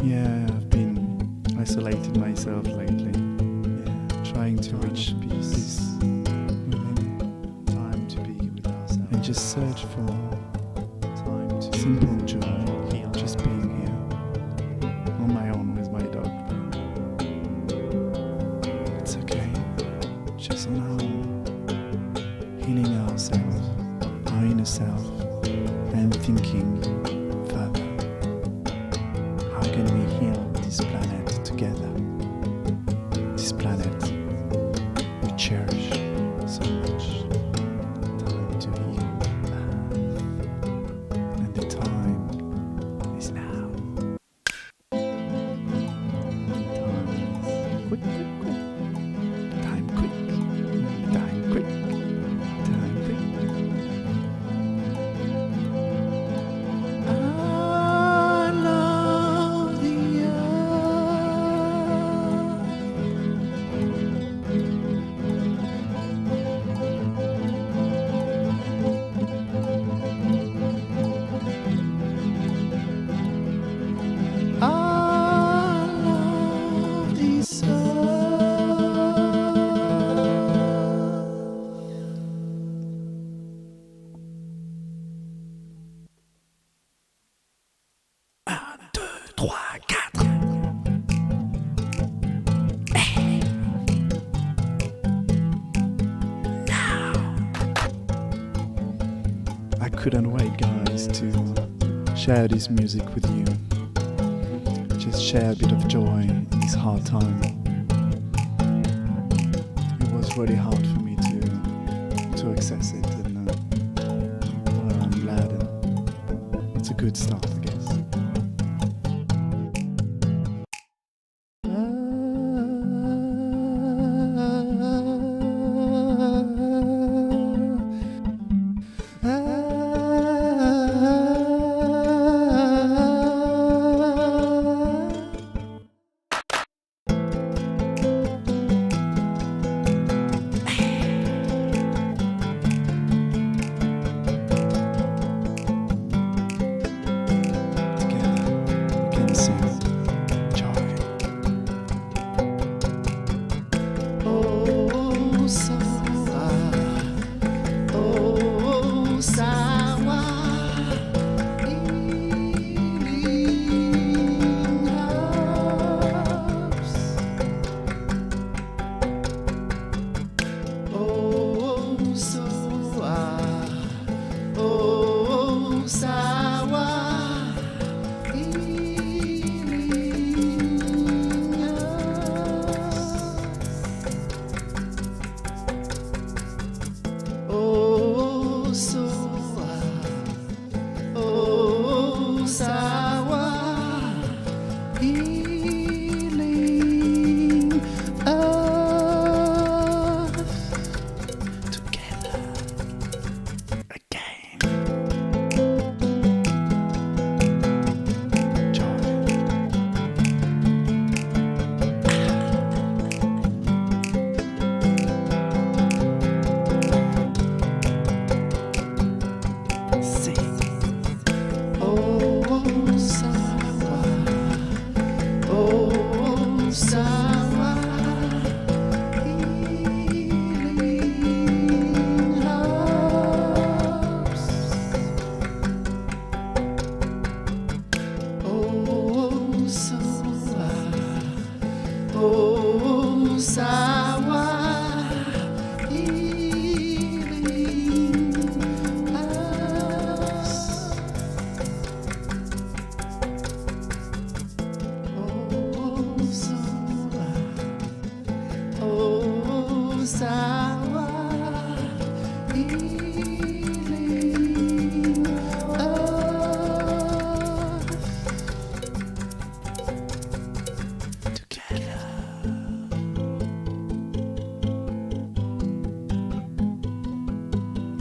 Yeah, I've been isolated myself lately. Yeah, trying to reach peace within, time to be with ourselves, and just search for time to simple joy, heal, just being here on my own with my dog. It's okay, just on our own, healing ourselves, our inner self, and thinking further. How can we heal this planet together? This planet we cherish so much. Time to heal. And the time is now. Time is quick, quick, quick. Time quick. Time quick. Time quick. I couldn't wait, guys, to share this music with you. Just share a bit of joy in this hard time. It was really hard for me to access it, and well, I'm glad. It's a good start, I guess.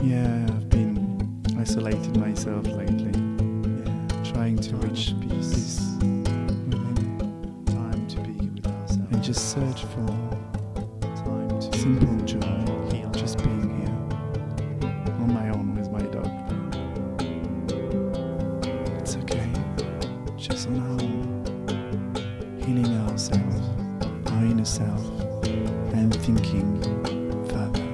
Yeah, I've been isolated myself lately. Yeah, trying to reach peace search for time to simple joy, heal, just being here on my own with my dog. It's okay, just on our own, healing ourselves, our inner self, and thinking further.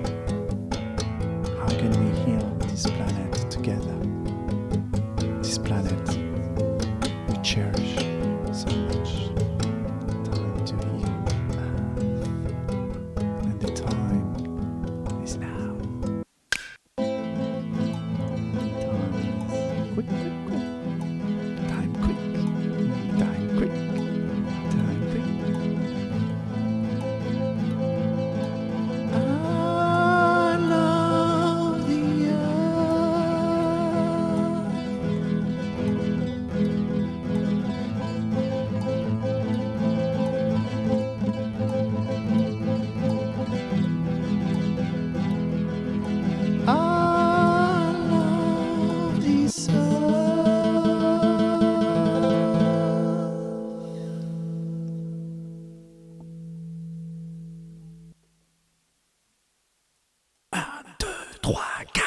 How can we heal this planet together? This planet we cherish so much. Time to heal. And the time is now. Time is quick, quick, quick. Time quick. Time quick. Time quick. I love the earth. I love this earth. 1, 2, 3, 4.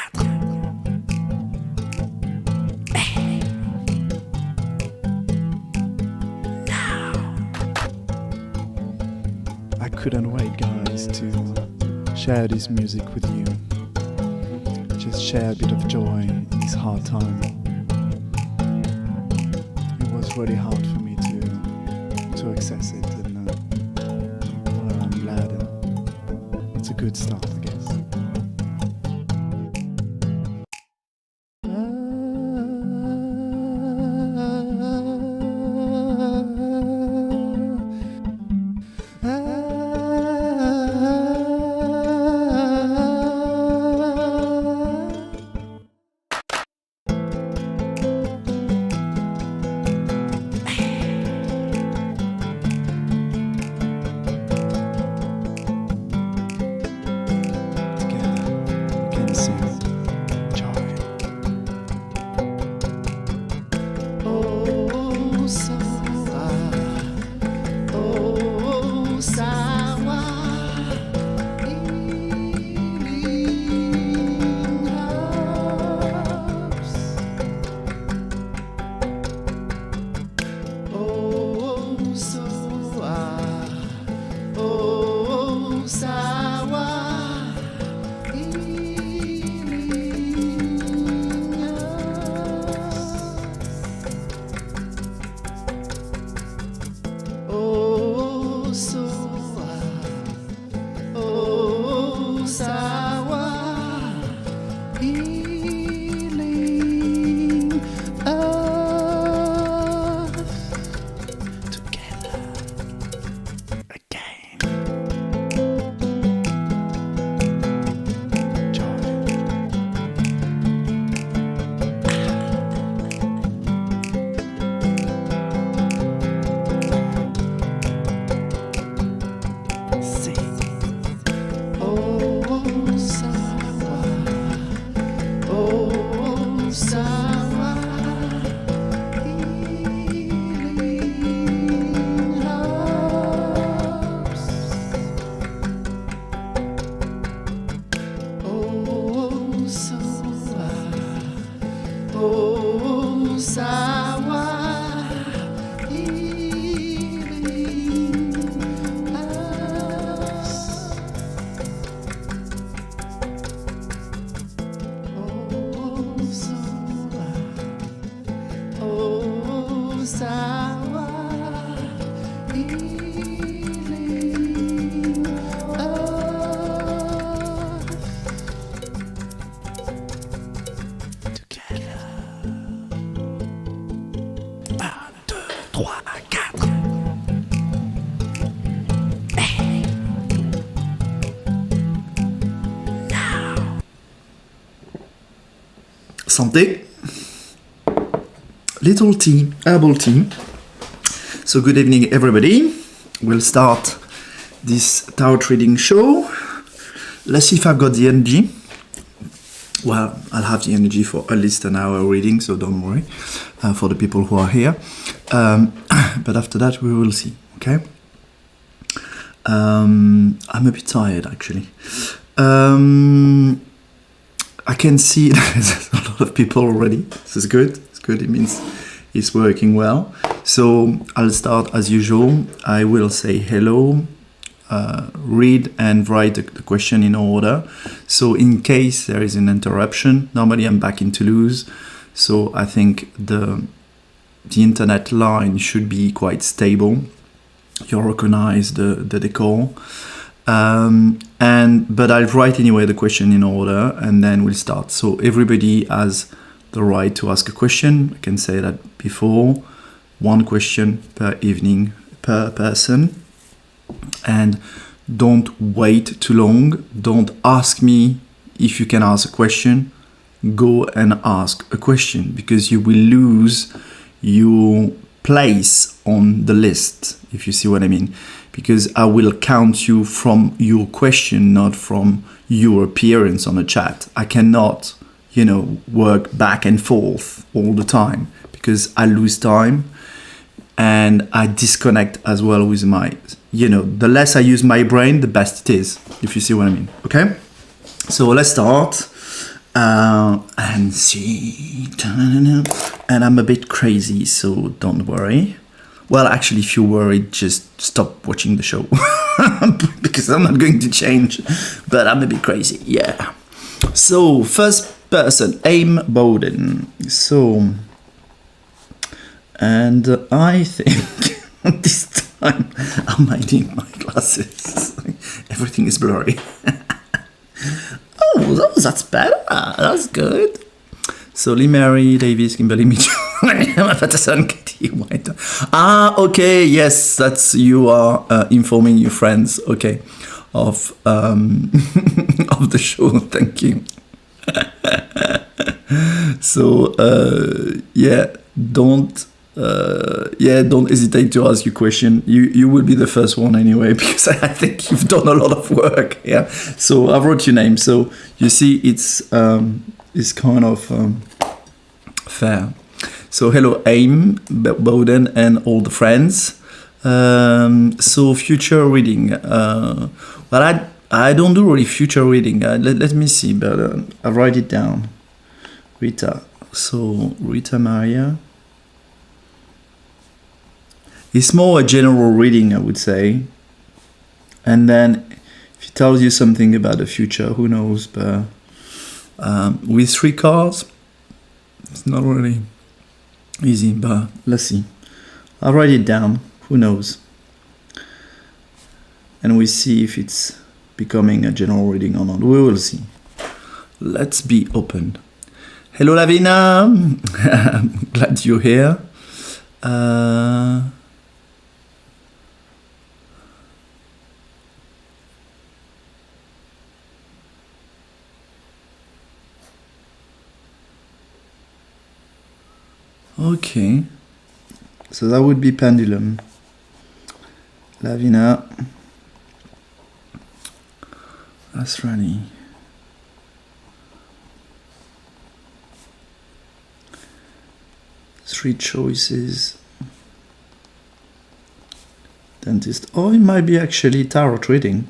I couldn't wait, guys, to share this music with you. Just share a bit of joy in this hard time. It was really hard for me to access it, and well, I'm glad. It's a good start, I guess. Santé, little tea, herbal tea. So good evening everybody. We'll start this tarot reading show. Let's see if I've got the energy. Well, I'll have the energy for at least an hour reading, so don't worry for the people who are here. But after that we will see, okay? I'm a bit tired actually. I can see there's a lot of people already. This is good. It's good. It means it's working well. So I'll start as usual. I will say hello, read and write the question in order. So in case there is an interruption, normally I'm back in Toulouse, so I think the internet line should be quite stable. You'll recognize the decor. But I'll write anyway the question in order and then we'll start. So everybody has the right to ask a question. I can say that before. One question per evening per person. And don't wait too long. Don't ask me if you can ask a question. Go and ask a question because you will lose your place on the list, if you see what I mean. Because I will count you from your question, not from your appearance on the chat. I cannot, work back and forth all the time because I lose time and I disconnect as well with my, the less I use my brain, the best it is, if you see what I mean. Okay? So let's start. And see. And I'm a bit crazy, so don't worry. Well, actually, if you're worried, just stop watching the show because I'm not going to change, but I'm a bit crazy, yeah. So, first person, Aim Bowden. So, and I think this time I might need my glasses. Everything is blurry. Oh, that's better. That's good. So, Lee Mary, Davis, Kimberly Mitchell, Patterson, Katie White. Okay, yes, that's you are informing your friends, okay, of of the show. Thank you. So, don't hesitate to ask your question. You will be the first one anyway because I think you've done a lot of work. Yeah. So I wrote your name. So you see, it's kind of fair. So hello, Aim Bowden and all the friends. So future reading. Well, I don't do really future reading. Let me see, but I write it down. Rita. So Rita Maria. It's more a general reading, I would say. And then if it tells you something about the future, who knows? But with 3 cards, it's not really easy, but let's see. I'll write it down, who knows? And we see if it's becoming a general reading or not. We will see. Let's be open. Hello, Lavina. Glad you're here. Okay, so that would be pendulum. Lavina. Asrani. Three choices. Dentist. Oh, it might be actually tarot reading.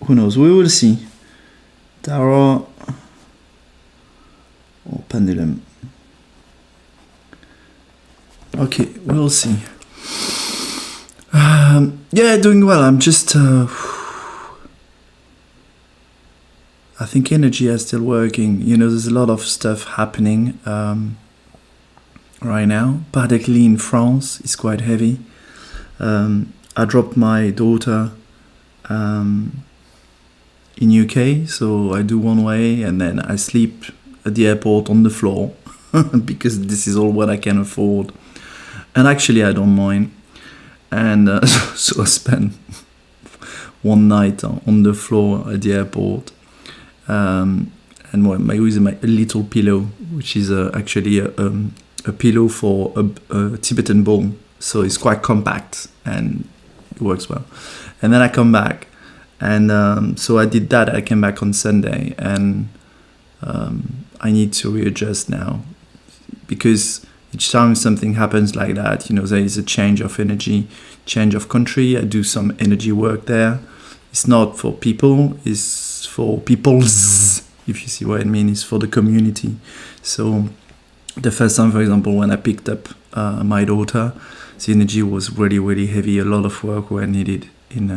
Who knows? We will see. Tarot. Or pendulum. Okay, we'll see. Yeah, doing well. I'm just I think energy is still working. There's a lot of stuff happening right now, particularly in France. It's quite heavy. I dropped my daughter in UK, so I do one way and then I sleep at the airport on the floor because this is all what I can afford. And actually I don't mind. And so I spent one night on the floor at the airport. And using a little pillow, which is actually a pillow for a Tibetan bowl. So it's quite compact and it works well. And then I come back. And so I did that. I came back on Sunday. And I need to readjust now. Because each time something happens like that, you know, there is a change of energy, change of country. I do some energy work there. It's not for people, it's for peoples, if you see what I mean. It's for the community. So the first time, for example, when I picked up my daughter, the energy was really, really heavy. A lot of work were needed in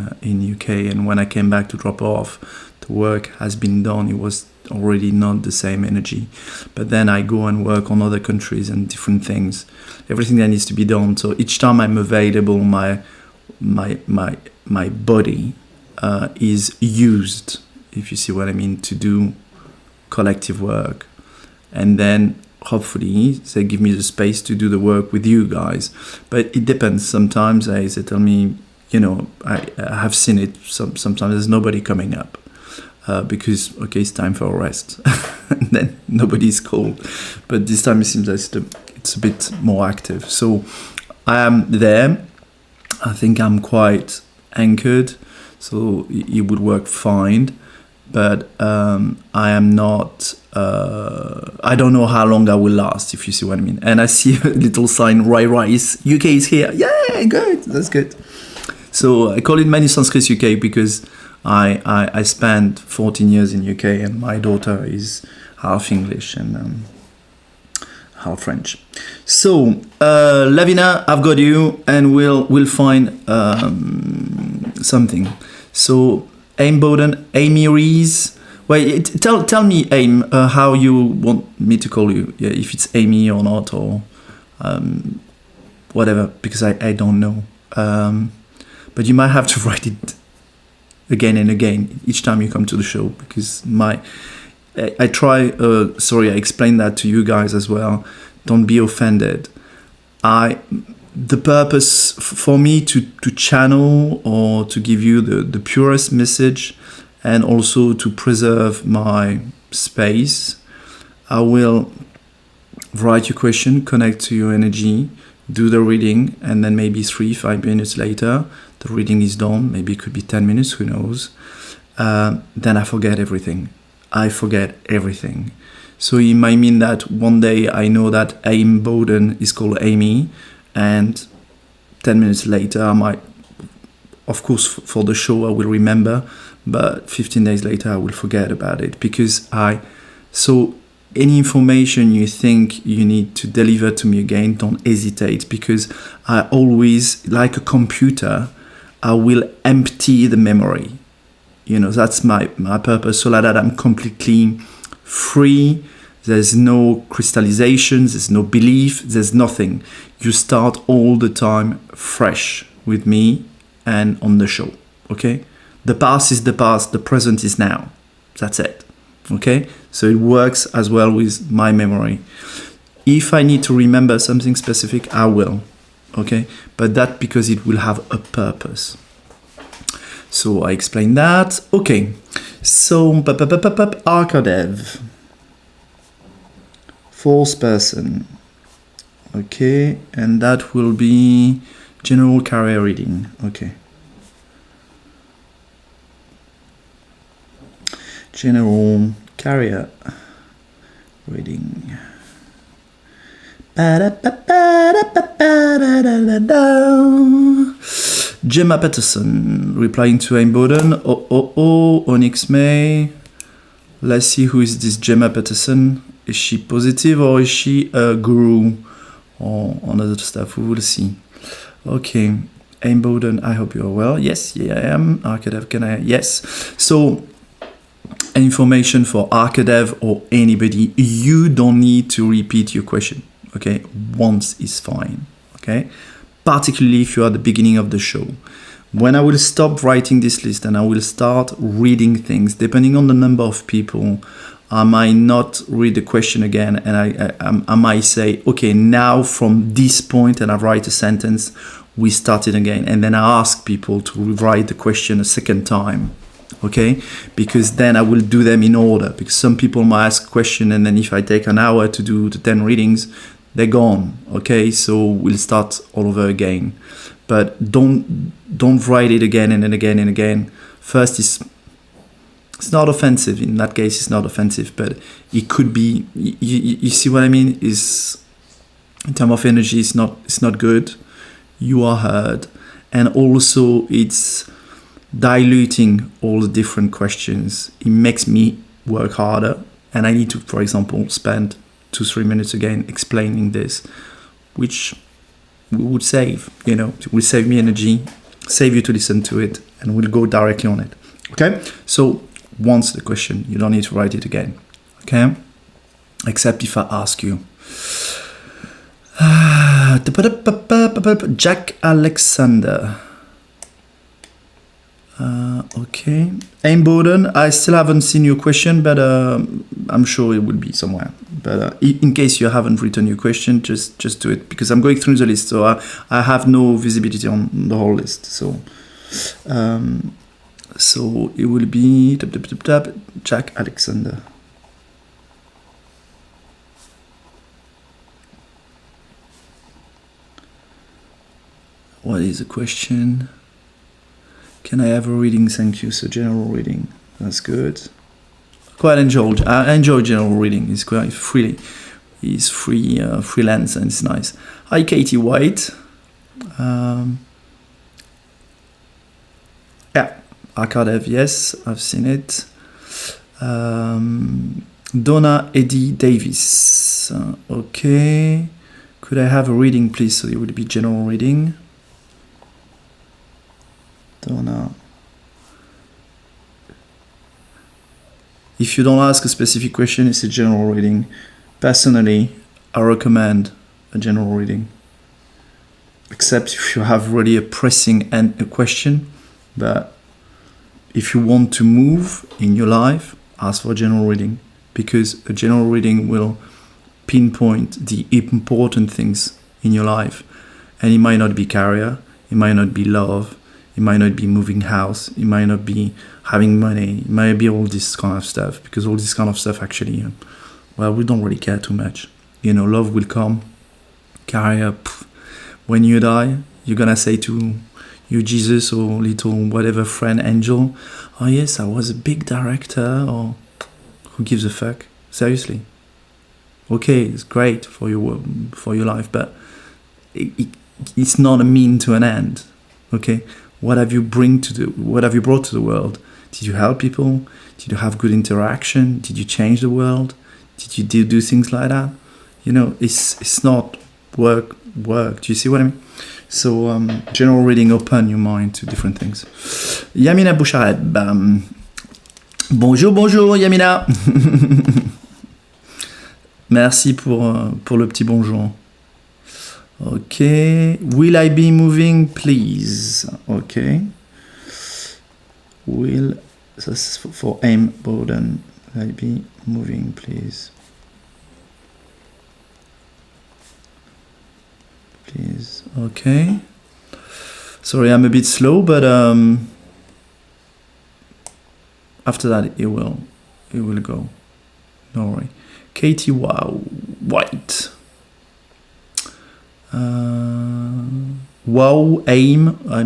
UK. And when I came back to drop her off, the work has been done. It was already not the same energy. But then I go and work on other countries and different things. Everything that needs to be done. So each time I'm available, my body is used, if you see what I mean, to do collective work. And then hopefully they give me the space to do the work with you guys. But it depends. Sometimes they tell me, you know, I have seen it. Sometimes there's nobody coming up because, okay, it's time for a rest. And then nobody's called. But this time it seems like it's a bit more active. So I am there. I think I'm quite anchored. So it would work fine. But I am not, I don't know how long I will last, if you see what I mean. And I see a little sign, Rise, UK is here. Yeah, good, that's good. So I call it ManuSensCris UK because I spent 14 years in UK and my daughter is half English and half French. So, Lavina, I've got you and we'll find something. So, Aim Bowden, Amy Rees. Wait, tell me, Aim, how you want me to call you. Yeah, if it's Amy or not, or whatever, because I don't know. But you might have to write it again and again each time you come to the show, because I try. Sorry, I explained that to you guys as well. Don't be offended. The purpose for me to channel or to give you the purest message and also to preserve my space, I will write your question, connect to your energy, do the reading, and then maybe 3-5 minutes later, the reading is done. Maybe it could be 10 minutes, who knows. Then I forget everything. So it might mean that one day I know that Aim Bowden is called Amy, and 10 minutes later I might, of course for the show I will remember, but 15 days later I will forget about it, because so any information you think you need to deliver to me again, don't hesitate, because I always, like a computer, I will empty the memory. You know, that's my purpose, so that I'm completely free. There's no crystallizations, there's no belief, there's nothing. You start all the time fresh with me and on the show, okay? The past is the past, the present is now. That's it, okay? So it works as well with my memory. If I need to remember something specific, I will, okay? But that because it will have a purpose. So I explained that. Okay, so Arcadev. Fourth person. Okay, and that will be general career reading. Okay. General career reading. Gemma Patterson replying to Aim Bowden. Onyx May. Let's see who is this Gemma Patterson. Is she positive or is she a guru or other stuff? We will see. Okay, Aim Bowden, I hope you are well. Yes, yeah, I am. Arcadev, can I? Yes. So, information for Arcadev or anybody, you don't need to repeat your question. Okay, once is fine. Okay, particularly if you are at the beginning of the show. When I will stop writing this list and I will start reading things, depending on the number of people, I might not read the question again, and I might say, okay, now from this point, and I write a sentence, we start it again. And then I ask people to rewrite the question a second time, okay? Because then I will do them in order, because some people might ask a question, and then if I take an hour to do the 10 readings, they're gone, okay? So we'll start all over again. But don't write it again and then again and again. First it's not offensive. In that case, it's not offensive, but it could be, you see what I mean? in terms of energy, it's not good. You are heard, and also it's diluting all the different questions. It makes me work harder, and I need to, for example, spend 2-3 minutes again explaining this, which would save, it will save me energy, save you to listen to it, and we'll go directly on it. Okay, so once the question, you don't need to write it again. Okay, except if I ask you. Jack Alexander. Okay. Aim Bowden, I still haven't seen your question, but I'm sure it will be somewhere. But in case you haven't written your question, just do it, because I'm going through the list, so I have no visibility on the whole list. So it will be Jack Alexander. What is the question? Can I have a reading? Thank you. So general reading. That's good. I enjoy general reading. It's quite free. It's freelance, and it's nice. Hi, Katie White. Yeah, Arkadev. Yes, I've seen it. Donna Eddie Davis. Okay. Could I have a reading, please? So it would be general reading. Donna. If you don't ask a specific question, it's a general reading. Personally, I recommend a general reading. Except if you have really a pressing and a question. But if you want to move in your life, ask for a general reading. Because a general reading will pinpoint the important things in your life. And it might not be career, it might not be love, it might not be moving house, it might not be having money, it might be all this kind of stuff, because all this kind of stuff actually, we don't really care too much. Love will come, career, when you die, you're gonna say to you, Jesus, or little whatever friend, angel, oh yes, I was a big director, or who gives a fuck? Seriously. Okay, it's great for your life, but it's not a mean to an end. Okay, what have you brought to the world? Did you help people? Did you have good interaction? Did you change the world? Did you do things like that? It's not work. Do you see what I mean? So general reading, open your mind to different things. Yamina Bouchareb. Bonjour Yamina. Merci pour le petit bonjour. Okay. Will I be moving, please? Okay. That's for Aim Bowden. Will I be moving, please? Please. Okay. Sorry, I'm a bit slow, but after that it will go. Don't worry. Katie White. Wow, aim. I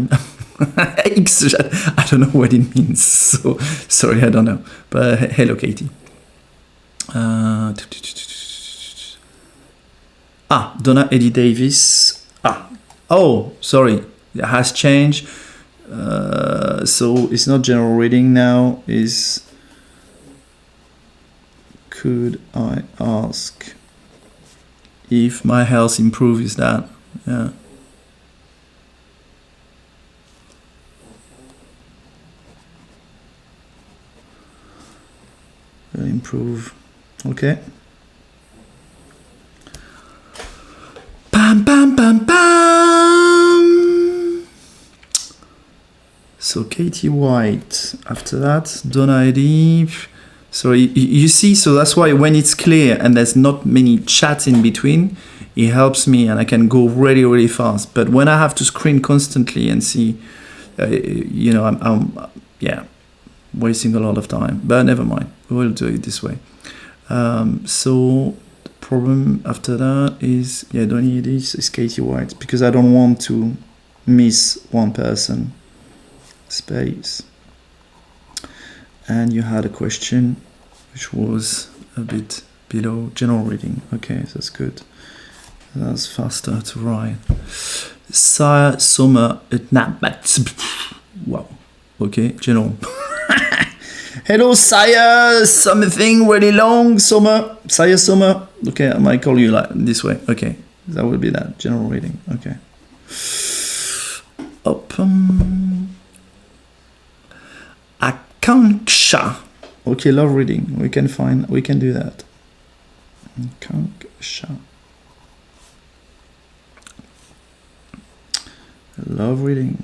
don't know what it means. So sorry, I don't know. But hello, Katie. Donna Eddie Davis. Oh, sorry. It has changed. So it's not general reading now. Could I ask if my health improves? Is that? Yeah. Will improve. Okay. Bam, bam, bam, bam. So Katie White. After that, Donna Eddie. So you see, so that's why when it's clear and there's not many chats in between, it helps me and I can go really, really fast. But when I have to screen constantly and see, I'm wasting a lot of time. But never mind, we'll do it this way. So the problem after that is, don't need this, is Katie White, because I don't want to miss one person. Space. And you had a question which was a bit below general reading. Okay, so that's good. That's faster to write. Sire, summer, wow. Okay, general. Hello, Sire, something really long, summer. Sire, summer. Okay, I might call you like this way. Okay, that will be that, general reading. Okay. Open. Akanksha. Okay, love reading. We can do that. Akanksha. Love reading.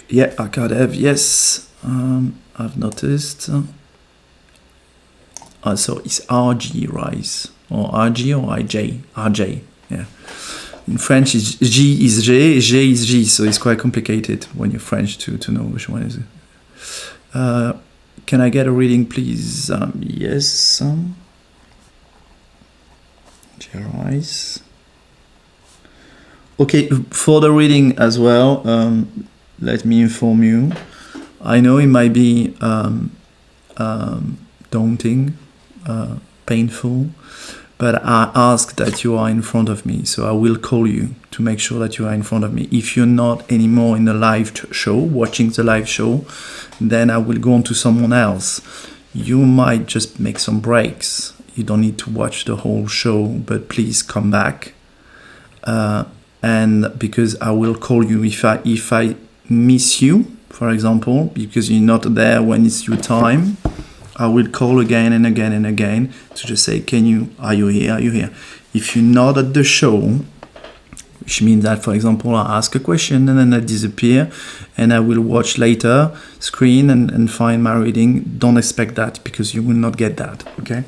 Yeah, I could have, yes. I've noticed. So it's RG rise. Or RG or IJ? RJ, yeah. In French, it's G is J, J is G, so it's quite complicated when you're French to know which one is it. Can I get a reading, please? Yes. Rise. Okay, for the reading as well, let me inform you. I know it might be daunting, painful, but I ask that you are in front of me, so I will call you to make sure that you are in front of me. If you're not anymore in the live show, watching the live show, then I will go on to someone else. You might just make some breaks. You don't need to watch the whole show, but please come back. And because I will call you if I miss you, for example, because you're not there when it's your time, I will call again and again and again to just say, are you here? If you're not at the show, which means that, for example, I ask a question and then I disappear and I will watch later, screen and find my reading. Don't expect that because you will not get that, okay?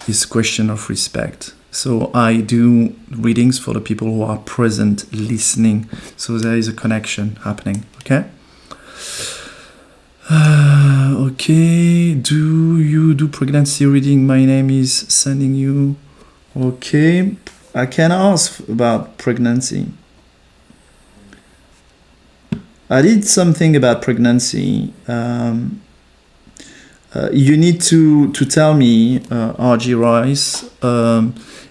It's a question of respect. So I do readings for the people who are present, listening. So there is a connection happening, okay? Okay, do you do pregnancy reading? My name is sending you. Okay, I can ask about pregnancy. I did something about pregnancy. You need to tell me, RG Rice,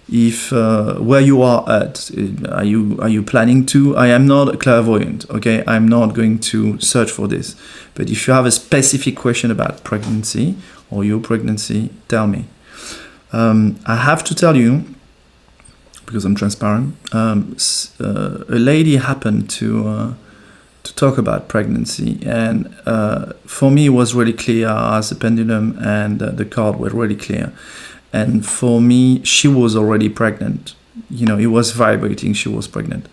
if where you are at. Are you planning to? I am not a clairvoyant, okay? I'm not going to search for this. But if you have a specific question about pregnancy or your pregnancy, tell me. I have to tell you, because I'm transparent, a lady happened to talk about pregnancy, and for me it was really clear as the pendulum and the card were really clear. And for me, she was already pregnant. You know, it was vibrating, she was pregnant.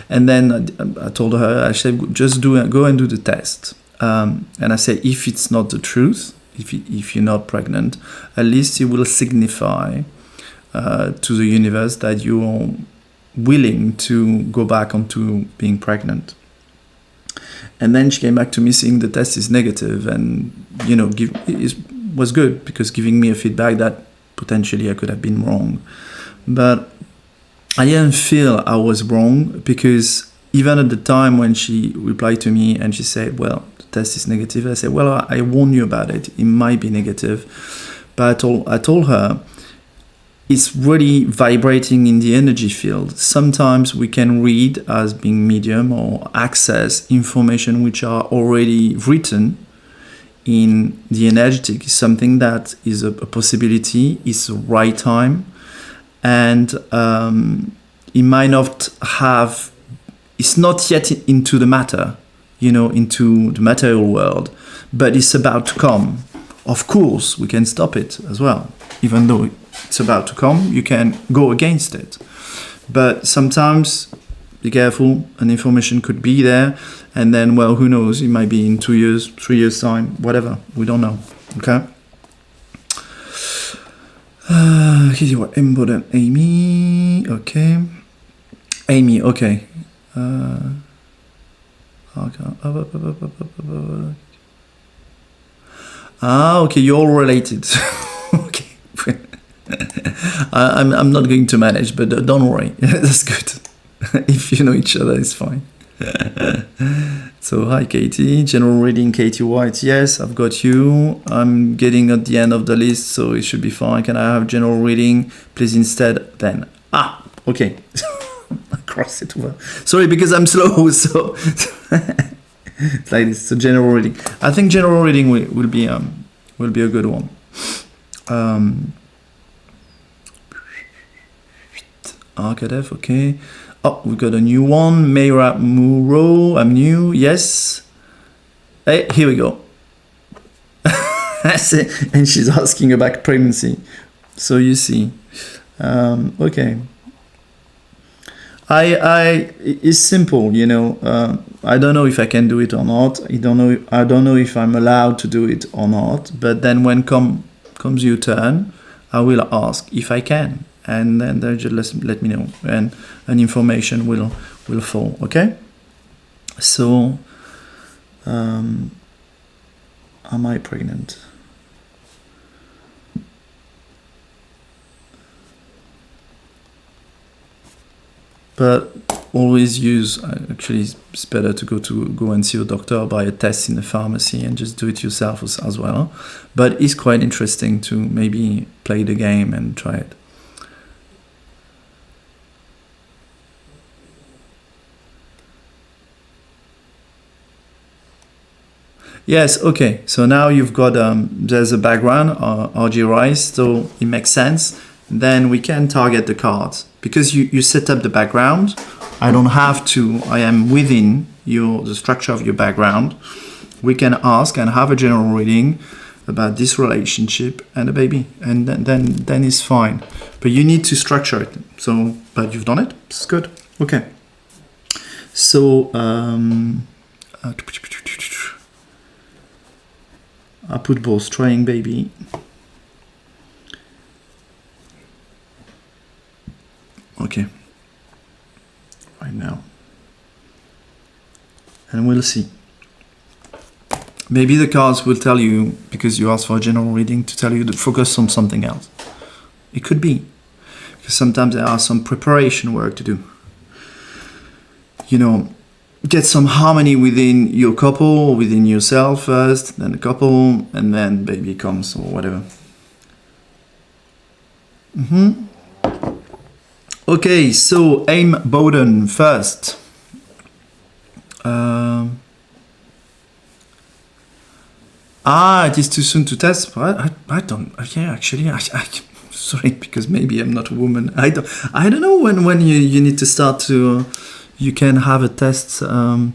And then I told her, I said, just go and do the test. And I said, if it's not the truth, if you're not pregnant, at least it will signify to the universe that you're willing to go back onto being pregnant. And then she came back to me saying the test is negative, and it was good because giving me a feedback that potentially I could have been wrong. But I didn't feel I was wrong, because even at the time when she replied to me and she said, well, the test is negative, I said, well, I warned you about it. It might be negative. But I told her, it's really vibrating in the energy field. Sometimes we can read as being medium or access information which are already written in the energetic. Something that is a possibility, is the right time, and it might not have, it's not yet into the matter, into the material world, but it's about to come. Of course, we can stop it as well. Even though it's about to come, you can go against it. But sometimes, be careful, an information could be there, and then, well, who knows, it might be in 2 years, 3 years' time, whatever, we don't know, okay? Embodied Amy, okay. Amy, okay. Okay, you're all related. Okay. I'm not going to manage, but don't worry. That's good. If you know each other, it's fine. So hi Katie, general reading, Katie White. Yes, I've got you. I'm getting at the end of the list, so it should be fine. Can I have general reading, please, instead? Then okay. I crossed it over. Sorry, because I'm slow. So it's like this. So general reading. I think general reading will be a good one. Arcadev, okay. Oh, we got a new one. Mayra Muro, I'm new. Yes. Hey, here we go. And she's asking about pregnancy. So you see. Okay. It's simple, you know. I don't know if I can do it or not. I don't know if I'm allowed to do it or not. But then when comes your turn, I will ask if I can, and then they just let me know, and an information will fall. Okay. So, am I pregnant? But always use, actually it's better to go and see a doctor or buy a test in the pharmacy and just do it yourself as well. But it's quite interesting to maybe play the game and try it. Yes, okay. So now you've got, there's a background, RG Rice, so it makes sense. Then we can target the cards. Because you set up the background, I don't have to, I am within the structure of your background. We can ask and have a general reading about this relationship and a baby. And then it's fine. But you need to structure it. So, but you've done it, it's good. Okay. So, I put both trying baby. Okay. Right now. And we'll see. Maybe the cards will tell you, because you asked for a general reading, to tell you to focus on something else. It could be. Because sometimes there are some preparation work to do. You know, get some harmony within your couple, within yourself first, then the couple, and then baby comes or whatever. Okay, so Aim Bowden first. It is too soon to test. I don't. Yeah, actually, I sorry, because maybe I'm not a woman. I don't know when you need to start to. You can have a test for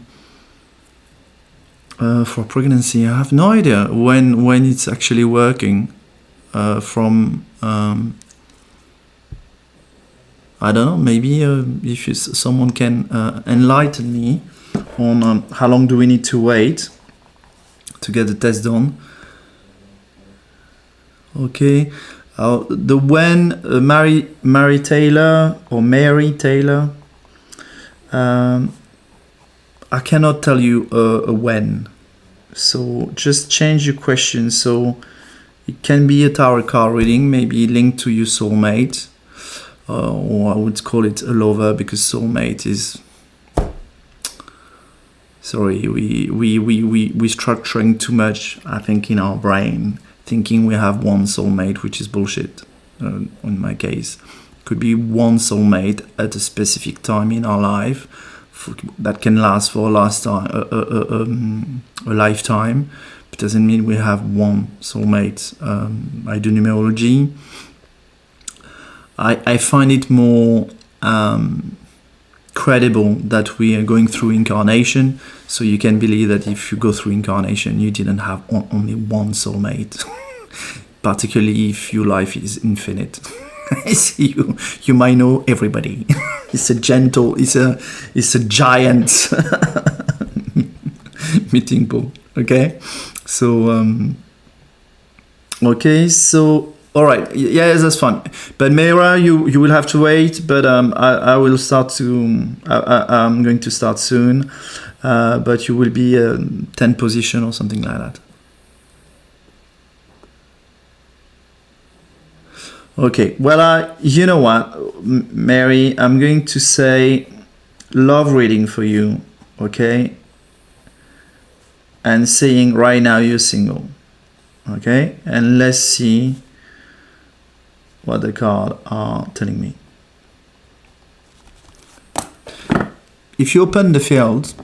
pregnancy. I have no idea when it's actually working. From I don't know. Maybe if someone can enlighten me on how long do we need to wait to get the test done. Okay. The when Mary Taylor or Mary Taylor. I cannot tell you a when. So just change your question. So it can be a tarot card reading, maybe linked to your soulmate. Or I would call it a lover, because soulmate is... Sorry, we structuring too much, I think, in our brain, thinking we have one soulmate, which is bullshit. In my case, could be one soulmate at a specific time in our life that can last for a lifetime. It doesn't mean we have one soulmate. I do numerology. I find it more credible that we are going through incarnation, so you can believe that if you go through incarnation, you didn't have only one soulmate, particularly if your life is infinite. I see you might know everybody. It's a giant meeting pool. Okay, so all right, yeah, that's fun. But Mayra, you will have to wait. But I will start to. I'm going to start soon. But you will be 10 position or something like that. Okay. Well, you know what, Mary, I'm going to say love reading for you. Okay. and saying right now you're single. Okay, and let's see what the cards are telling me. If you open the field,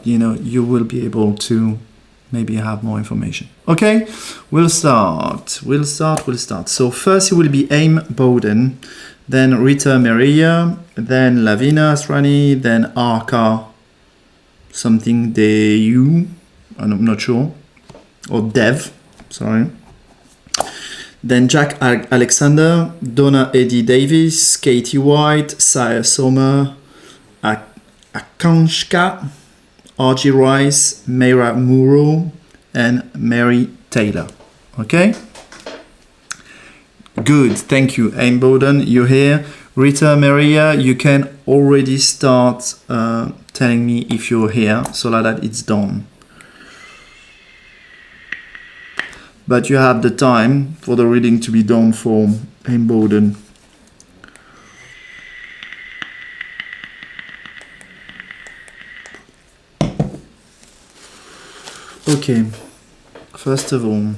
you know, you will be able to maybe have more information. Okay, we'll start. So first it will be Aim Bowden, then Rita Maria, then Lavina Asrani, then Arca something Deyu, I'm not sure, or Dev, sorry. Then Jack Alexander, Donna Eddie Davis, Katie White, Saya Sommer, Akanshka, RG Rice, Mayra Muro, and Mary Taylor. Okay? Good, thank you. Aim Bowden, you're here. Rita Maria, you can already start telling me if you're here, so that it's done. But you have the time for the reading to be done for Aim Bowden. Okay, first of all,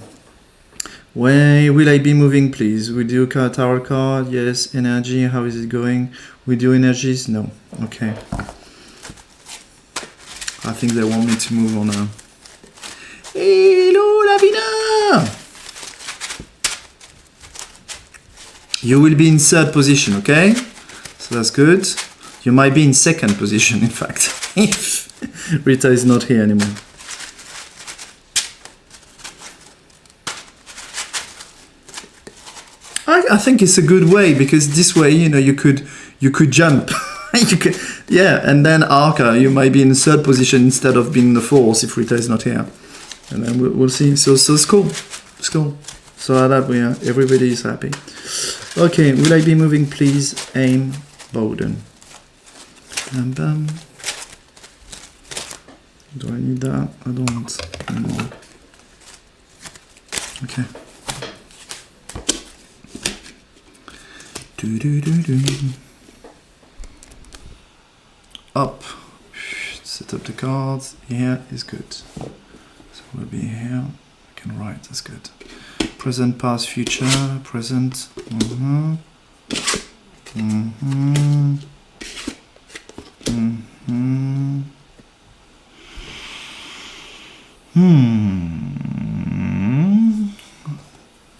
where will I be moving, please? We do tarot card, yes. Energy, how is it going? We do energies, no. Okay. I think they want me to move on now. Hello, Lavina! You will be in third position, okay? So that's good. You might be in second position, in fact, if Rita is not here anymore. I think it's a good way, because this way, you know, you could jump. You could, yeah, and then Arca, you might be in the third position instead of being in the fourth if Rita is not here. And then we'll see. So it's cool. It's cool. So that we are, everybody is happy. Okay, will I be moving, please? Aim Bowden. Bam, bam. Do I need that? I don't anymore. Okay. Up. Set up the cards. Here is good. So we'll be here. I can write. That's good. Present, past, future. Present.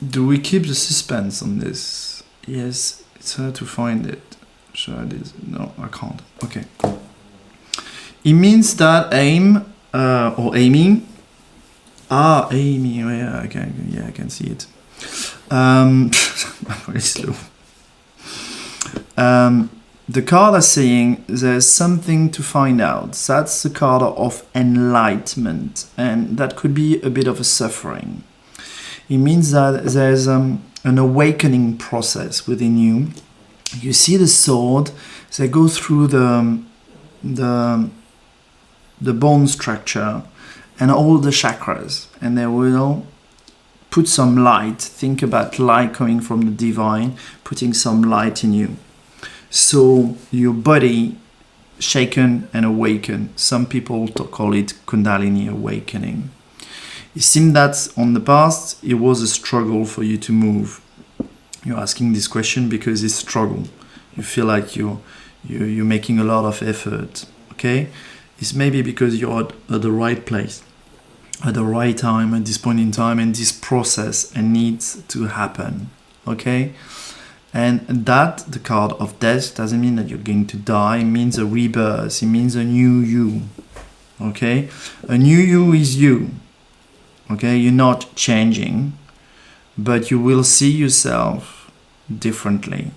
Do we keep the suspense on this? Yes, it's hard to find it. Sure it is. No, I can't. Okay. It means that aim or aiming. Aiming. Yeah, okay. Yeah, I can see it. I'm very slow. The card is saying there's something to find out. That's the card of enlightenment, and that could be a bit of a suffering. It means that there's an awakening process within you. You see the sword, they go through the bone structure and all the chakras, and they will put some light. Think about light coming from the divine, putting some light in you. So your body shaken and awakened. Some people call it Kundalini awakening. It seemed that on the past, it was a struggle for you to move. You're asking this question because it's struggle. You feel like you're making a lot of effort, okay? It's maybe because you're at the right place, at the right time, at this point in time, and this process needs to happen, okay? And that, the card of death, doesn't mean that you're going to die. It means a rebirth. It means a new you, okay? A new you is you, okay? You're not changing, but you will see yourself differently.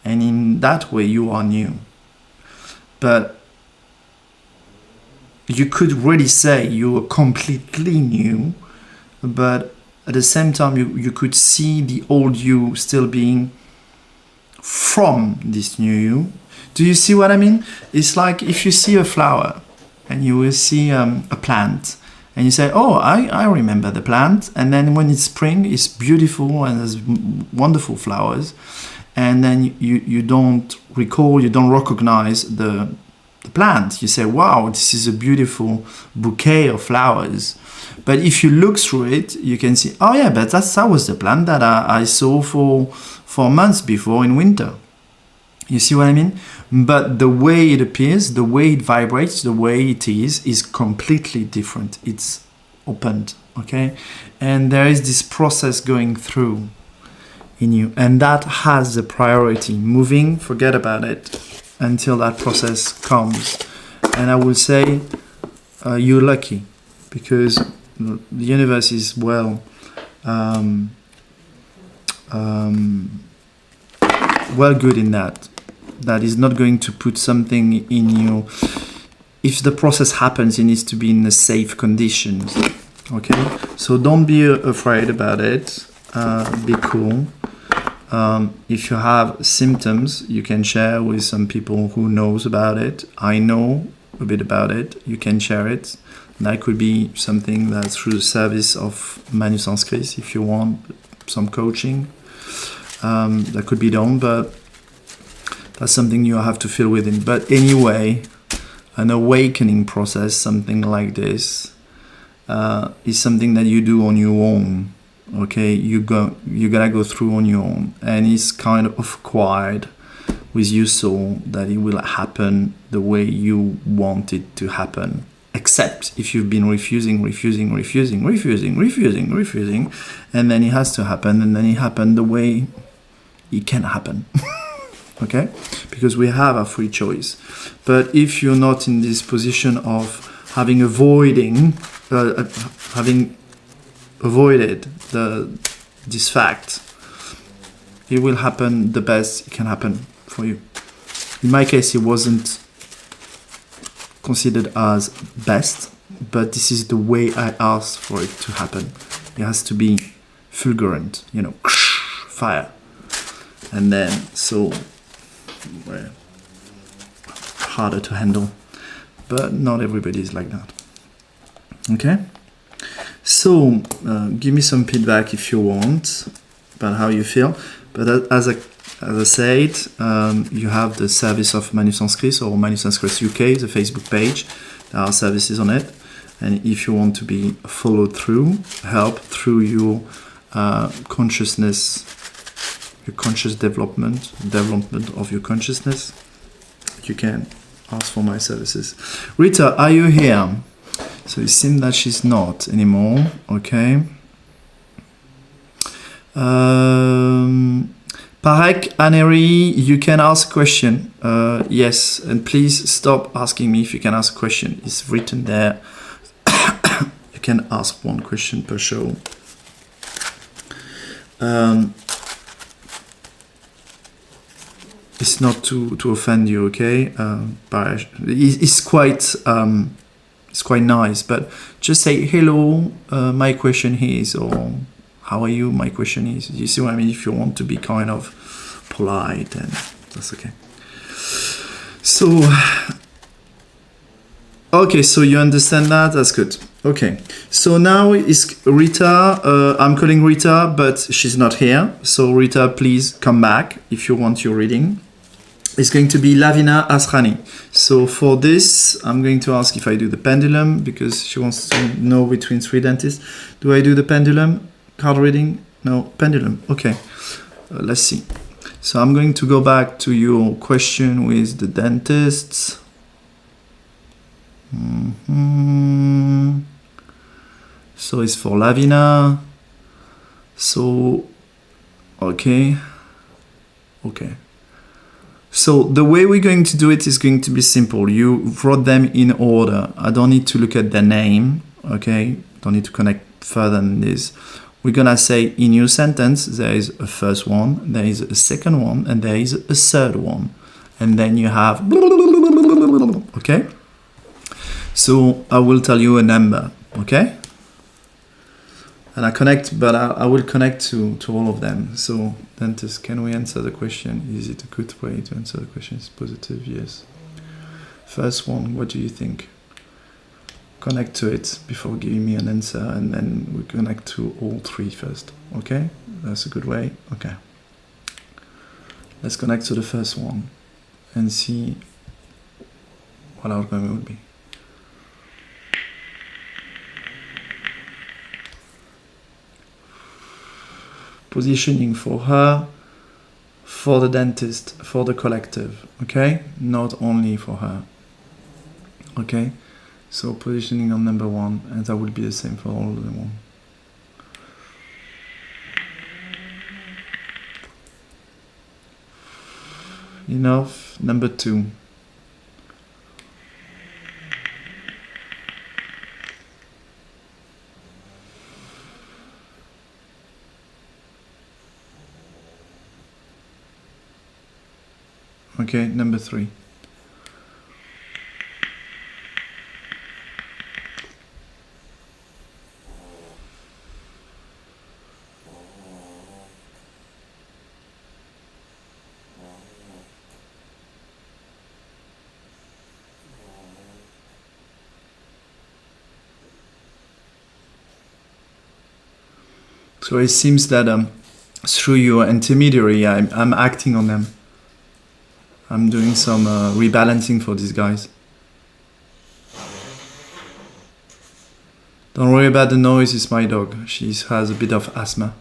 And in that way, you are new. But you could really say you are completely new, but at the same time, you could see the old you still being from this new you. Do you see what I mean? It's like if you see a flower and you will see a plant and you say, oh, I remember the plant. And then when it's spring, it's beautiful and there's wonderful flowers. And then you don't recall, you don't recognize the the plant. You say, wow, this is a beautiful bouquet of flowers. But if you look through it, you can see, oh yeah, but that was the plant that I saw for months before in winter. You see what I mean? But the way it appears, the way it vibrates, the way it is completely different. It's opened, okay? And there is this process going through in you, and that has the priority. Moving, forget about it until that process comes. And I will say you're lucky, because the universe is well good in that is not going to put something in you. If the process happens, it needs to be in a safe conditions, okay? So don't be afraid about it. Be cool. If you have symptoms, you can share with some people who knows about it. I know a bit about it. You can share it. That could be something that's through the service of ManuSensCris. If you want some coaching, that could be done, but that's something you have to feel within. But anyway, an awakening process, something like this, is something that you do on your own. Okay, you gotta go through on your own, and it's kind of acquired with your soul that it will happen the way you want it to happen. Except if you've been refusing, and then it has to happen, and then it happened the way it can happen. Okay? Because we have a free choice. But if you're not in this position of having avoided this fact, it will happen the best it can happen for you. In my case, it wasn't considered as best, but this is the way I asked for it to happen. It has to be fulgurant, fire. And then, so, well, harder to handle. But not everybody is like that. Okay? So, give me some feedback if you want about how you feel. But as I said, you have the service of ManuSensCris or ManuSensCris UK, the Facebook page. There are services on it. And if you want to be followed through, help through your consciousness, your conscious development of your consciousness, you can ask for my services. Rita, are you here? So it seems that she's not anymore. Okay. Parek, Aneri, you can ask a question. Yes, and please stop asking me if you can ask a question. It's written there. You can ask one question per show. It's not to offend you, okay? But it's quite nice. But just say hello. My question is, or how are you? My question is. You see what I mean? If you want to be kind of polite, and that's okay. So, okay. So you understand that? That's good. Okay. So now is Rita. I'm calling Rita, but she's not here. So Rita, please come back if you want your reading. It's going to be Lavina Asrani. So for this, I'm going to ask if I do the pendulum, because she wants to know between 3 dentists. Do I do the pendulum? Card reading? No, pendulum. Okay. Let's see. So I'm going to go back to your question with the dentists. So it's for Lavina. So, okay. Okay. So the way we're going to do it is going to be simple. You wrote them in order. I don't need to look at their name, okay? Don't need to connect further than this. We're gonna say in your sentence, there is a first one, there is a second one, and there is a third one. And then you have, okay? So I will tell you a number, okay? And I connect, but I will connect to all of them. So, dentist, can we answer the question? Is it a good way to answer the question? Is positive? Yes. First one, what do you think? Connect to it before giving me an answer, and then we connect to all 3 first. Okay? That's a good way. Okay. Let's connect to the first one and see what outcome it would be. Positioning for her, for the dentist, for the collective, okay? Not only for her, okay? So positioning on number 1, and that will be the same for all of them. Enough. Number 2. Okay, number 3. So it seems that through your intermediary, I'm acting on them. I'm doing some rebalancing for these guys. Don't worry about the noise, it's my dog. She has a bit of asthma.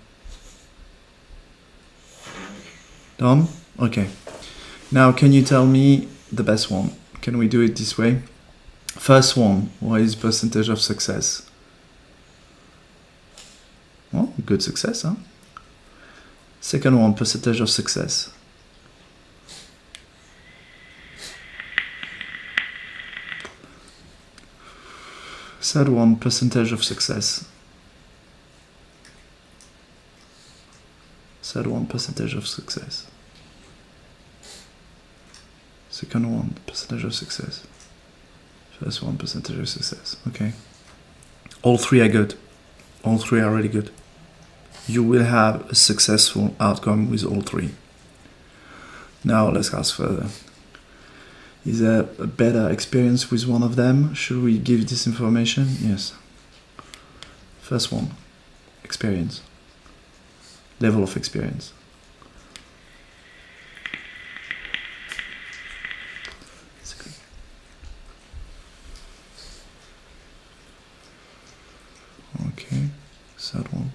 Done? Okay. Now, can you tell me the best one? Can we do it this way? First one, what is percentage of success? Well, good success, huh? Second one, percentage of success. Third one, percentage of success. Third one, percentage of success. Second one, percentage of success. First one, percentage of success. Okay. All 3 are good. All 3 are really good. You will have a successful outcome with all 3. Now let's ask further. Is there a better experience with one of them? Should we give this information? Yes. First one, experience. Level of experience. Okay, third one.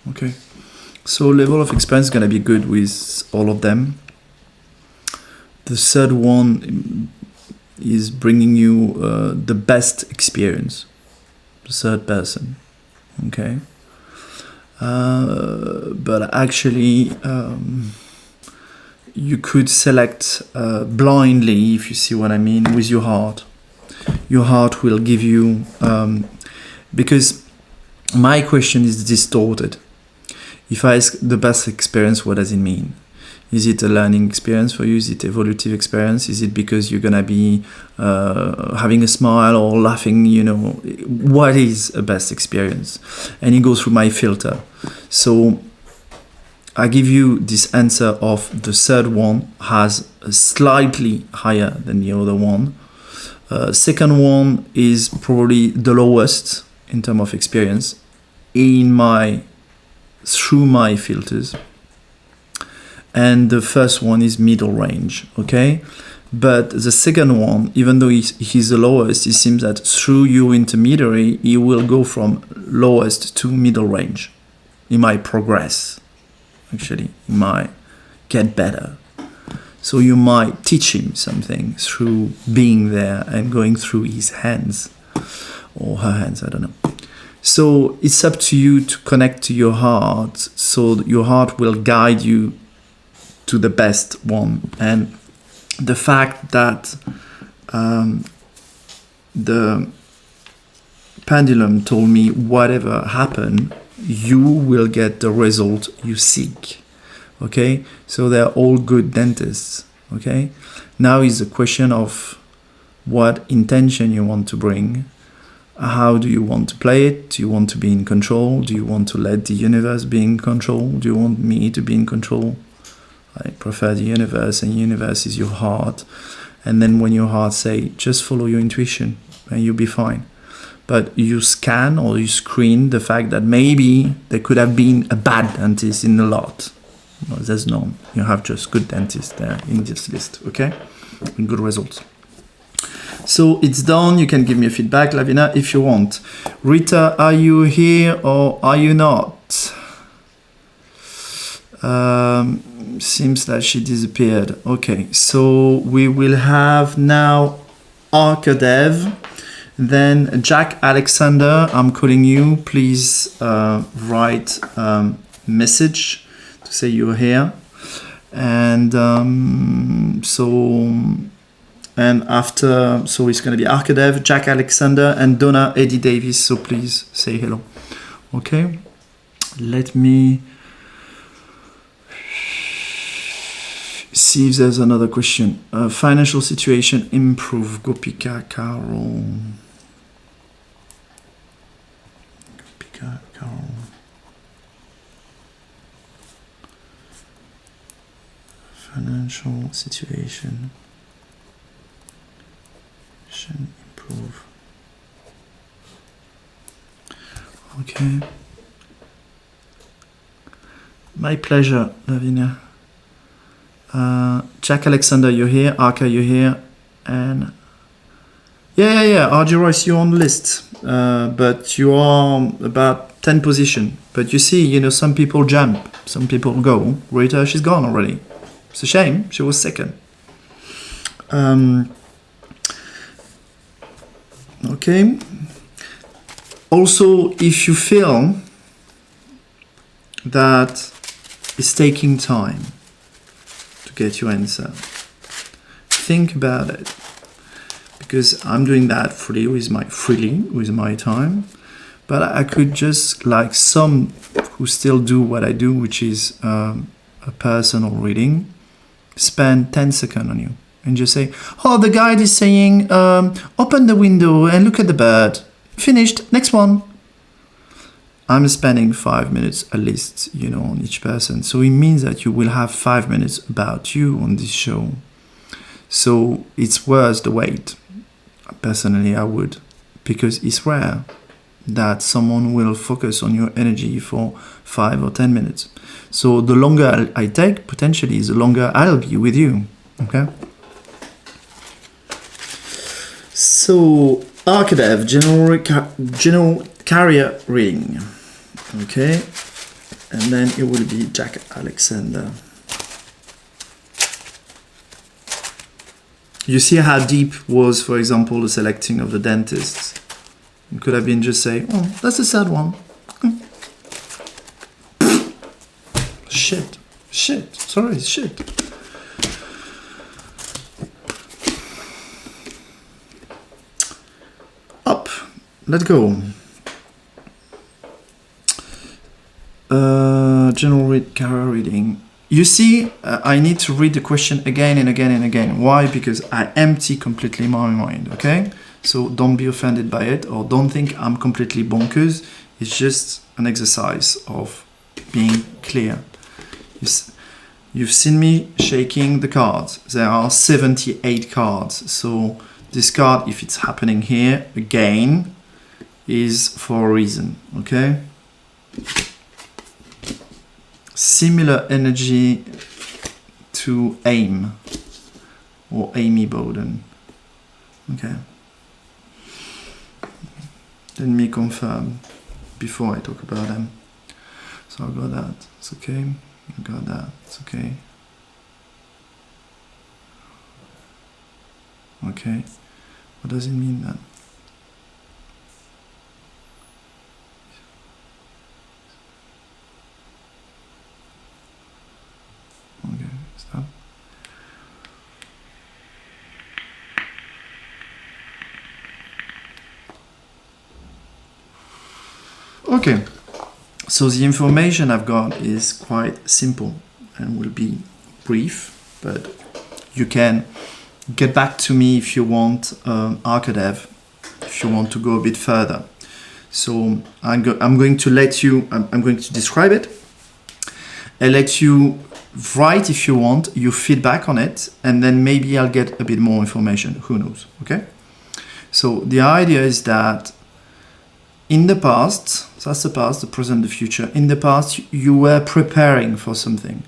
Okay, so level of experience is going to be good with all of them. The third one is bringing you the best experience, the third person, okay? But actually, you could select blindly, if you see what I mean, with your heart. Your heart will give you, because my question is distorted. If I ask the best experience, what does it mean? Is it a learning experience for you? Is it evolutive experience? Is it because you're gonna be having a smile or laughing? You know, what is a best experience? And it goes through my filter. So I give you this answer of the third one has a slightly higher than the other one. Second one is probably the lowest in terms of experience through my filters, and the first one is middle range, okay? But the second one, even though he's the lowest, it seems that through your intermediary, he will go from lowest to middle range. He might progress, actually, he might get better. So you might teach him something through being there and going through his hands, or her hands, I don't know. So it's up to you to connect to your heart, so your heart will guide you to the best one. And the fact that the pendulum told me whatever happened, you will get the result you seek. Okay? So they're all good dentists. Okay? Now is the question of what intention you want to bring. How do you want to play it? Do you want to be in control? Do you want to let the universe be in control? Do you want me to be in control? I prefer the universe, and universe is your heart. And then when your heart say, just follow your intuition and you'll be fine. but you scan or you screen the fact that maybe there could have been a bad dentist in the lot. No, there's none. You have just good dentists there in this list, okay? And good results. So it's done. You can give me a feedback, Lavina, if you want. Rita, are you here or are you not? Seems that she disappeared. Okay, so we will have now Arkadev, then Jack Alexander. I'm calling you. Please write message to say you're here. And and after, so it's going to be Arkadev, Jack Alexander, and Donna Eddie Davis. So please say hello. Okay. Let me see if there's another question. Financial situation improve. Gopika Carol. Gopika Carol. Financial situation should improve. Okay. My pleasure, Lavinia. Jack Alexander, you're here. Arka, you're here. And yeah. RG Royce, you're on the list. But you are about 10 position. But you see, you know, some people jump, some people go. Rita, she's gone already. It's a shame. She was second. Okay. Also, if you feel that it's taking time to get your answer, think about it. Because I'm doing that freely with my time. But I could just, like some who still do what I do, which is a personal reading, spend 10 seconds on you and just say, oh, the guide is saying, open the window and look at the bird. Finished, next one. I'm spending 5 minutes at least, you know, on each person. So it means that you will have 5 minutes about you on this show. So it's worth the wait. Personally, I would, because it's rare that someone will focus on your energy for 5 or 10 minutes. So the longer I take, potentially, the longer I'll be with you. Okay? So, Arkadev, general carrier reading. Okay? And then it will be Jack Alexander. You see how deep was, for example, the selecting of the dentists. It could have been just say, oh, that's a sad one. Shit. Sorry, shit. Up. Let's go. General carrier reading. You see, I need to read the question again and again and again. Why? Because I empty completely my mind, okay? So don't be offended by it, or don't think I'm completely bonkers. It's just an exercise of being clear. You've seen me shaking the cards. There are 78 cards. So this card, if it's happening here again, is for a reason, okay? Similar energy to AIM or Amy Bowden. Okay. Let me confirm before I talk about them. So I got that. It's okay. I got that. It's okay. Okay. What does it mean then? Okay, stop. Okay, so the information I've got is quite simple and will be brief, but you can get back to me if you want, Arkadev, if you want to go a bit further. So I'm going to let you, I'm going to describe it and let you write, if you want, your feedback on it, and then maybe I'll get a bit more information. Who knows? Okay. So the idea is that in the past, that's the past, the present, the future. In the past, you were preparing for something.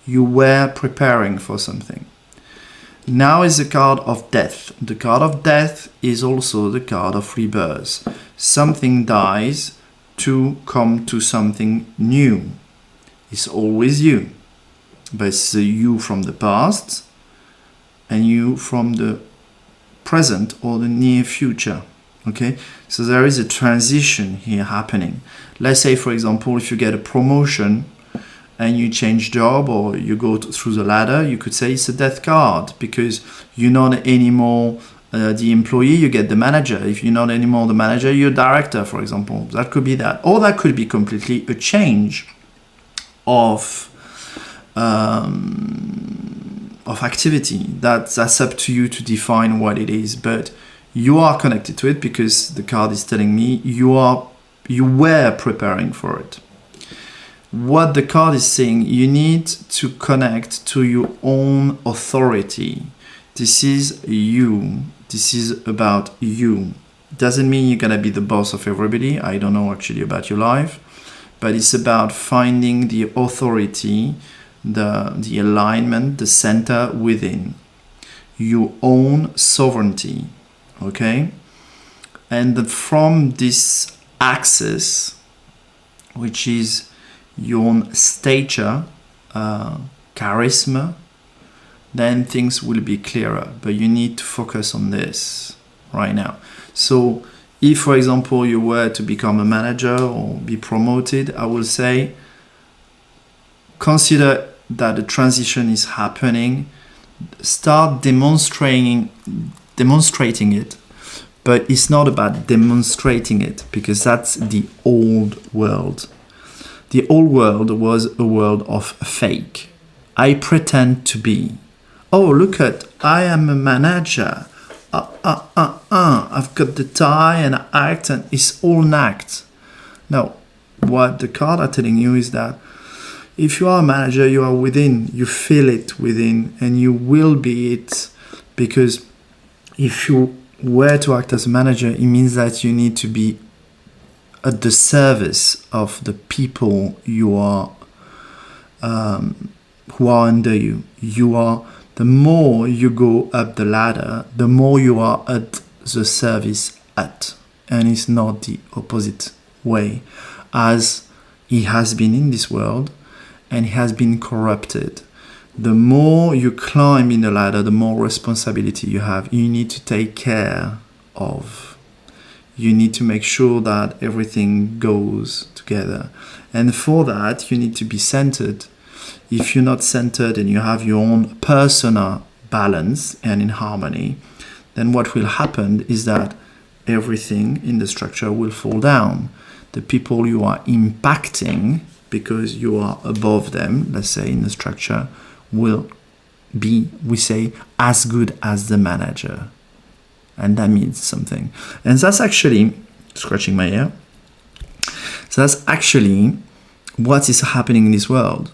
You were preparing for something. Now is the card of death. The card of death is also the card of rebirth. Something dies to come to something new. It's always you. But it's the you from the past and you from the present or the near future. Okay? So there is a transition here happening. Let's say, for example, if you get a promotion and you change job or you go through the ladder, you could say it's a death card because you're not anymore the employee, you get the manager. If you're not anymore the manager, you're a director, for example. That could be that. Or that could be completely a change of activity. That's up to you to define what it is. But you are connected to it because the card is telling me you were preparing for it. What the card is saying, you need to connect to your own authority. This is you. This is about you. Doesn't mean you're gonna be the boss of everybody. I don't know actually about your life, but it's about finding the authority, the alignment, the center within your own sovereignty. Okay? And from this axis, which is your own stature, charisma, then things will be clearer. But you need to focus on this right now. So if, for example, you were to become a manager or be promoted, I will say, consider that the transition is happening. Start demonstrating it. But it's not about demonstrating it because that's the old world. The old world was a world of fake. I pretend to be. Oh, look at, I am a manager. I've got the tie and I act and it's all an act. No, what the card are telling you is that if you are a manager, you are within, you feel it within and you will be it, because if you were to act as a manager, it means that you need to be at the service of the people you are, who are under you. The more you go up the ladder, the more you are at the service at. And it's not the opposite way, as he has been in this world and he has been corrupted. The more you climb in the ladder, the more responsibility you have. You need to take care of. You need to make sure that everything goes together. And for that, you need to be centered. If you're not centered and you have your own personal balance and in harmony, then what will happen is that everything in the structure will fall down. The people you are impacting, because you are above them, let's say in the structure, will be, we say, as good as the manager. And that means something. And that's actually, scratching my ear, so that's actually what is happening in this world.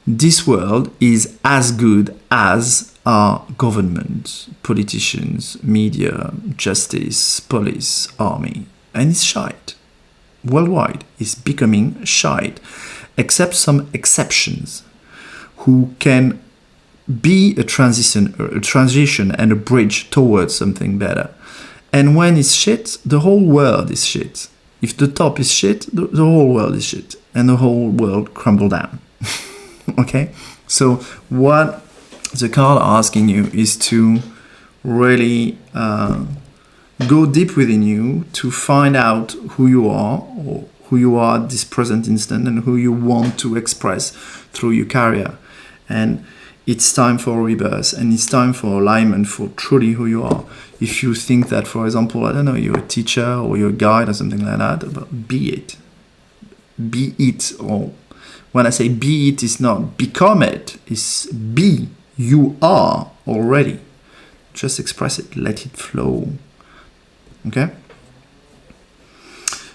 This world is as good as our government, politicians, media, justice, police, army. And it's shite. Worldwide, it's becoming shite. Except some exceptions who can be a transition and a bridge towards something better. And when it's shit, the whole world is shit. If the top is shit, the whole world is shit. And the whole world crumble down. Okay? So what the card asking you is to really go deep within you to find out who you are, or who you are at this present instant, and who you want to express through your career. And it's time for rebirth, and it's time for alignment for truly who you are. If you think that, for example, I don't know, you're a teacher or you're a guide or something like that, but be it. Be it. Or when I say be it, it's not become it, it's be. You are already. Just express it, let it flow. Okay?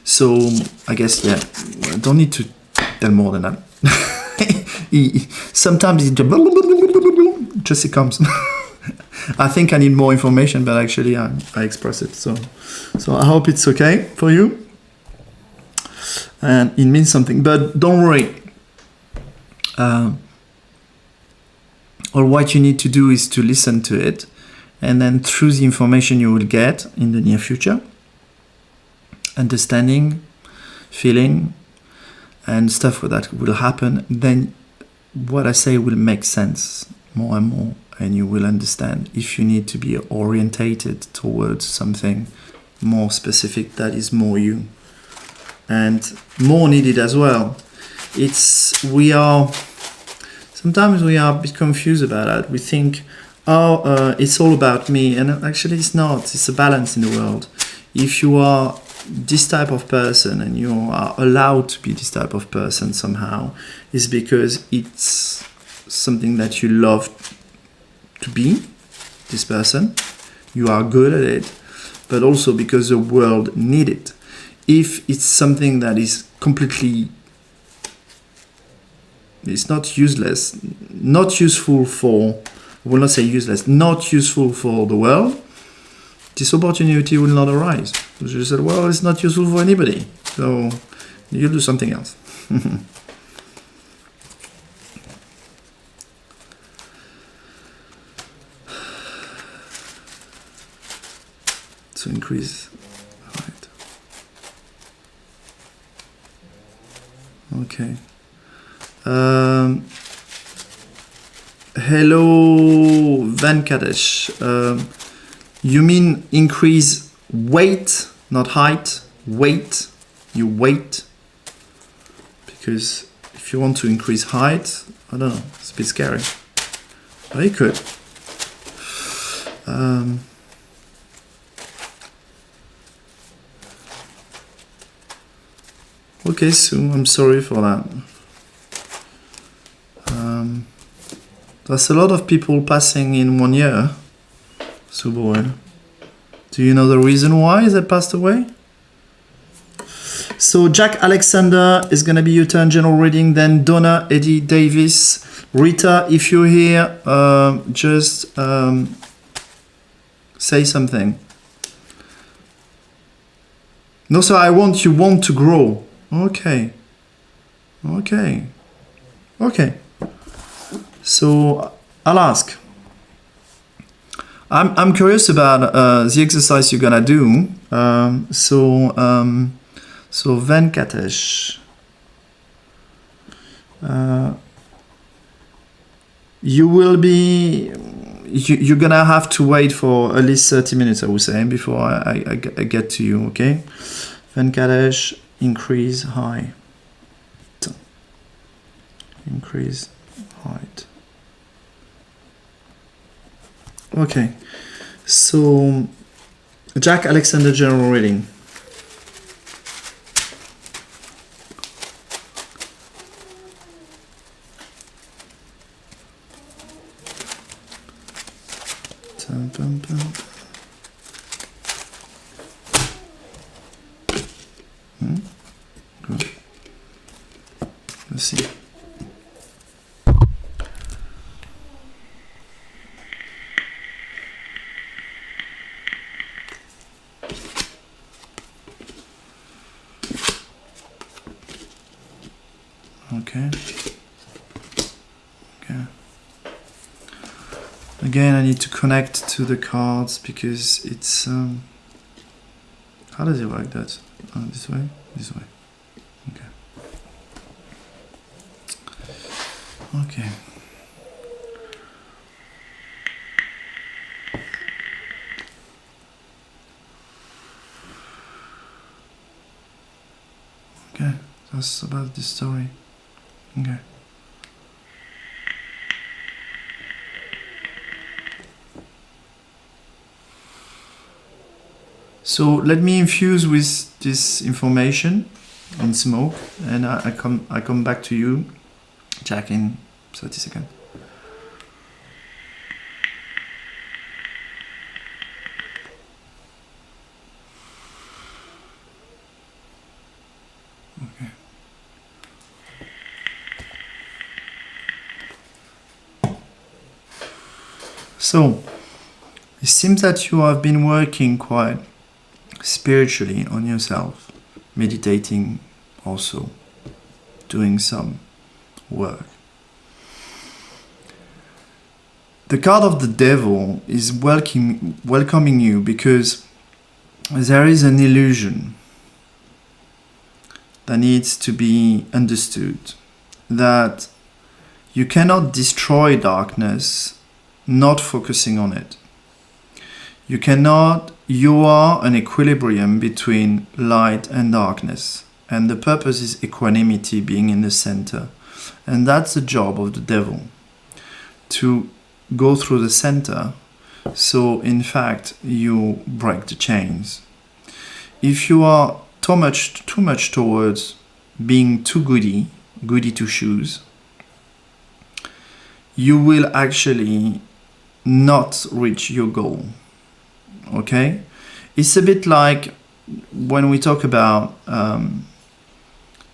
So, I guess, yeah, I don't need to tell more than that. Sometimes it just it comes. I think I need more information, but actually I express it. So I hope it's okay for you. and it means something. But don't worry. All what you need to do is to listen to it, and then through the information you will get in the near future, understanding, feeling, and stuff that will happen, then what I say will make sense more and more, and you will understand if you need to be orientated towards something more specific that is more you, and more needed as well. Sometimes we are a bit confused about that. We think, it's all about me, and actually it's not. It's a balance in the world. If you are this type of person and you are allowed to be this type of person somehow, it's because it's something that you love to be, this person. You are good at it, but also because the world needs it. If it's something that is completely, it's not useless, not useful for, I will not say useless, not useful for the world, this opportunity will not arise. You said, well, it's not useful for anybody, so you do something else. To increase height. Okay. Hello, Venkatesh. You mean increase weight, not height? Weight. You weight. Because if you want to increase height, I don't know, it's a bit scary. But you could. Okay, Sue, I'm sorry for that. There's a lot of people passing in 1 year, Sue Boyle. Do you know the reason why they passed away? So Jack Alexander is going to be your turn, general reading. Then Donna, Eddie Davis, Rita, if you're here, just say something. No, sir, you want to grow. Okay. Okay. Okay. So I'll ask. I'm curious about the exercise you're gonna do. So Venkatesh, you're gonna have to wait for at least 30 minutes, I would say, before I get to you. Okay, Venkatesh, increase height. Increase height. Okay, so Jack Alexander, general reading. Good. Let's see. Okay. Okay. Again, I need to connect to the cards because it's how does it work? That this way, this way. Okay. Okay. Okay, that's about this story. Okay. So let me infuse with this information and smoke, and I come back to you, Jack, in 30 seconds. Okay. So it seems that you have been working quite spiritually on yourself, meditating also doing some work. The card of the devil is welcoming you because there is an illusion that needs to be understood, that you cannot destroy darkness not focusing on it. You are an equilibrium between light and darkness, and the purpose is equanimity, being in the center. And that's the job of the devil, to go through the center, so in fact you break the chains. If you are too much towards being too goody two shoes, you will actually not reach your goal. Okay? It's a bit like when we talk about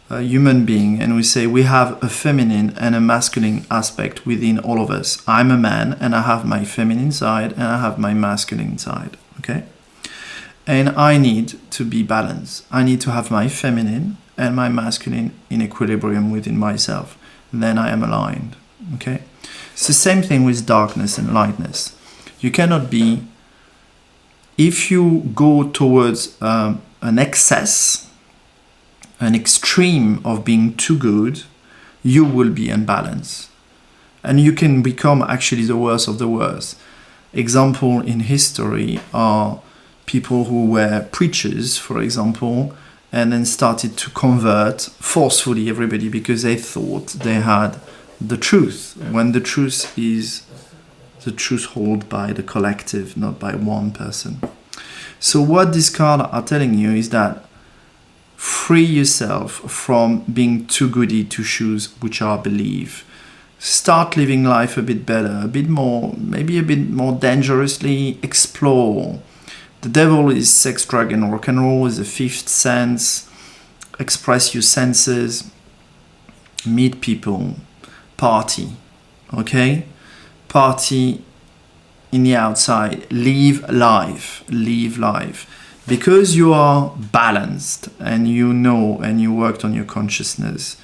a human being and we say we have a feminine and a masculine aspect within all of us. I'm a man and I have my feminine side and I have my masculine side. Okay? And I need to be balanced. I need to have my feminine and my masculine in equilibrium within myself. Then I am aligned. Okay? It's the same thing with darkness and lightness. You cannot be, if you go towards an excess, an extreme of being too good, you will be unbalanced. And you can become actually the worst of the worst. Example in history are people who were preachers, for example, and then started to convert forcefully everybody because they thought they had the truth, when the truth is the truth held by the collective, not by one person. So what these cards are telling you is that free yourself from being too goody two shoes, which are belief. Start living life a bit better, a bit more, maybe a bit more dangerously. Explore. The devil is sex, drug, and rock and roll is the fifth sense. Express your senses. Meet people. Party. Okay? Party in the outside. Live life. Live life. Because you are balanced and you know and you worked on your consciousness,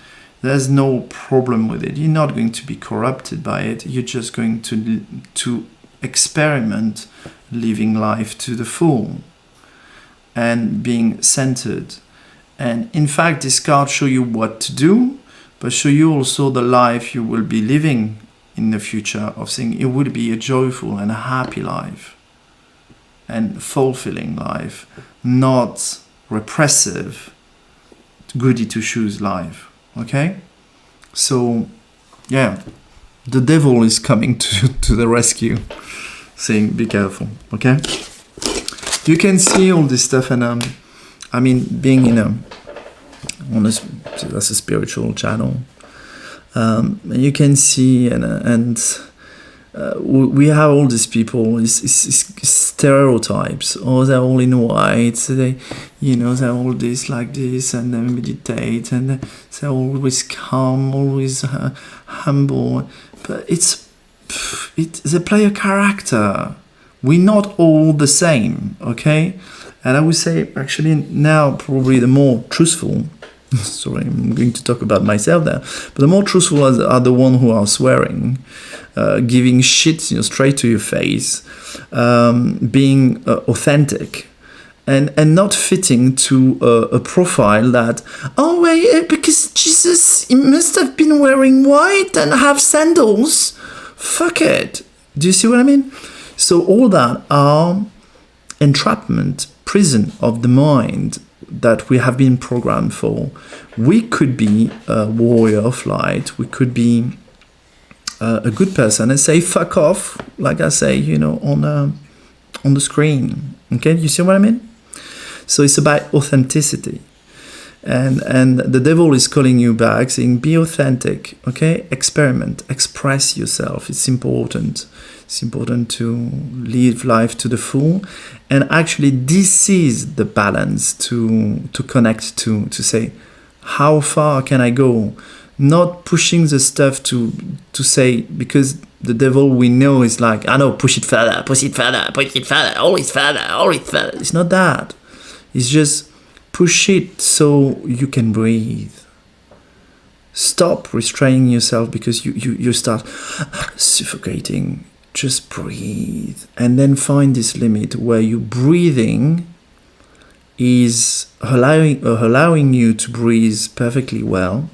there's no problem with it. You're not going to be corrupted by it. You're just going to experiment living life to the full and being centered. And in fact, this card show you what to do, but show you also the life you will be living in the future, of saying it will be a joyful and a happy life and fulfilling life, not repressive, goody two shoes life. Okay? So, yeah, the devil is coming to the rescue, saying, be careful. Okay? You can see all this stuff, and I mean, being that's a spiritual channel, you can see we have all these people, it's stereotypes. Oh, they're all in white. They're all this like this, and they meditate, and they're always calm, always humble. But they play a character. We're not all the same, okay? And I would say, actually, now probably the more truthful. Sorry, I'm going to talk about myself there. But the more truthful are the ones who are swearing, giving shit straight to your face, being authentic, and not fitting to a profile that, oh wait, because Jesus, he must have been wearing white and have sandals. Fuck it. Do you see what I mean? So all that are entrapment, prison of the mind that we have been programmed for. We could be a warrior of light. We could be a good person and say fuck off, like I say, on the screen. Okay, you see what I mean? So it's about authenticity, and the devil is calling you back, saying be authentic. Okay, experiment, express yourself. It's important. It's important to live life to the full. And actually, this is the balance to connect to say, how far can I go? Not pushing the stuff to say, because the devil we know is like, I know, push it further, always further. It's not that. It's just Push it so you can breathe. Stop restraining yourself because you start suffocating. Just breathe. And then find this limit where your breathing is allowing you to breathe perfectly well,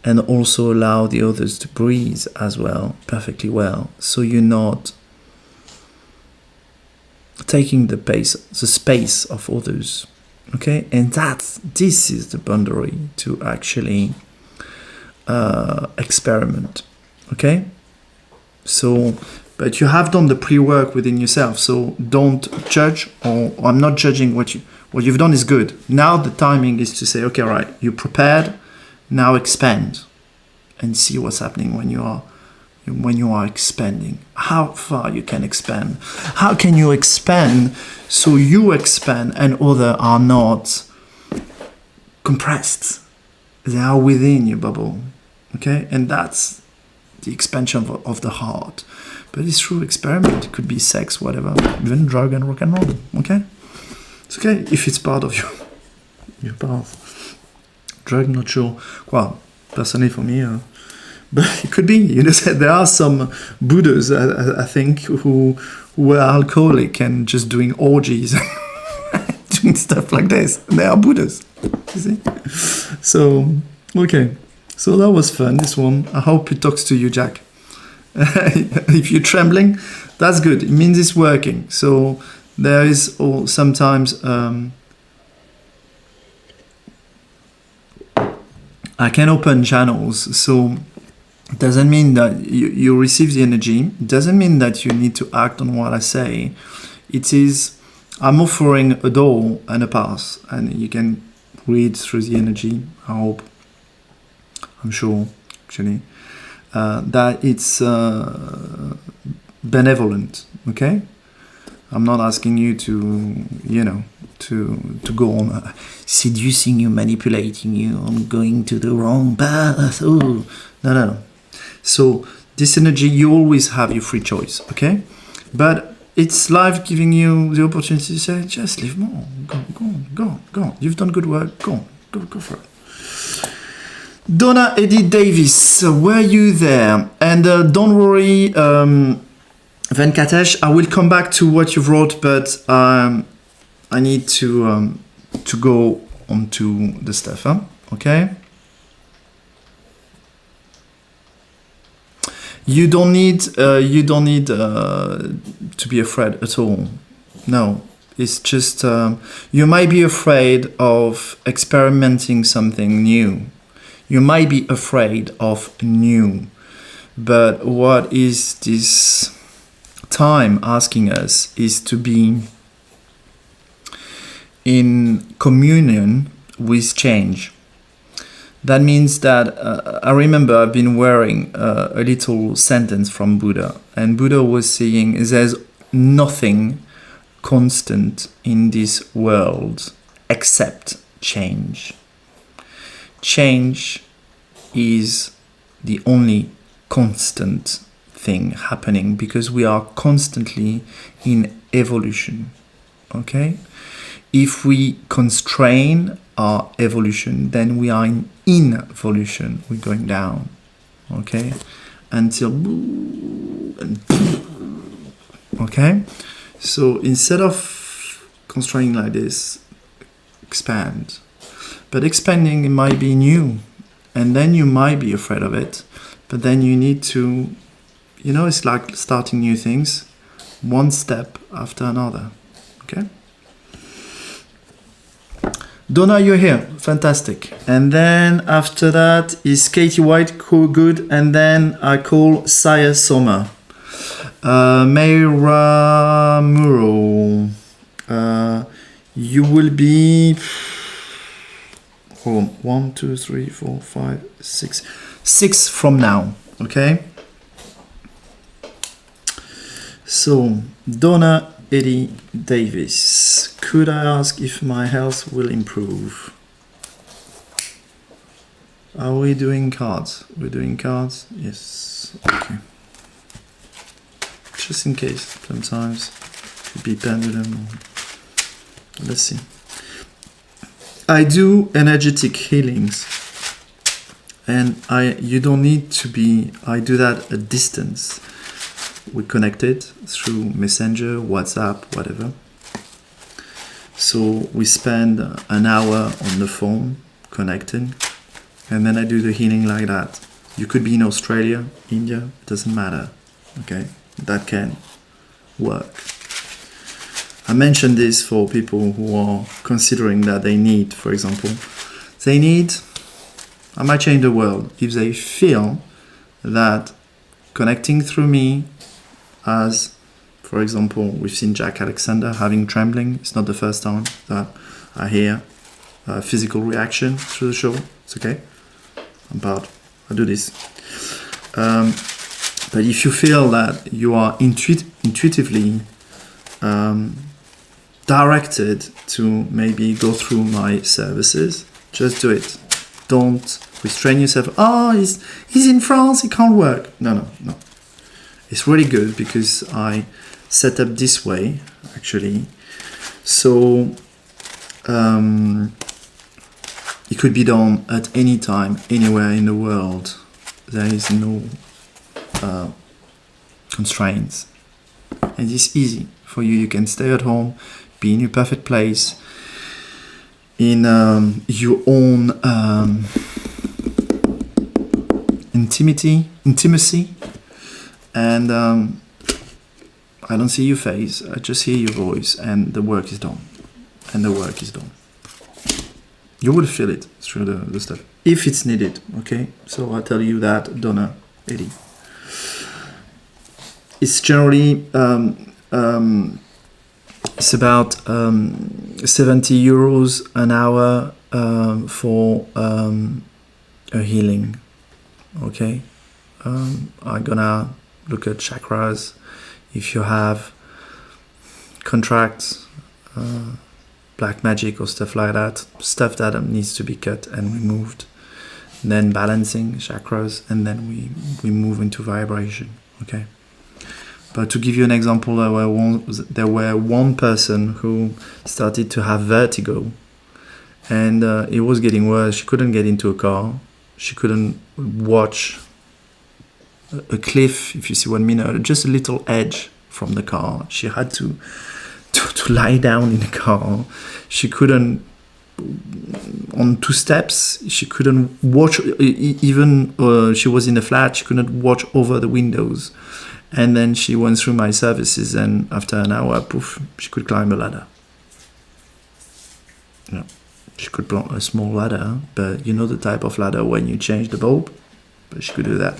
and also allow the others to breathe as well, perfectly well. So you're not taking the space of others. Okay? And this is the boundary to actually experiment. Okay? So, but you have done the pre-work within yourself, so don't judge, or I'm not judging what you've done is good. Now the timing is to say, okay, all right, you prepared, now expand and see what's happening when you are expanding. How far you can expand. How can you expand so you expand and others are not compressed. They are within your bubble. Okay? And that's the expansion of the heart. But it's through experiment. It could be sex, whatever, even drug and rock and roll. Okay? It's okay if it's part of your path. Drug, not sure. Well, personally for me, but it could be. You know, there are some Buddhas, I think, who were alcoholic and just doing orgies, doing stuff like this. They are Buddhas. You see? So, okay. So that was fun, this one. I hope it talks to you, Jack. If you're trembling, that's good. It means it's working. So there is sometimes I can open channels. So it doesn't mean that you receive the energy. It doesn't mean that you need to act on what I say. It is, I'm offering a door and a path, and you can read through the energy. I hope, I'm sure, actually. That it's benevolent, okay? I'm not asking you to, to go on seducing you, manipulating you, on going to the wrong path. Oh, no. So this energy, you always have your free choice, okay? But it's life giving you the opportunity to say, just live more. Go on. You've done good work. Go for it. Donna Eddie Davis, were you there? And don't worry, Venkatesh, I will come back to what you've wrote, but I need to go onto the stuff, huh? Okay? You don't need to be afraid at all. No, it's just you might be afraid of experimenting something new. You might be afraid of new, but what is this time asking us is to be in communion with change. That means that I remember I've been wearing a little sentence from Buddha, and Buddha was saying there's nothing constant in this world except change. Change is the only constant thing happening because we are constantly in evolution. Okay? If we constrain our evolution, then we are in involution. We're going down. Okay? Until okay? So instead of constraining like this, expand. But expanding, it might be new, and then you might be afraid of it, but then you need to, it's like starting new things, one step after another, okay? Donna, you're here, fantastic. And then after that is Katie White, good, and then I call Saya Sommer. Meira Muro, you will be... Hold on. 1, 2, 3, 4, 5, 6. 6 from now. Okay? So, Donna Eddie Davis. Could I ask if my health will improve? Are we doing cards? We're doing cards? Yes. Okay. Just in case. Sometimes it could be pendulum. Let's see. I do energetic healings, and you don't need to be. I do that at distance. We're connected through Messenger, WhatsApp, whatever. So we spend an hour on the phone connecting, and then I do the healing like that. You could be in Australia, India, it doesn't matter. Okay, that can work. I mentioned this for people who are considering that they need, for example, I might change the world if they feel that connecting through me, as for example, we've seen Jack Alexander having trembling. It's not the first time that I hear a physical reaction through the show. It's okay. I'm proud. I do this. But if you feel that you are intuitively directed to maybe go through my services, just do it. Don't restrain yourself. Oh, he's in France, it can't work. No. It's really good because I set up this way, actually. So it could be done at any time, anywhere in the world. There is no constraints. And it's easy for you. You can stay at home, be in your perfect place, in your own intimacy, and I don't see your face, I just hear your voice, and the work is done. You will feel it through the stuff, if it's needed, okay? So I tell you that, Donna, Eddie. It's generally, it's about 70 euros an hour for a healing, okay? I'm gonna look at chakras. If you have contracts, black magic or stuff like that, stuff that needs to be cut and removed, then balancing chakras, and then we move into vibration, okay? But to give you an example, there were one person who started to have vertigo, and it was getting worse. She couldn't get into a car. She couldn't watch a cliff, if you see what I mean, just a little edge from the car. She had to lie down in the car. She couldn't, on 2 steps, she couldn't watch, even she was in a flat, she couldn't watch over the windows. And then she went through my services, and after an hour, poof, she could climb a ladder. Yeah. She could climb a small ladder, but you know the type of ladder when you change the bulb? But she could do that.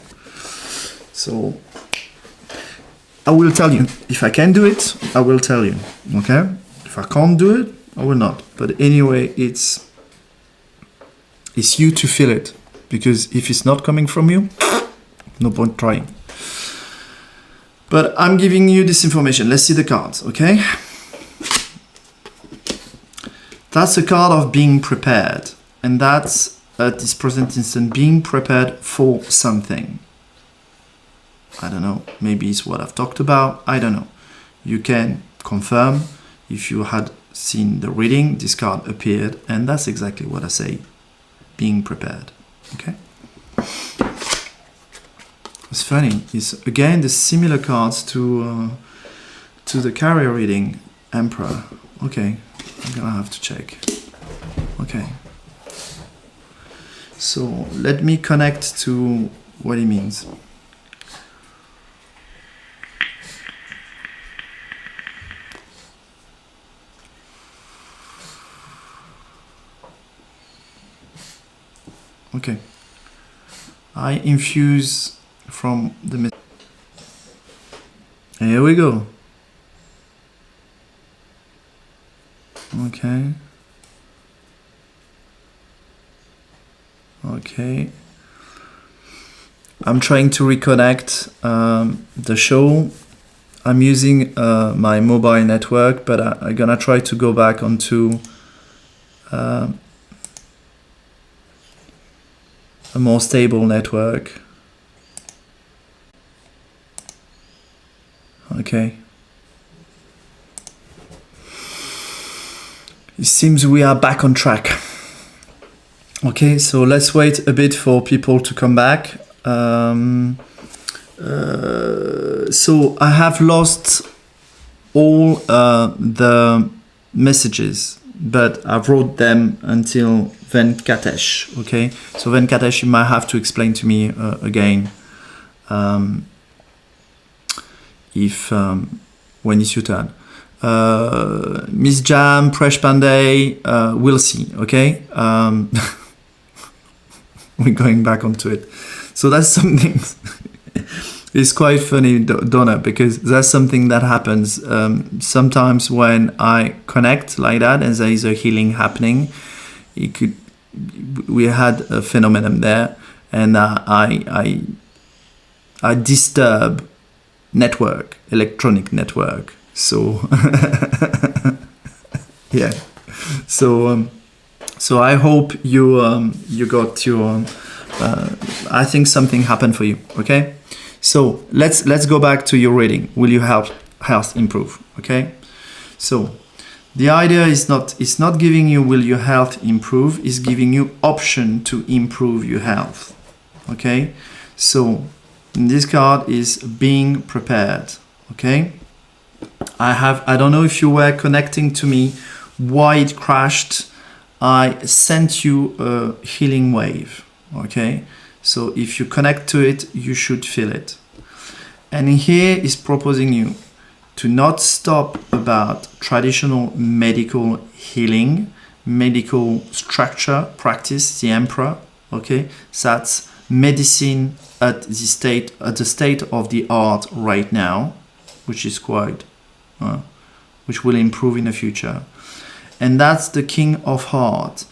So I will tell you. If I can do it, I will tell you. Okay? If I can't do it, I will not. But anyway, it's you to feel it. Because if it's not coming from you, no point trying. But I'm giving you this information. Let's see the cards, okay? That's a card of being prepared. And that's, at this present instant, being prepared for something. I don't know. Maybe it's what I've talked about. I don't know. You can confirm if you had seen the reading. This card appeared. And that's exactly what I say. Being prepared. Okay? It's funny. It's again the similar cards to the carrier reading, Emperor. Okay, I'm gonna have to check. Okay. So let me connect to what it means. Okay. I infuse from the... Here we go. Okay. Okay. I'm trying to reconnect the show. I'm using my mobile network, but I'm gonna try to go back onto a more stable network. Okay. It seems we are back on track. Okay, so let's wait a bit for people to come back. So I have lost all the messages, but I wrote them until Venkatesh. Okay, so Venkatesh, you might have to explain to me again if when it's your turn. Miss Jam, Presh Pandey, we'll see. Okay, we're going back onto it. So that's something. It's quite funny, Donna, because that's something that happens sometimes when I connect like that and there is a healing happening. We had a phenomenon there, and I disturb electronic network. So yeah, so I hope you got your. I think something happened for you. Okay. So let's go back to your reading. Will your health improve? Okay. So the idea is not giving you will your health improve, is giving you option to improve your health. Okay. So this card is being prepared. Okay. I don't know if you were connecting to me why it crashed. I sent you a healing wave. Okay. So if you connect to it, you should feel it. And here is proposing you to not stop about traditional medical healing, medical structure, practice, the emperor. Okay, that's medicine at the state of the art right now, which is quite, which will improve in the future. And that's the King of Hearts.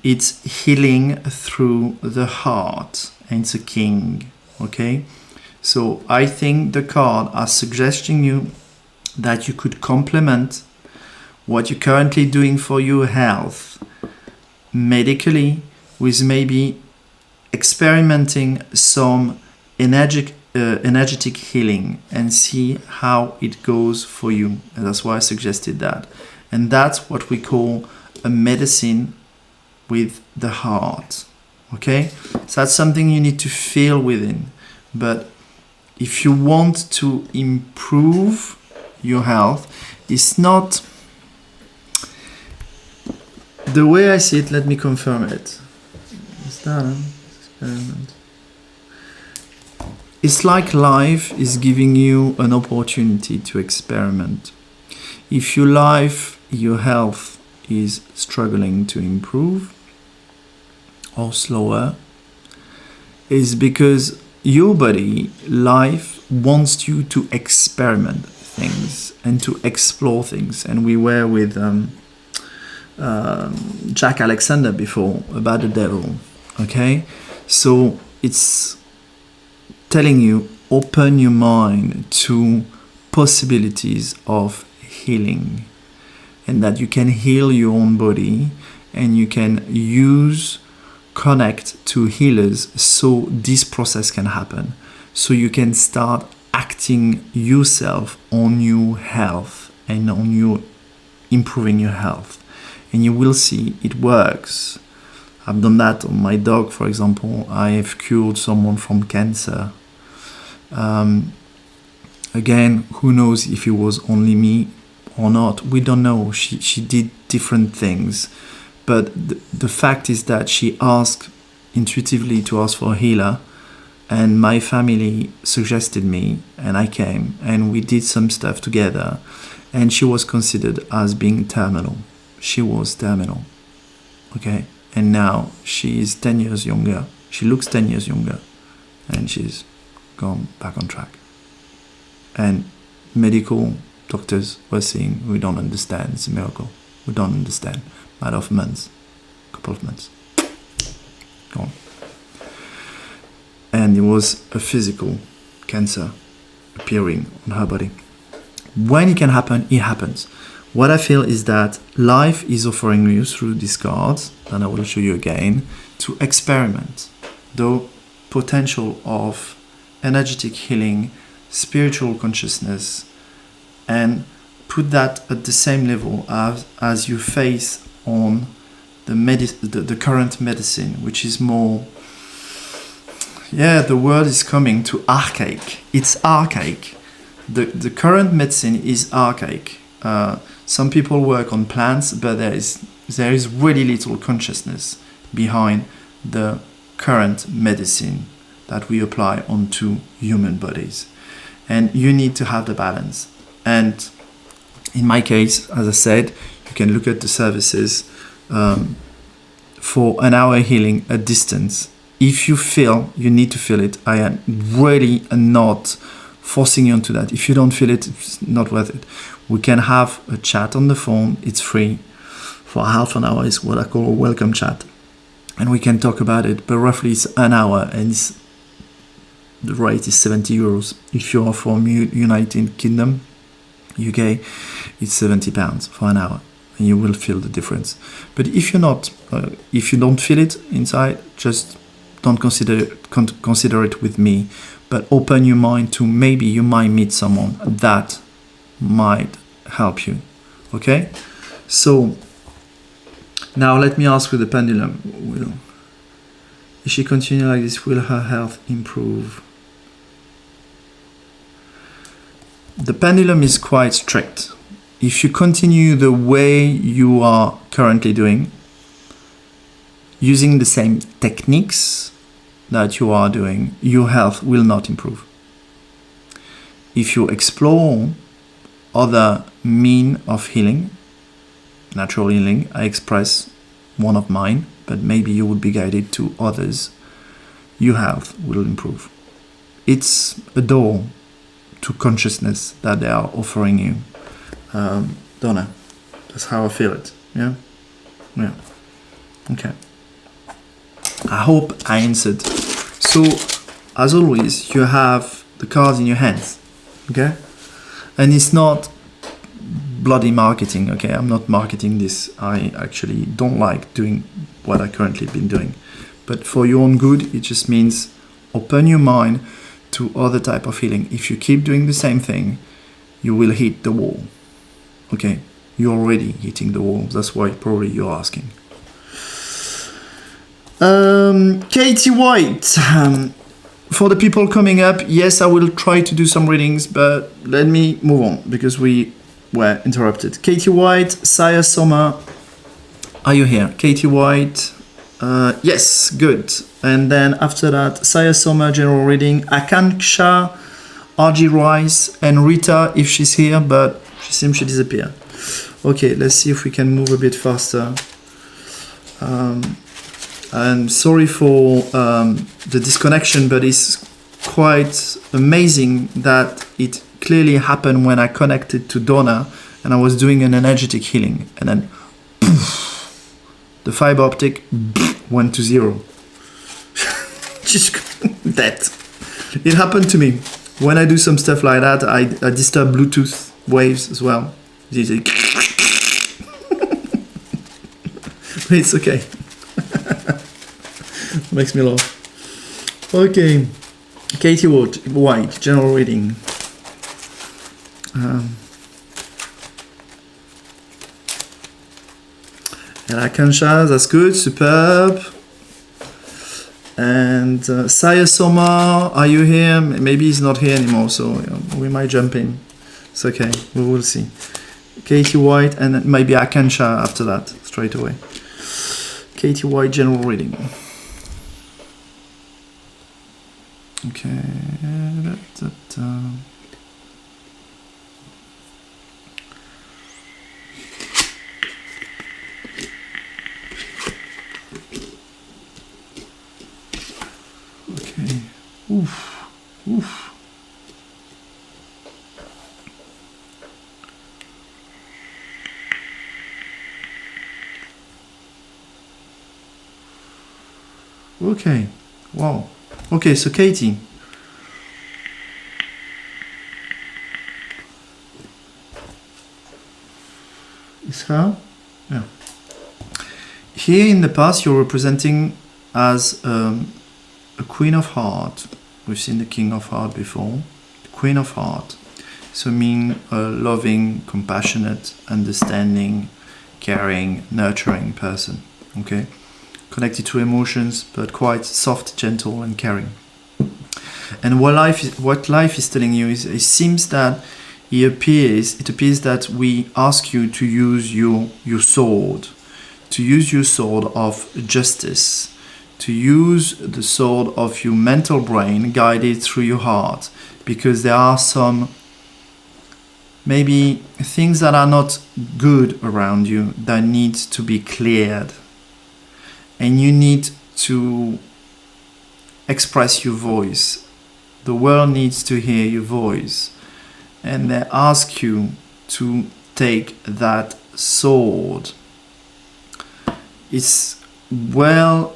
It's healing through the heart. And it's a king. Okay, so I think the card are suggesting you that you could complement what you're currently doing for your health medically with maybe experimenting some energetic healing and see how it goes for you. And that's why I suggested that. And that's what we call a medicine with the heart. Okay, so that's something you need to feel within. But if you want to improve your health, it's not the way I see it. Let me confirm it. Is that an experiment? It's like life is giving you an opportunity to experiment. If your health is struggling to improve or slower, is because your body, life wants you to experiment things and to explore things. And we were with Jack Alexander before about the devil. Okay, so it's telling you open your mind to possibilities of healing, and that you can heal your own body and you can connect to healers so this process can happen, so you can start acting yourself on your health and on you improving your health, and you will see it works. I've done that on my dog, for example. I have cured someone from cancer. Again, who knows if it was only me or not, we don't know. She did different things. But the fact is that she asked intuitively to ask for a healer, and my family suggested me, and I came, and we did some stuff together, and she was considered as being terminal. She was terminal, okay? And now she is 10 years younger. She looks 10 years younger, and she's gone back on track. And medical doctors were saying, we don't understand, it's a miracle. We don't understand. Matter of months, couple of months, gone. And it was a physical cancer appearing on her body. When it can happen, it happens. What I feel is that life is offering you through these cards, and I will show you again, to experiment the potential of energetic healing, spiritual consciousness, and put that at the same level as you face on the current medicine, which is more, yeah, the word is coming to archaic. It's archaic. The current medicine is archaic. Some people work on plants, but there is really little consciousness behind the current medicine that we apply onto human bodies. And you need to have the balance. And in my case, as I said, you can look at the services for an hour healing at distance. If you feel you need to feel it, I am really not forcing you into that. If you don't feel it, it's not worth it. We can have a chat on the phone. It's free for half an hour. It's what I call a welcome chat. And we can talk about it. But roughly it's an hour, and the rate is 70 euros. If you are from United Kingdom, UK, it's 70 pounds for an hour, and you will feel the difference. But if you're not, if you don't feel it inside, just don't consider it with me, but open your mind to maybe you might meet someone that might help you. Okay? So now let me ask with the pendulum. If she continue like this, will her health improve? The pendulum is quite strict. If you continue the way you are currently doing, using the same techniques that you are doing, your health will not improve. If you explore other means of healing, natural healing, I express one of mine, but maybe you would be guided to others, your health will improve. It's a door to consciousness that they are offering you. Donna, that's how I feel it. Yeah? Okay. I hope I answered. So, as always, you have the cards in your hands. Okay? And it's not bloody marketing. Okay? I'm not marketing this. I actually don't like doing what I currently been doing. But for your own good, it just means open your mind to other type of healing. If you keep doing the same thing, you will hit the wall. Okay? You're already hitting the wall. That's why probably you're asking. Katie White, for the people coming up, yes, I will try to do some readings, but let me move on because we were interrupted. Katie White, Saya Soma, are you here? Katie White, yes, good. And then after that, Saya Soma, general reading, Akanksha, RG Rice, and Rita, if she's here, but she seems she disappeared. Okay, let's see if we can move a bit faster. I'm sorry for the disconnection, but it's quite amazing that it clearly happened when I connected to Donna and I was doing an energetic healing, and then poof, the fiber optic went to zero. Just that. It happened to me. When I do some stuff like that, I disturb Bluetooth waves as well. But it's okay. Makes me laugh. Okay. Katie White, general reading. And Akansha, that's good, superb. And Saya Soma, are you here? Maybe he's not here anymore, so we might jump in. It's okay, we will see. Katie White, and maybe Akansha after that, straight away. Katie White, general reading. Okay. Okay. Oof. Oof. Okay. Wow. Okay, so Katie. Is her? Yeah. Here in the past, you're representing as a Queen of Heart. We've seen the King of Heart before. The Queen of Heart. So mean a loving, compassionate, understanding, caring, nurturing person. okay? Connected to emotions, but quite soft, gentle, and caring. And what life is telling you is, it seems that it appears that we ask you to use your sword, to use your sword of justice, to use the sword of your mental brain guided through your heart, because there are some maybe things that are not good around you that need to be cleared, and you need to express your voice. The world needs to hear your voice, and they ask you to take that sword. It's well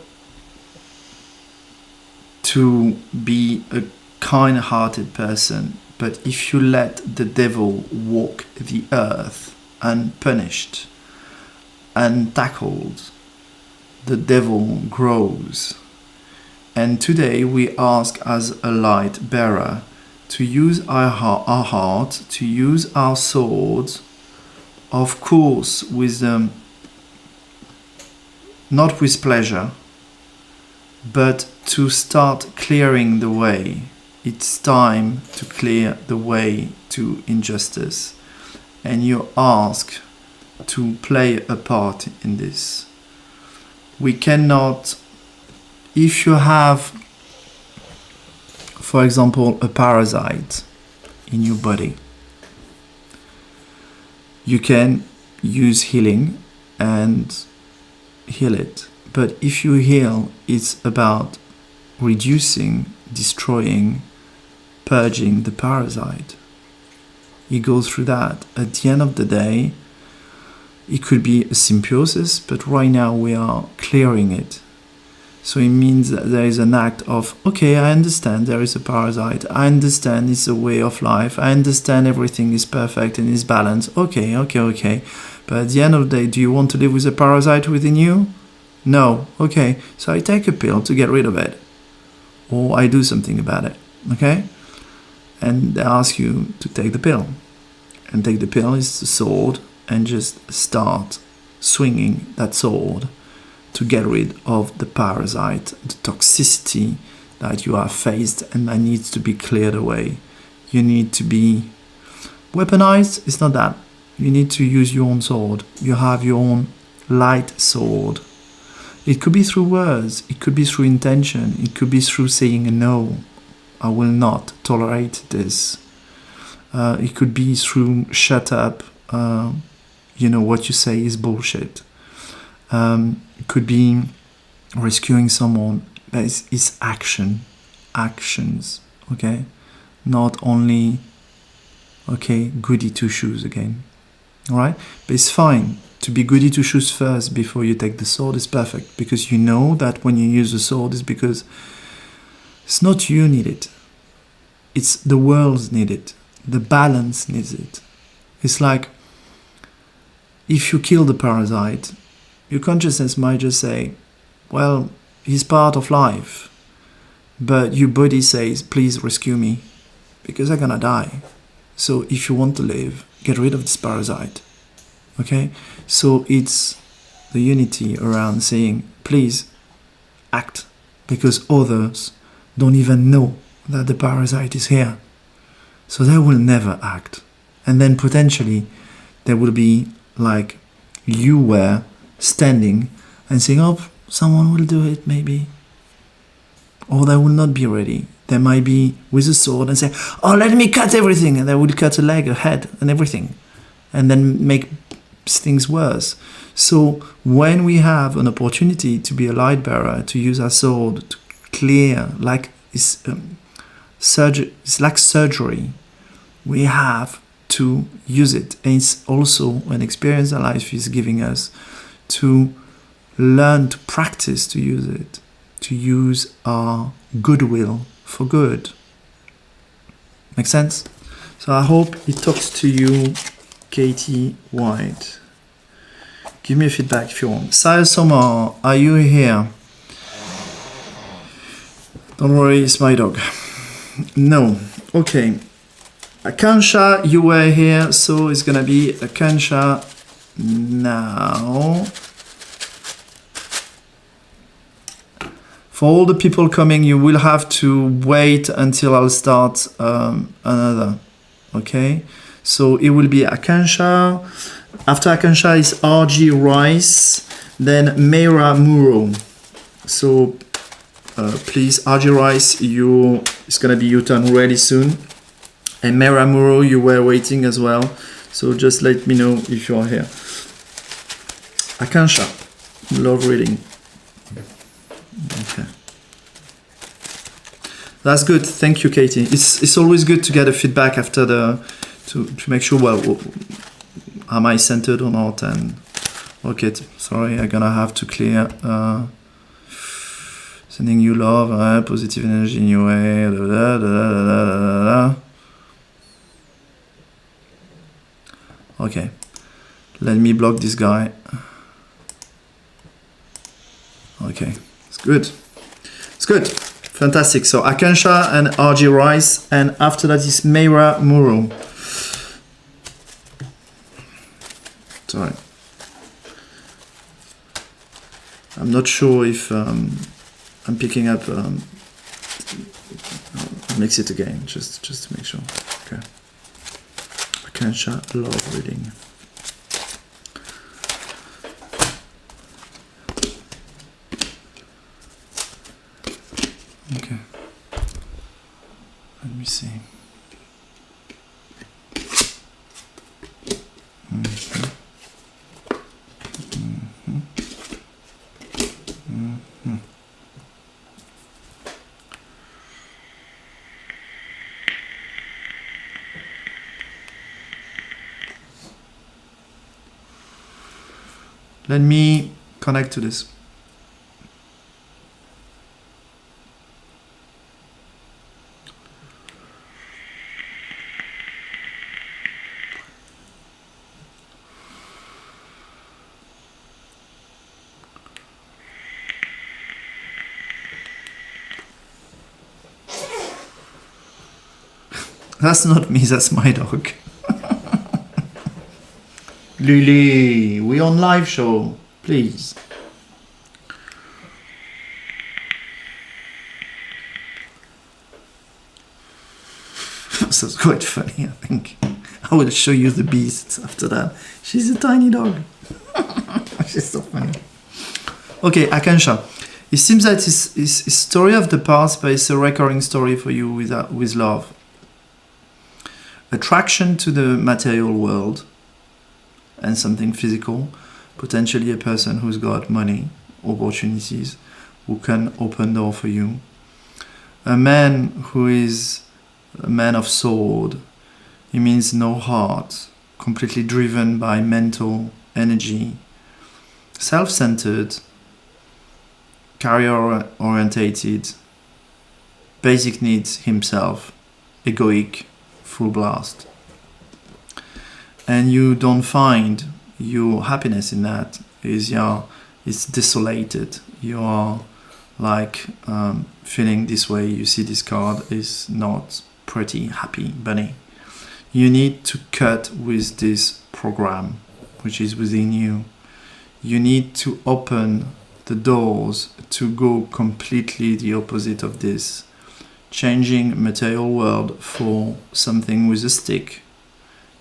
to be a kind-hearted person, but if you let the devil walk the earth unpunished, untackled, the devil grows. And today we ask as a light bearer to use our heart, to use our swords, of course with not with pleasure, but to start clearing the way. It's time to clear the way to injustice, and you ask to play a part in this. We cannot, if you have, for example, a parasite in your body, you can use healing and heal it. But if you heal, it's about reducing, destroying, purging the parasite. You go through that. At the end of the day, it could be a symbiosis, but right now we are clearing it. So it means that there is an act of, okay, I understand there is a parasite. I understand it's a way of life. I understand everything is perfect and is balanced. Okay. But at the end of the day, do you want to live with a parasite within you? No. Okay. So I take a pill to get rid of it. Or I do something about it. Okay? And they ask you to take the pill. And take the pill is the sword, and just start swinging that sword to get rid of the parasite, the toxicity that you have faced and that needs to be cleared away. You need to be weaponized. It's not that. You need to use your own sword. You have your own light sword. It could be through words. It could be through intention. It could be through saying no. I will not tolerate this. It could be through shut up. What you say is bullshit. It could be rescuing someone. It's actions, okay? Not only, okay, goody two shoes again, all right? But it's fine to be goody two shoes first before you take the sword. Is perfect, because you know that when you use the sword is because it's not you need it. It's the world need it. The balance needs it. It's like if you kill the parasite, your consciousness might just say, well, he's part of life. But your body says, please rescue me, because I'm gonna die. So if you want to live, get rid of this parasite. Okay? So it's the unity around saying, please act, because others don't even know that the parasite is here. So they will never act. And then potentially there will be like you were standing and saying, oh, someone will do it maybe. Or they will not be ready. They might be with a sword and say, oh, let me cut everything. And they will cut a leg, a head, and everything. And then make things worse. So when we have an opportunity to be a light bearer, to use our sword to clear, like it's like surgery, we have to use it. And it's also an experience that life is giving us to learn to practice to use it, to use our goodwill for good. Make sense? So I hope it talks to you, Katie White. Give me a feedback if you want. Saya Somar, are you here? Don't worry, it's my dog. No. Okay. Akansha, you were here, so it's gonna be Akansha now. For all the people coming, you will have to wait until I'll start another. Okay? So it will be Akansha. After Akansha is RG Rice, then Meira Muro. So please, RG Rice, it's gonna be your turn really soon. And Meira Muro, you were waiting as well. So just let me know if you are here. Akansha, love reading. Okay. That's good. Thank you, Katie. It's always good to get a feedback after to make sure, well, am I centered or not? And okay, sorry, I'm gonna have to clear. Sending you love, positive energy in your way. Da, da, da, da, da, da. Okay, let me block this guy. Okay, it's good. It's good. Fantastic. So Akansha and RG Rice, and after that is Meira Muro. Sorry. I'm not sure if I'm picking up. I'll mix it again, just to make sure. Okay. Akansha, love reading. Okay. Let me see. Let me connect to this. That's not me, that's my dog. Lily, we on live show, please. This is quite funny, I think. I will show you the beasts after that. She's a tiny dog. She's so funny. Okay, Akansha. It seems that it's a story of the past, but it's a recurring story for you with love. Attraction to the material world and something physical, potentially a person who's got money, opportunities, who can open door for you. A man who is a man of sword. He means no heart, completely driven by mental energy, self-centered, career-orientated, basic needs himself, egoic, full blast. And you don't find your happiness in that. It's desolated. You are like feeling this way. You see this card is not pretty happy bunny. You need to cut with this program which is within you. You need to open the doors to go completely the opposite of this, changing material world for something with a stick,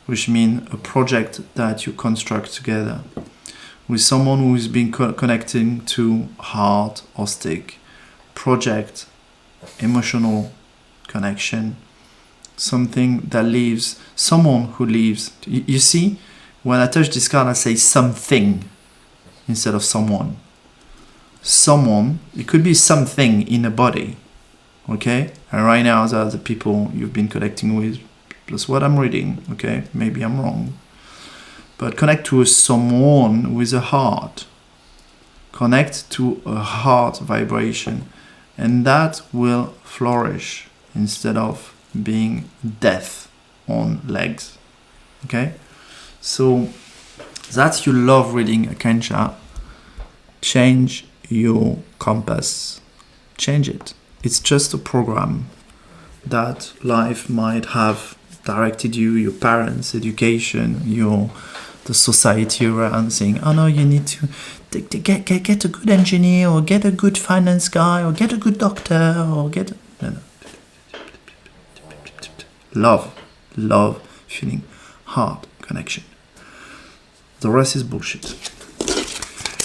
which means a project that you construct together with someone who's been connecting to heart or stick, project, emotional connection, something that leaves, someone who leaves. You see, when I touch this card, I say something instead of someone. Someone, it could be something in a body, okay? And right now, there are the people you've been connecting with, plus what I'm reading, okay? Maybe I'm wrong. But connect to someone with a heart. Connect to a heart vibration. And that will flourish instead of being death on legs, okay? So that's your love reading, Akansha. Change your compass. Change it. It's just a program that life might have directed you, your parents, education, your the society around saying, oh no, you need to get a good engineer, or get a good finance guy, or get a good doctor, or get... No. Love, feeling, heart connection. The rest is bullshit.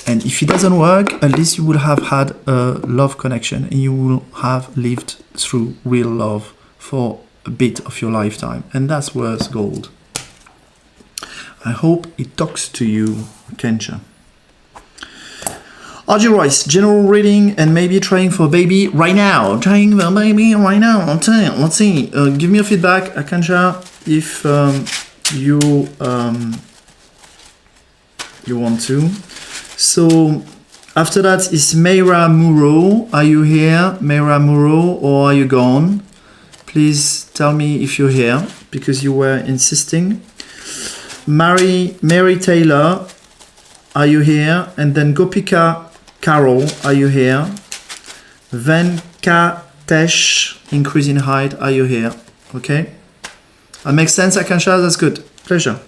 And if it doesn't work, at least you will have had a love connection, and you will have lived through real love for a bit of your lifetime. And that's worth gold. I hope it talks to you, Kensha. RG Rice, general reading and maybe trying for a baby right now. Trying for a baby right now. Let's see. Give me a feedback, Kensha, if you want to. So after that is Meira Muro. Are you here, Meira Muro, or are you gone? Please tell me if you're here, because you were insisting. Mary Taylor, are you here? And then Gopika Carol, are you here? Venkatesh, increase in height, are you here? Okay. That makes sense, Akansha? That's good. Pleasure.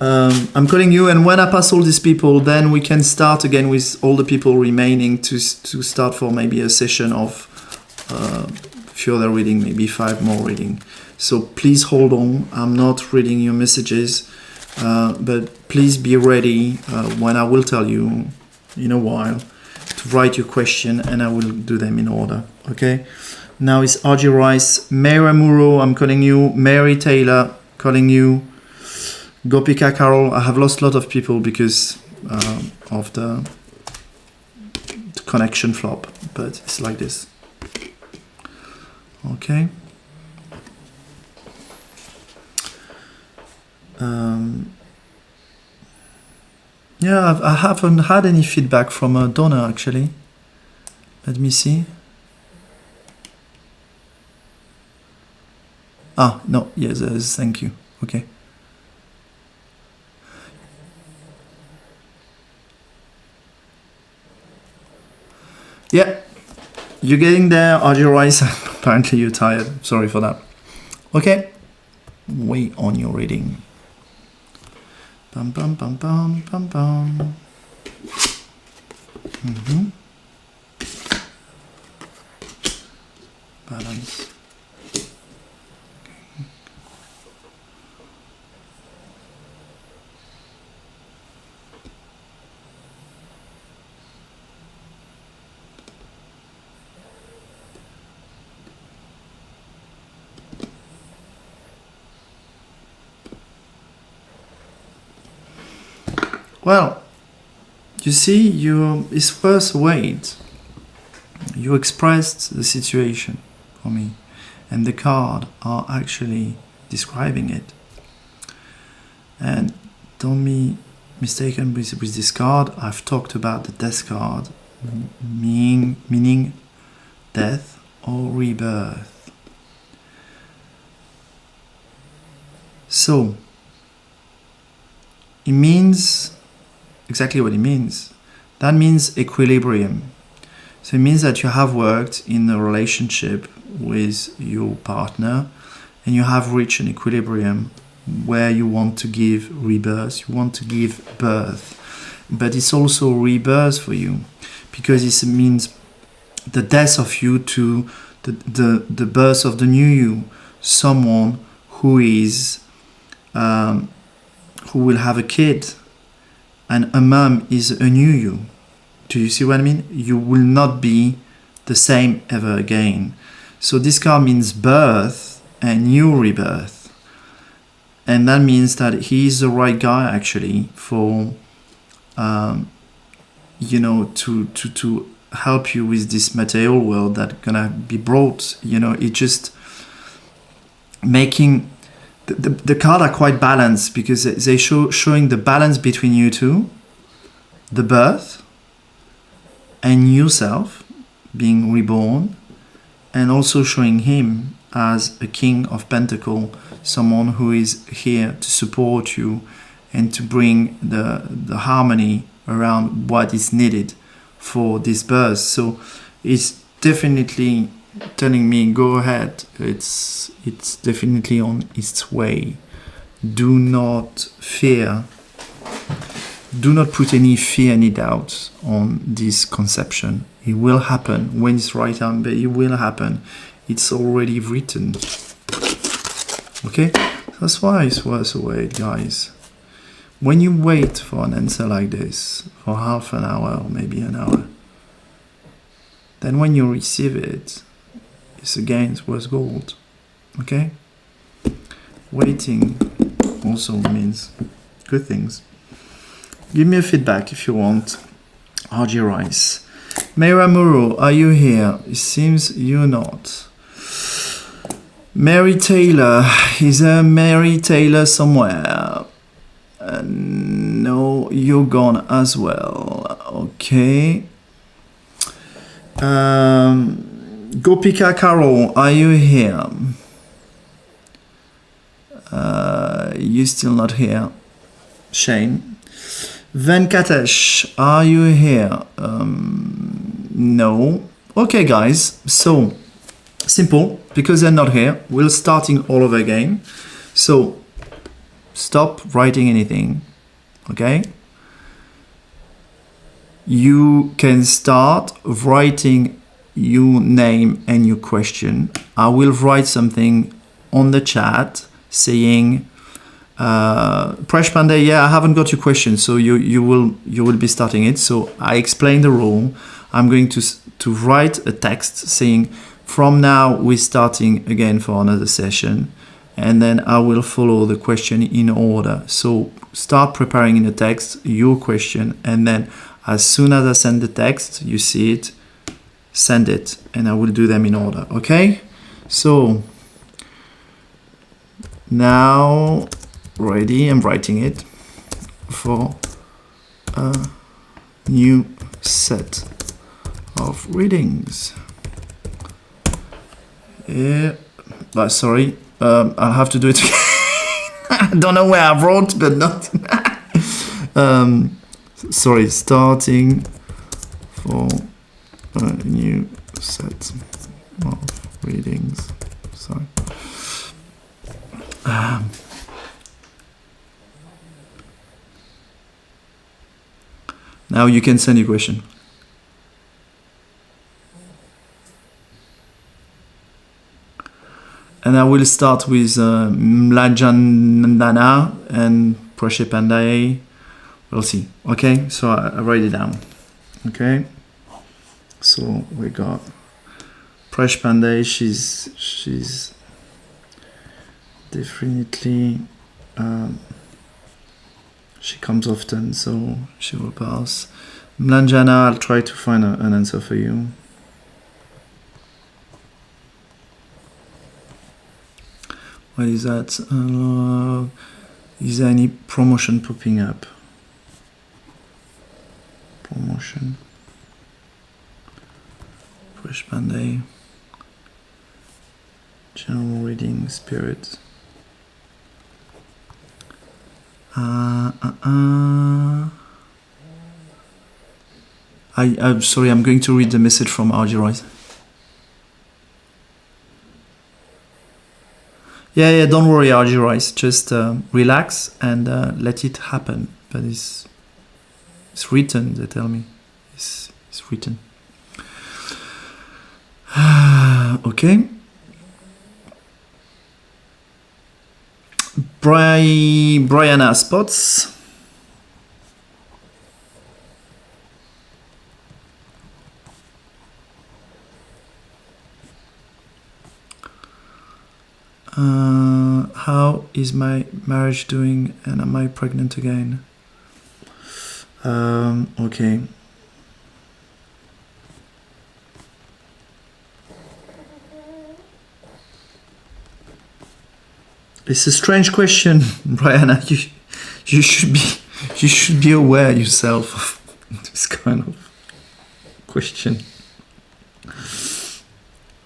I'm calling you, and when I pass all these people, then we can start again with all the people remaining to start for maybe a session of further reading, maybe 5 more reading. So please hold on. I'm not reading your messages, but please be ready when I will tell you in a while to write your question, and I will do them in order. Okay. Now it's RG Rice, Meira Muro, I'm calling you, Mary Taylor, calling you, Gopika Carol. I have lost a lot of people because of the connection flop, but it's like this. Okay. Yeah, I haven't had any feedback from a donor actually. Let me see. Ah, no, yes, thank you. Okay. Yeah, you're getting there, RG Rice. Apparently you're tired. Sorry for that. Okay. Wait on your reading. Bum bum bum bum bum bum. Balance. Well, you see, it's worth wait. You expressed the situation for me, and the card are actually describing it. And don't be mistaken with this card. I've talked about the death card, meaning death or rebirth. So it means exactly what it means. That means equilibrium. So it means that you have worked in a relationship with your partner, and you have reached an equilibrium where you want to give rebirth, you want to give birth. But it's also rebirth for you, because it means the death of you to the birth of the new you, someone who is who will have a kid, and a mom is a new you. Do you see what I mean? You will not be the same ever again. So this card means birth and new rebirth. And that means that he is the right guy actually for, to help you with this material world that's gonna be brought. It just making... The cards are quite balanced, because they showing the balance between you two, the birth, and yourself being reborn, and also showing him as a King of Pentacles, someone who is here to support you and to bring the harmony around what is needed for this birth. So it's definitely telling me, go ahead, it's definitely on its way. do not fear. Do not put any fear, any doubt on this conception. It will happen when it's right time, but it will happen. It's already written. Okay? That's why it's worth to wait, guys. When you wait for an answer like this, for half an hour or maybe an hour, then when you receive it, it's worth gold. Okay? Waiting also means good things. Give me a feedback if you want. RG Rice. Meira Muro, are you here? It seems you're not. Mary Taylor. Is there Mary Taylor somewhere? No, you're gone as well. Okay. Gopika Carol, are you here? You still not here. Shane. Venkatesh, are you here? No. Okay, guys. So, simple. Because they're not here, we're starting all over again. So, stop writing anything. Okay? You can start writing your name and your question. I will write something on the chat saying, Presh Pandey, yeah, I haven't got your question, so you will be starting it. So I explain the rule. I'm going to write a text saying, from now we're starting again for another session, and then I will follow the question in order. So start preparing in the text your question, and then as soon as I send the text, you see it, send it, and I will do them in order. Okay? So now ready, I'm writing it for a new set of readings. Yeah, but sorry, I'll have to do it again. I don't know where I wrote, but not. Sorry, starting for a new set of readings. Sorry. Now you can send your question. And I will start with Mlajandana and Prashe Pandey. We'll see. Okay, so I write it down. Okay, so we got Presh Pandey. She's definitely she comes often, so she will pass. Mlanjana, I'll try to find an answer for you. What is that? Is there any promotion popping up? Promotion. Fresh Pandey. General reading, spirit. I'm sorry, I'm going to read the message from RG Rice. Yeah, don't worry, RG Rice. Just relax and let it happen. But it's written, they tell me. It's written. Okay. Brianna Spots. How is my marriage doing, and am I pregnant again? Okay. It's a strange question, Brianna. You should be aware yourself of this kind of question.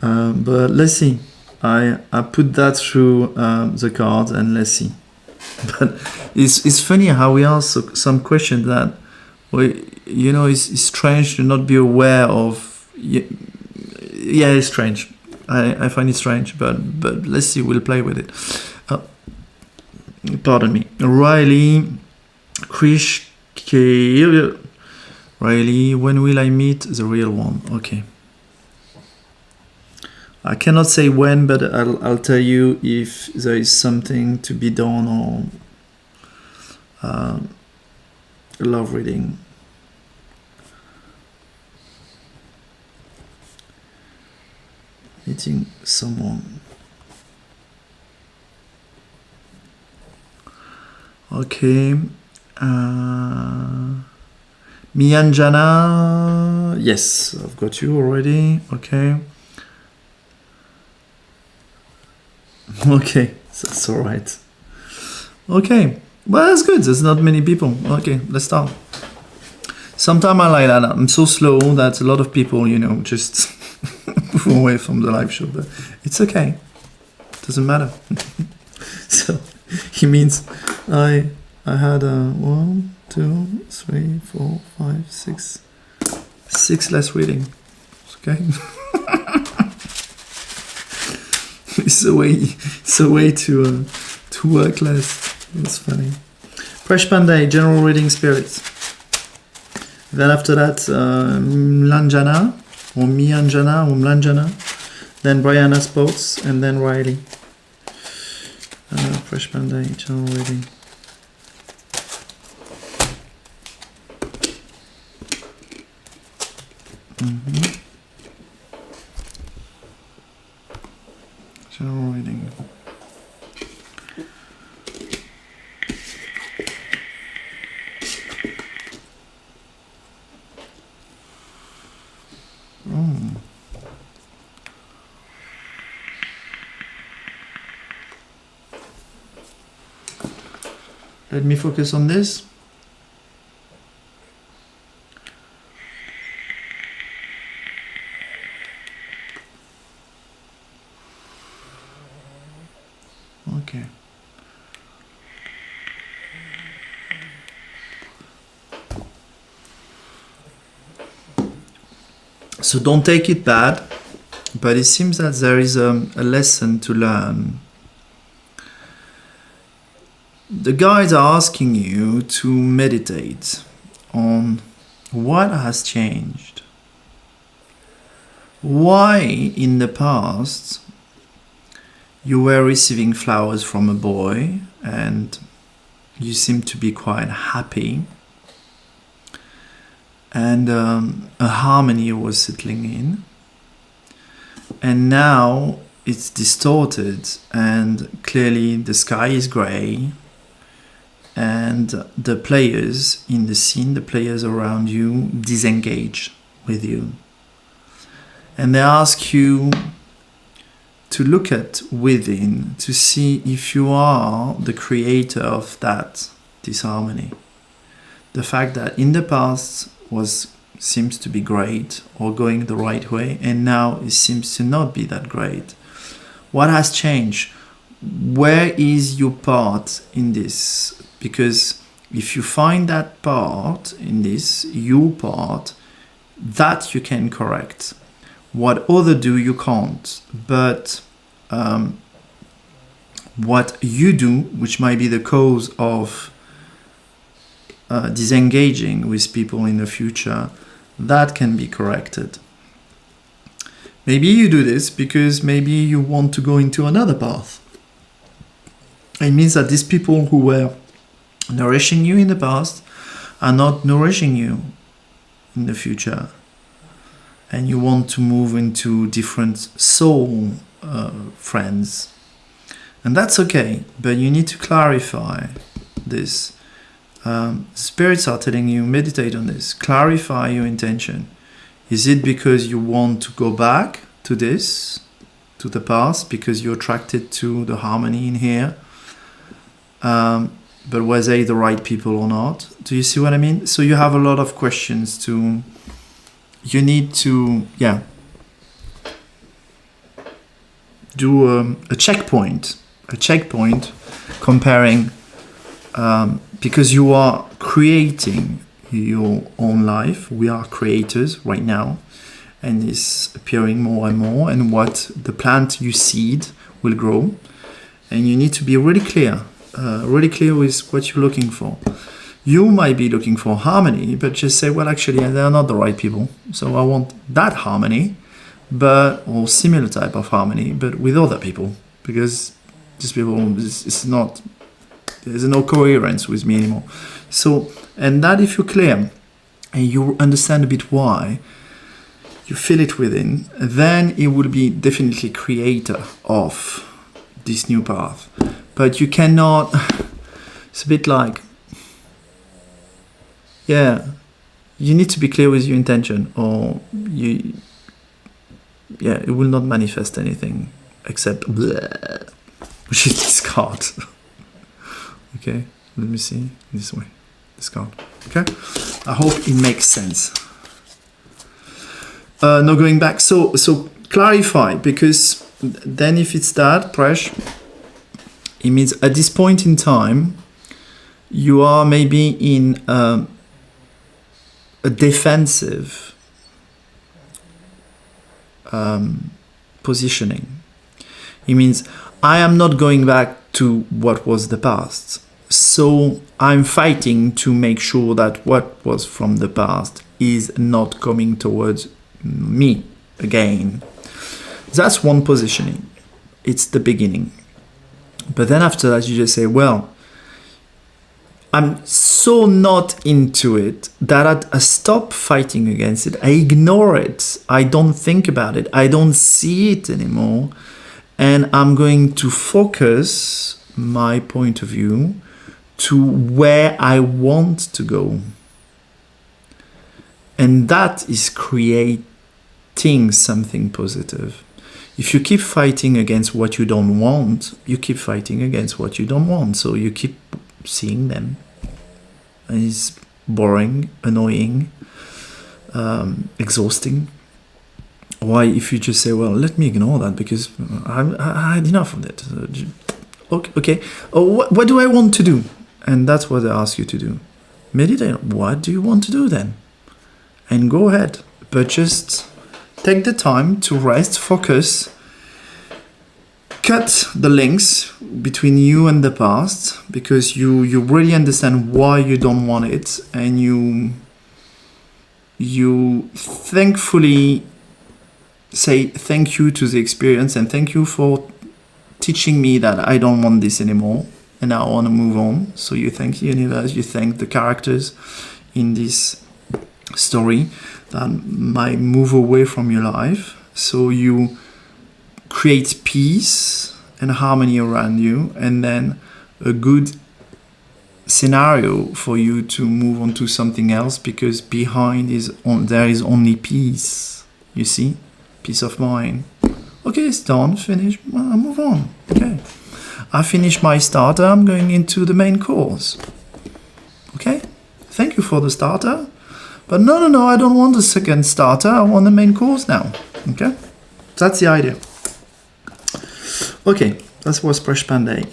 But let's see. I put that through the cards, and let's see. But it's funny how we ask some questions that, it's strange to not be aware of. Yeah, it's strange. I find it strange, but let's see. We'll play with it. pardon me, Riley, Krish, Riley, when will I meet the real one? Okay. I cannot say when, but I'll tell you if there is something to be done or love reading. Meeting someone. Okay. Mianjana. Yes, I've got you already. Okay. Okay, that's all right. Okay, well, that's good. There's not many people. Okay, let's start. Sometimes I like that. I'm so slow that a lot of people, just move away from the live show, but it's okay. Doesn't matter. So, it means I had 1, 2, 3, 4, 5, 6 less reading. Okay. It's a way to work less. That's funny. Fresh Pandey, general reading spirits. Then after that, Mlanjana, or Mianjana, or Mlanjana. Then Brianna Sports, and then Riley. Fresh Pandey, general reading. General reading. Let me focus on this. Okay. So don't take it bad, but it seems that there is a lesson to learn. The guides are asking you to meditate on what has changed. Why in the past you were receiving flowers from a boy and you seem to be quite happy, and a harmony was settling in, and now it's distorted and clearly the sky is grey, and the players in the scene, the players around you, disengage with you. And they ask you to look at within to see if you are the creator of that disharmony. The fact that in the past seems to be great or going the right way, and now it seems to not be that great. What has changed? Where is your part in this? Because if you find that part in this, your part, that you can correct. What other do, you can't. But what you do, which might be the cause of disengaging with people in the future, that can be corrected. Maybe you do this because maybe you want to go into another path. It means that these people who were nourishing you in the past are not nourishing you in the future, and you want to move into different soul friends, and that's okay, but you need to clarify this. Spirits are telling you, meditate on this, clarify your intention. Is it because you want to go back to this, to the past, because you're attracted to the harmony in here? But were they the right people or not? Do you see what I mean? So you have a lot of questions you need to, do a checkpoint comparing, because you are creating your own life. We are creators right now, and it's appearing more and more, and what the plant you seed will grow, and you need to be really clear really clear with what you're looking for. You might be looking for harmony, but just say, well, actually, they're not the right people. So I want that harmony, or similar type of harmony, but with other people, because these people, it's not, there's no coherence with me anymore. So, and that if you're clear and you understand a bit why, you feel it within, then it will be definitely creator of this new path. But you cannot, it's a bit like, yeah, you need to be clear with your intention, or it will not manifest anything except bleh, which is this card. Okay, let me see, this way, this card. Okay, I hope it makes sense. Now going back, so clarify, because then if it's that, Presh, it means at this point in time, you are maybe in a defensive positioning. It means I am not going back to what was the past. So I'm fighting to make sure that what was from the past is not coming towards me again. That's one positioning. It's the beginning. But then after that, you just say, well, I'm so not into it that I stop fighting against it. I ignore it. I don't think about it. I don't see it anymore. And I'm going to focus my point of view to where I want to go. And that is creating something positive. If you keep fighting against what you don't want, you keep fighting against what you don't want. So you keep seeing them. And it's boring, annoying, exhausting. Why, if you just say, well, let me ignore that because I had enough of it. Okay. Oh, what do I want to do? And that's what I ask you to do. Meditate. What do you want to do then? And go ahead. But just take the time to rest, focus, cut the links between you and the past, because you really understand why you don't want it, and you thankfully say thank you to the experience and thank you for teaching me that I don't want this anymore and I want to move on. So you thank the universe, you thank the characters in this story that might move away from your life. So you create peace and harmony around you, and then a good scenario for you to move on to something else, because behind there is only peace. You see? Peace of mind. Okay, it's done, finished, I move on. Okay. I finished my starter, I'm going into the main course. Okay? Thank you for the starter. But no, I don't want the second starter, I want the main course now. Okay? That's the idea. Okay, that was Presh Pandey.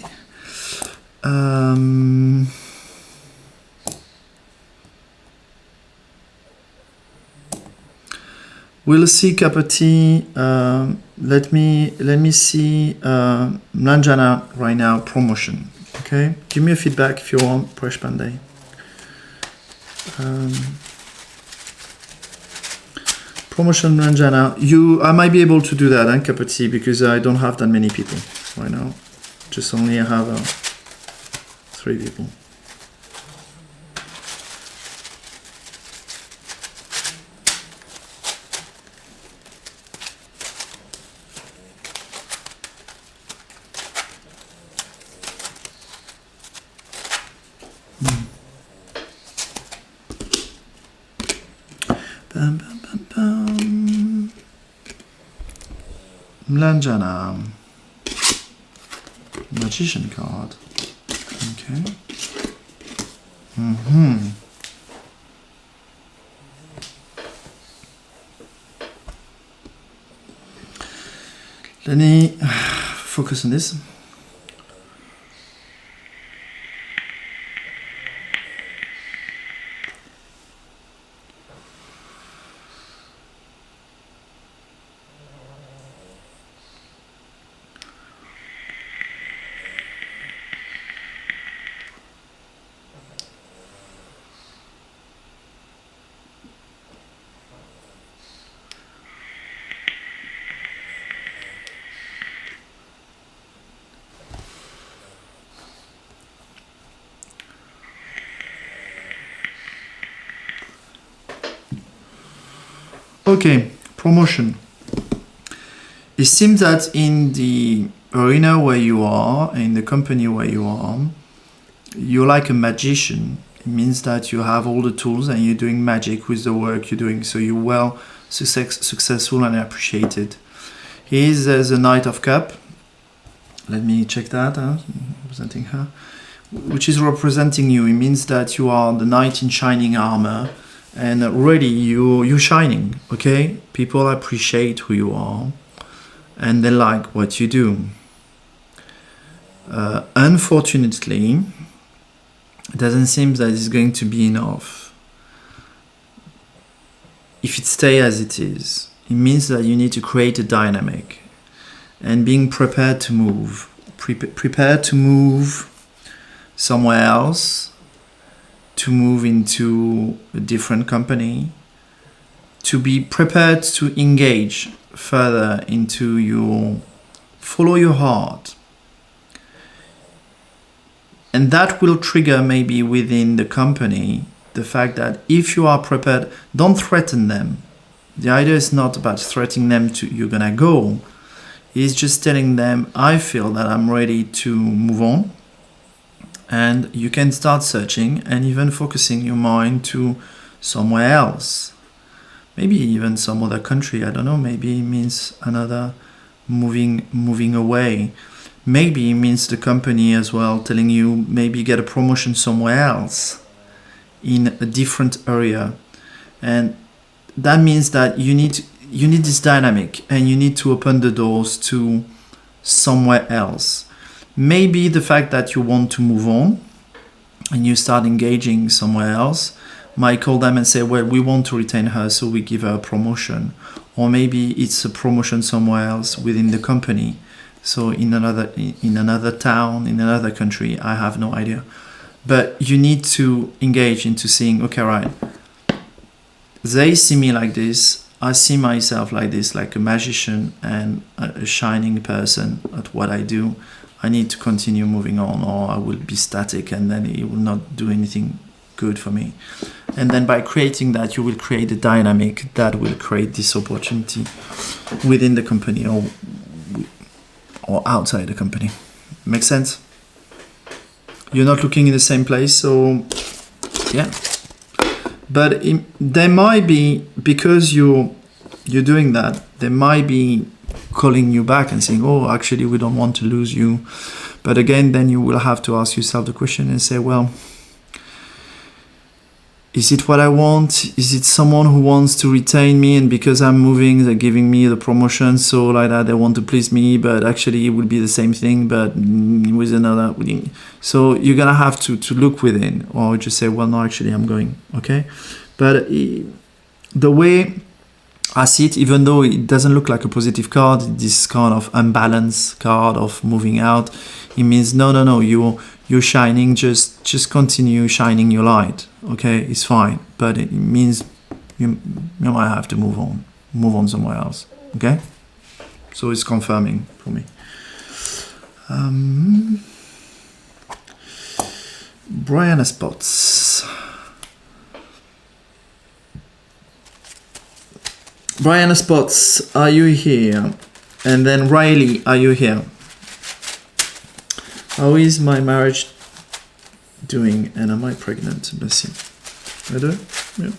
We'll see cup of tea. Let me see Mlanjana right now, promotion. Okay, give me a feedback if you want, Presh Pandey. Promotion Mlanjana. I might be able to do that, cup of tea, because I don't have that many people right now. Just only I have 3 people. Mlanjana. Magician card. Okay. Let me focus on this. Okay, promotion. It seems that in the arena where you are, in the company where you are, you're like a magician. It means that you have all the tools and you're doing magic with the work you're doing. So you're well successful and appreciated. Here's the Knight of Cup. Let me check that, representing her. Which is representing you. It means that you are the knight in shining armor. And really, you're shining, okay? People appreciate who you are. And they like what you do. Unfortunately, it doesn't seem that it's going to be enough. If it stays as it is, it means that you need to create a dynamic and being prepared to move. Prepared to move somewhere else, to move into a different company, to be prepared to engage further into your, follow your heart. And that will trigger maybe within the company the fact that if you are prepared, don't threaten them. The idea is not about threatening them to you're gonna go. It's just telling them, I feel that I'm ready to move on. And you can start searching and even focusing your mind to somewhere else. Maybe even some other country, I don't know, maybe it means another moving away. Maybe it means the company as well telling you maybe get a promotion somewhere else in a different area. And that means that you need this dynamic and you need to open the doors to somewhere else. Maybe the fact that you want to move on and you start engaging somewhere else might call them and say, well, we want to retain her, so we give her a promotion. Or maybe it's a promotion somewhere else within the company. So in another town, in another country, I have no idea. But you need to engage into seeing, okay, right, they see me like this, I see myself like this, like a magician and a shining person at what I do. I need to continue moving on, or I will be static and then it will not do anything good for me. And then by creating that, you will create a dynamic that will create this opportunity within the company or outside the company. Make sense? You're not looking in the same place, so yeah. But there might be, because you're doing that, there might be calling you back and saying, oh, actually, we don't want to lose you. But again, then you will have to ask yourself the question and say, well, is it what I want? Is it someone who wants to retain me, and because I'm moving, they're giving me the promotion, so like that they want to please me, but actually it will be the same thing, but with another. So you're gonna have to look within, or just say, well, no, actually I'm going, okay? But the way I see it, even though it doesn't look like a positive card, this kind of unbalanced card of moving out, it means no, you're shining, just continue shining your light, okay? It's fine, but it means you might have to move on somewhere else, okay? So it's confirming for me. Brian Spots. Brian Spots, are you here? And then Riley, are you here? How is my marriage doing? And am I pregnant? Let's see. I do? Yeah.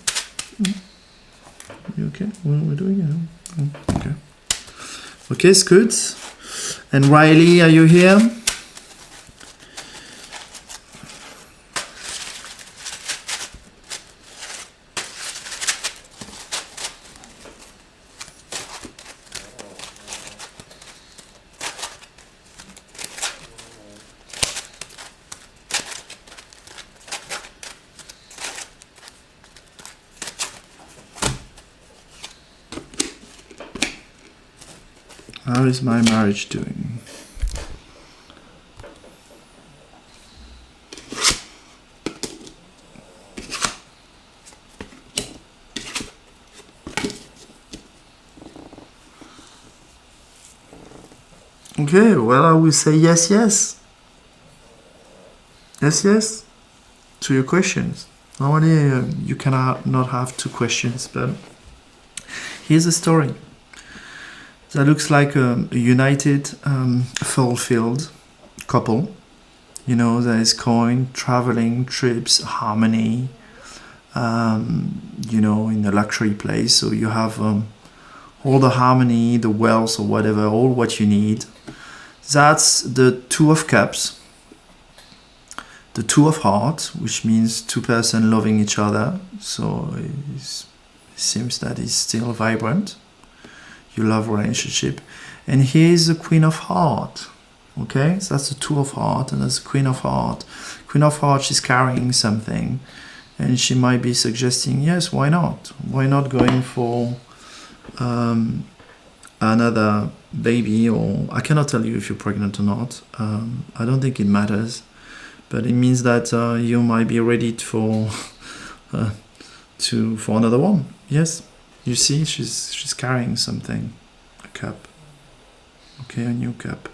You okay? What are we doing? Yeah. Okay. Okay, it's good. And Riley, are you here? How is my marriage doing? Okay, well, I will say yes, yes. Yes, yes to your questions. Normally, you cannot not have two questions, but Here's a story that looks like a united, fulfilled couple. You know, there is coin, traveling, trips, harmony, you know, in a luxury place. So you have all the harmony, the wealth or whatever, all what you need. That's the Two of Cups. The Two of Hearts, which means two persons loving each other. So it seems that it's still vibrant. You love relationship. And here's the Queen of Hearts. Okay, so that's the Two of Hearts, and that's the Queen of Hearts. Queen of Hearts, she's carrying something, and she might be suggesting, yes, why not? Why not going for another baby? Or I cannot tell you if you're pregnant or not. I don't think it matters, but it means that you might be ready for another one. Yes, you see, she's carrying something, a cup. Okay, a new cup.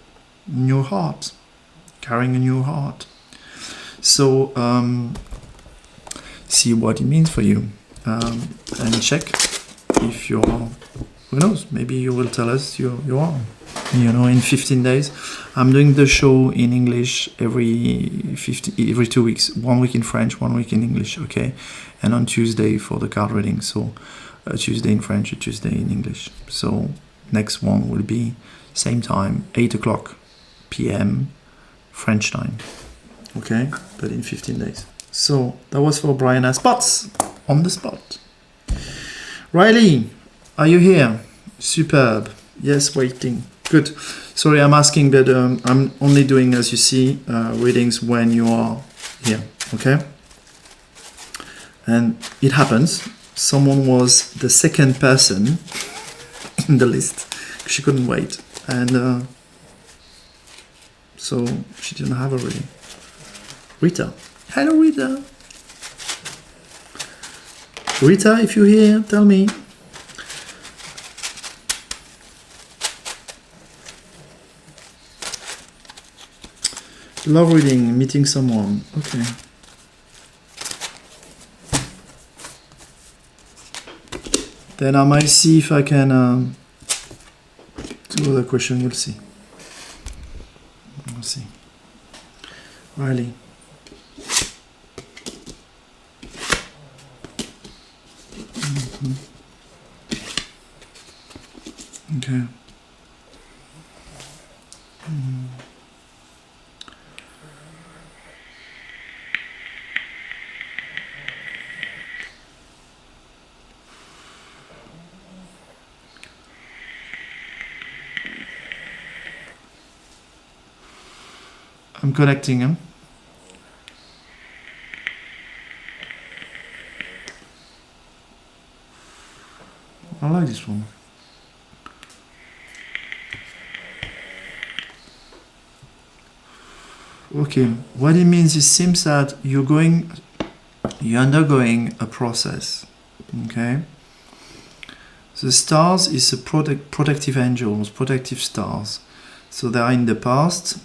New heart, carrying a new heart. So see what it means for you, and check if you're, who knows, maybe you will tell us you are, you know, in 15 days. I'm doing the show in English every 2 weeks, 1 week in French, 1 week in English, okay, and on Tuesday for the card reading. So a Tuesday in French, a Tuesday in English. So next one will be same time, 8 o'clock p.m. French time, okay, but in 15 days. So that was for Brianna Spots on the spot. Riley, are you here? Superb. Yes, waiting. Good. Sorry, I'm asking, but I'm only doing, as you see, readings when you are here, okay? And it happens. Someone was the second person in the list. She couldn't wait, and so she didn't have a reading. Rita. Hello, Rita. Rita, if you're here, tell me. Love reading, meeting someone. Okay. Then I might see if I can do other question. We'll see. We'll see. Riley. Okay. I'm connecting him. I like this one. Okay, what it means, it seems that you're undergoing a process. Okay. The stars is a protective angels, protective stars. So they are in the past,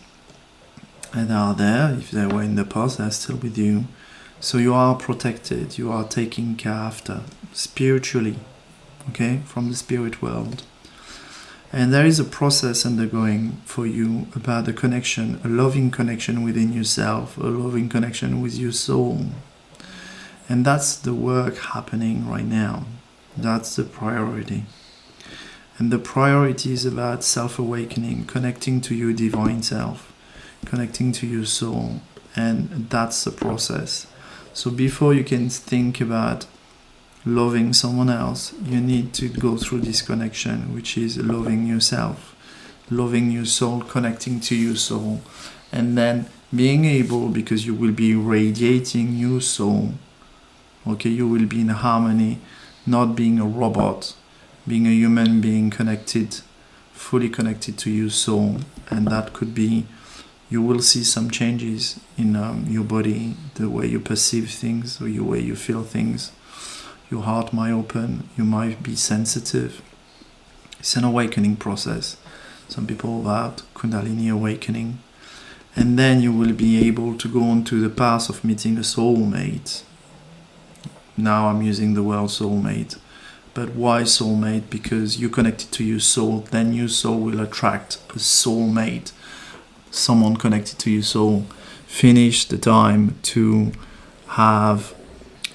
and they are there. If they were in the past, they're still with you. So you are protected. You are taken care after spiritually. Okay, from the spirit world. And there is a process undergoing for you about the connection, a loving connection within yourself, a loving connection with your soul. And that's the work happening right now. That's the priority. And the priority is about self-awakening, connecting to your divine self, connecting to your soul. And that's the process. So before you can think about loving someone else, you need to go through this connection, which is loving yourself, loving your soul, connecting to your soul, and then being able, because you will be radiating your soul, okay, you will be in harmony, not being a robot, being a human being connected, fully connected to your soul. And that could be, you will see some changes in your body, the way you perceive things, or the way you feel things. Your heart might open, you might be sensitive. It's an awakening process. Some people have Kundalini awakening. And then you will be able to go on to the path of meeting a soulmate. Now I'm using the word soulmate, But why soulmate? Because you're connected to your soul, then your soul will attract a soulmate, someone connected to your soul. Finish the time to have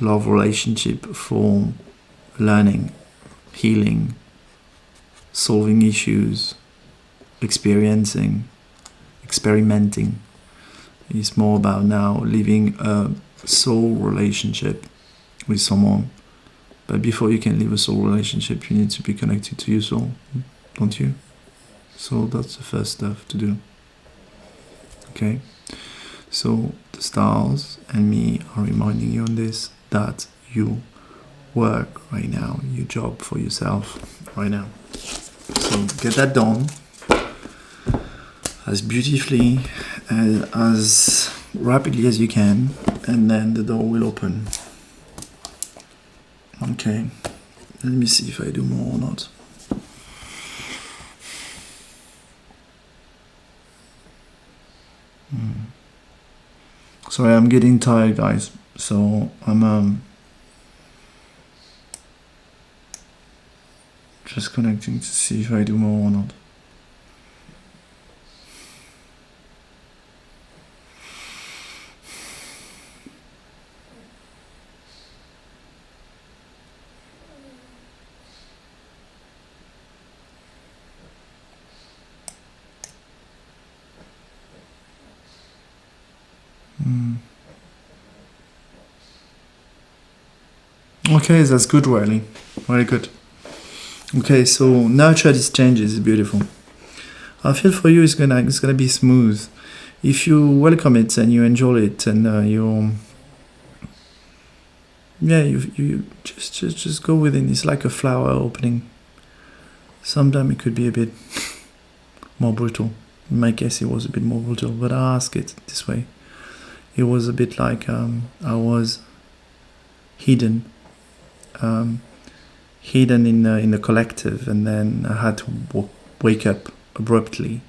love relationship for learning, healing, solving issues, experiencing, experimenting. It's more about now living a soul relationship with someone. But before you can live a soul relationship, you need to be connected to your soul, don't you? So that's the first stuff to do. Okay? So the stars and me are reminding you on this, that you work right now, your job for yourself right now. So get that done as beautifully and as rapidly as you can, and then the door will open. Okay, let me see if I do more or not. Sorry, I'm getting tired, guys. So I'm just connecting to see if I do more or not. Okay, that's good, really. Very good. Okay, so nurture these changes is beautiful. I feel for you it's gonna be smooth. If you welcome it and you enjoy it and you just go within. It's like a flower opening. Sometimes it could be a bit more brutal. In my case, it was a bit more brutal, but I ask it this way. It was a bit like I was hidden in the collective, and then I had to wake up abruptly,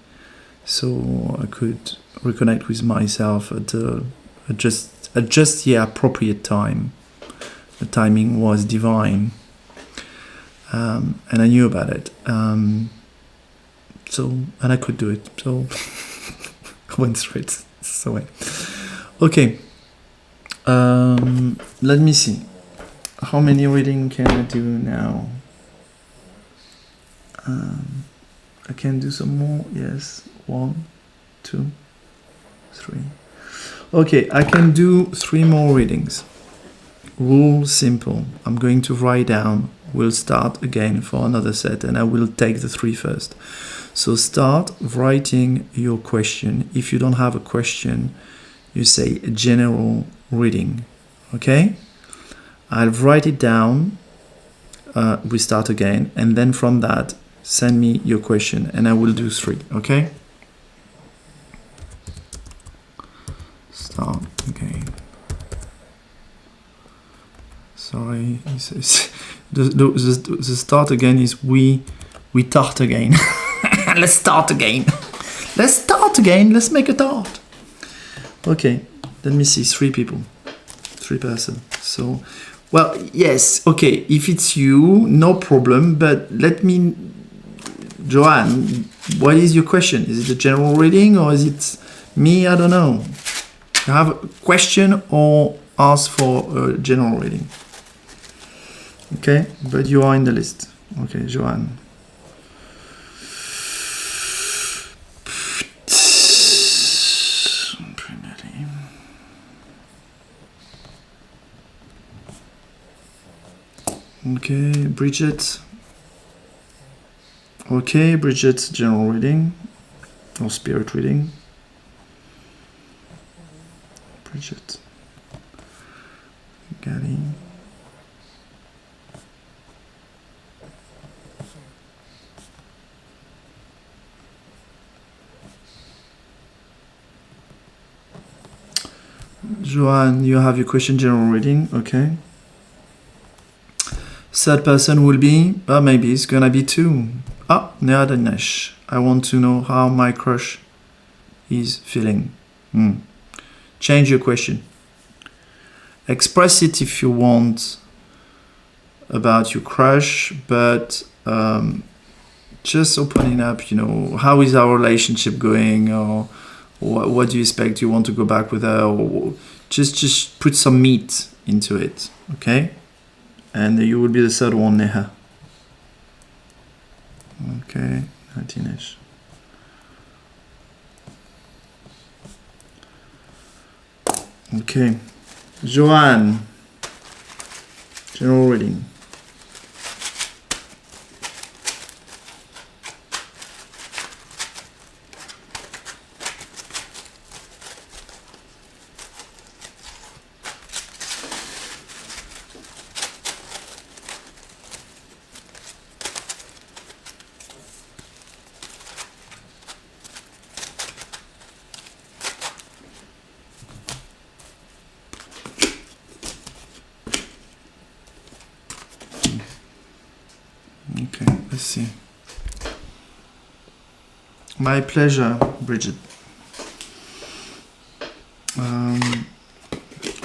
so I could reconnect with myself at just the appropriate time. The timing was divine, and I knew about it. So I could do it. So I went straight. So okay. Let me see. How many reading can I do now? I can do some more. Yes. 1, 2, 3. Okay, I can do 3 more readings. Rule simple. I'm going to write down. We'll start again for another set, and I will take the 3 first. So start writing your question. If you don't have a question, you say general reading. Okay? I'll write it down. We start again, and then from that, send me your question, and I will do 3. Okay? Start again. Sorry, the start again is we start again. Let's start again. Let's start again. Let's make a start. Okay, let me see. 3 people, 3 person. So, well, yes. Okay, if it's you, no problem. But let me, Joanne. What is your question? Is it a general reading or is it me? I don't know. You have a question or ask for a general reading. Okay, but you are in the list. Okay, Joanne. Okay, Bridget. Okay, Bridget, general reading or spirit reading. Bridget. Gary. Joanne, you have your question, general reading. Okay. 3rd person will be, maybe it's gonna be 2. Neadanesh. I want to know how my crush is feeling. Change your question. Express it if you want about your crush, but just opening up, you know, how is our relationship going, or what do you expect? Do you want to go back with her, or just put some meat into it, okay? And you will be the third one, Neha. Okay, 19ish. Okay, Joanne, general reading. Okay, let's see. My pleasure, Bridget.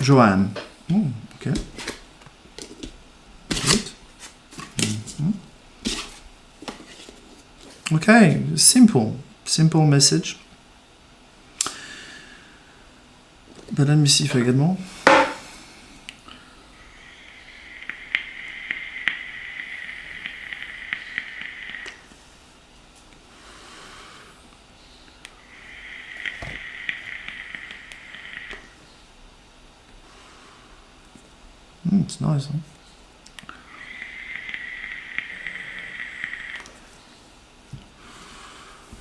Joanne. Oh, okay. Good. Okay, simple message. But let me see if I get more. It's nice, huh?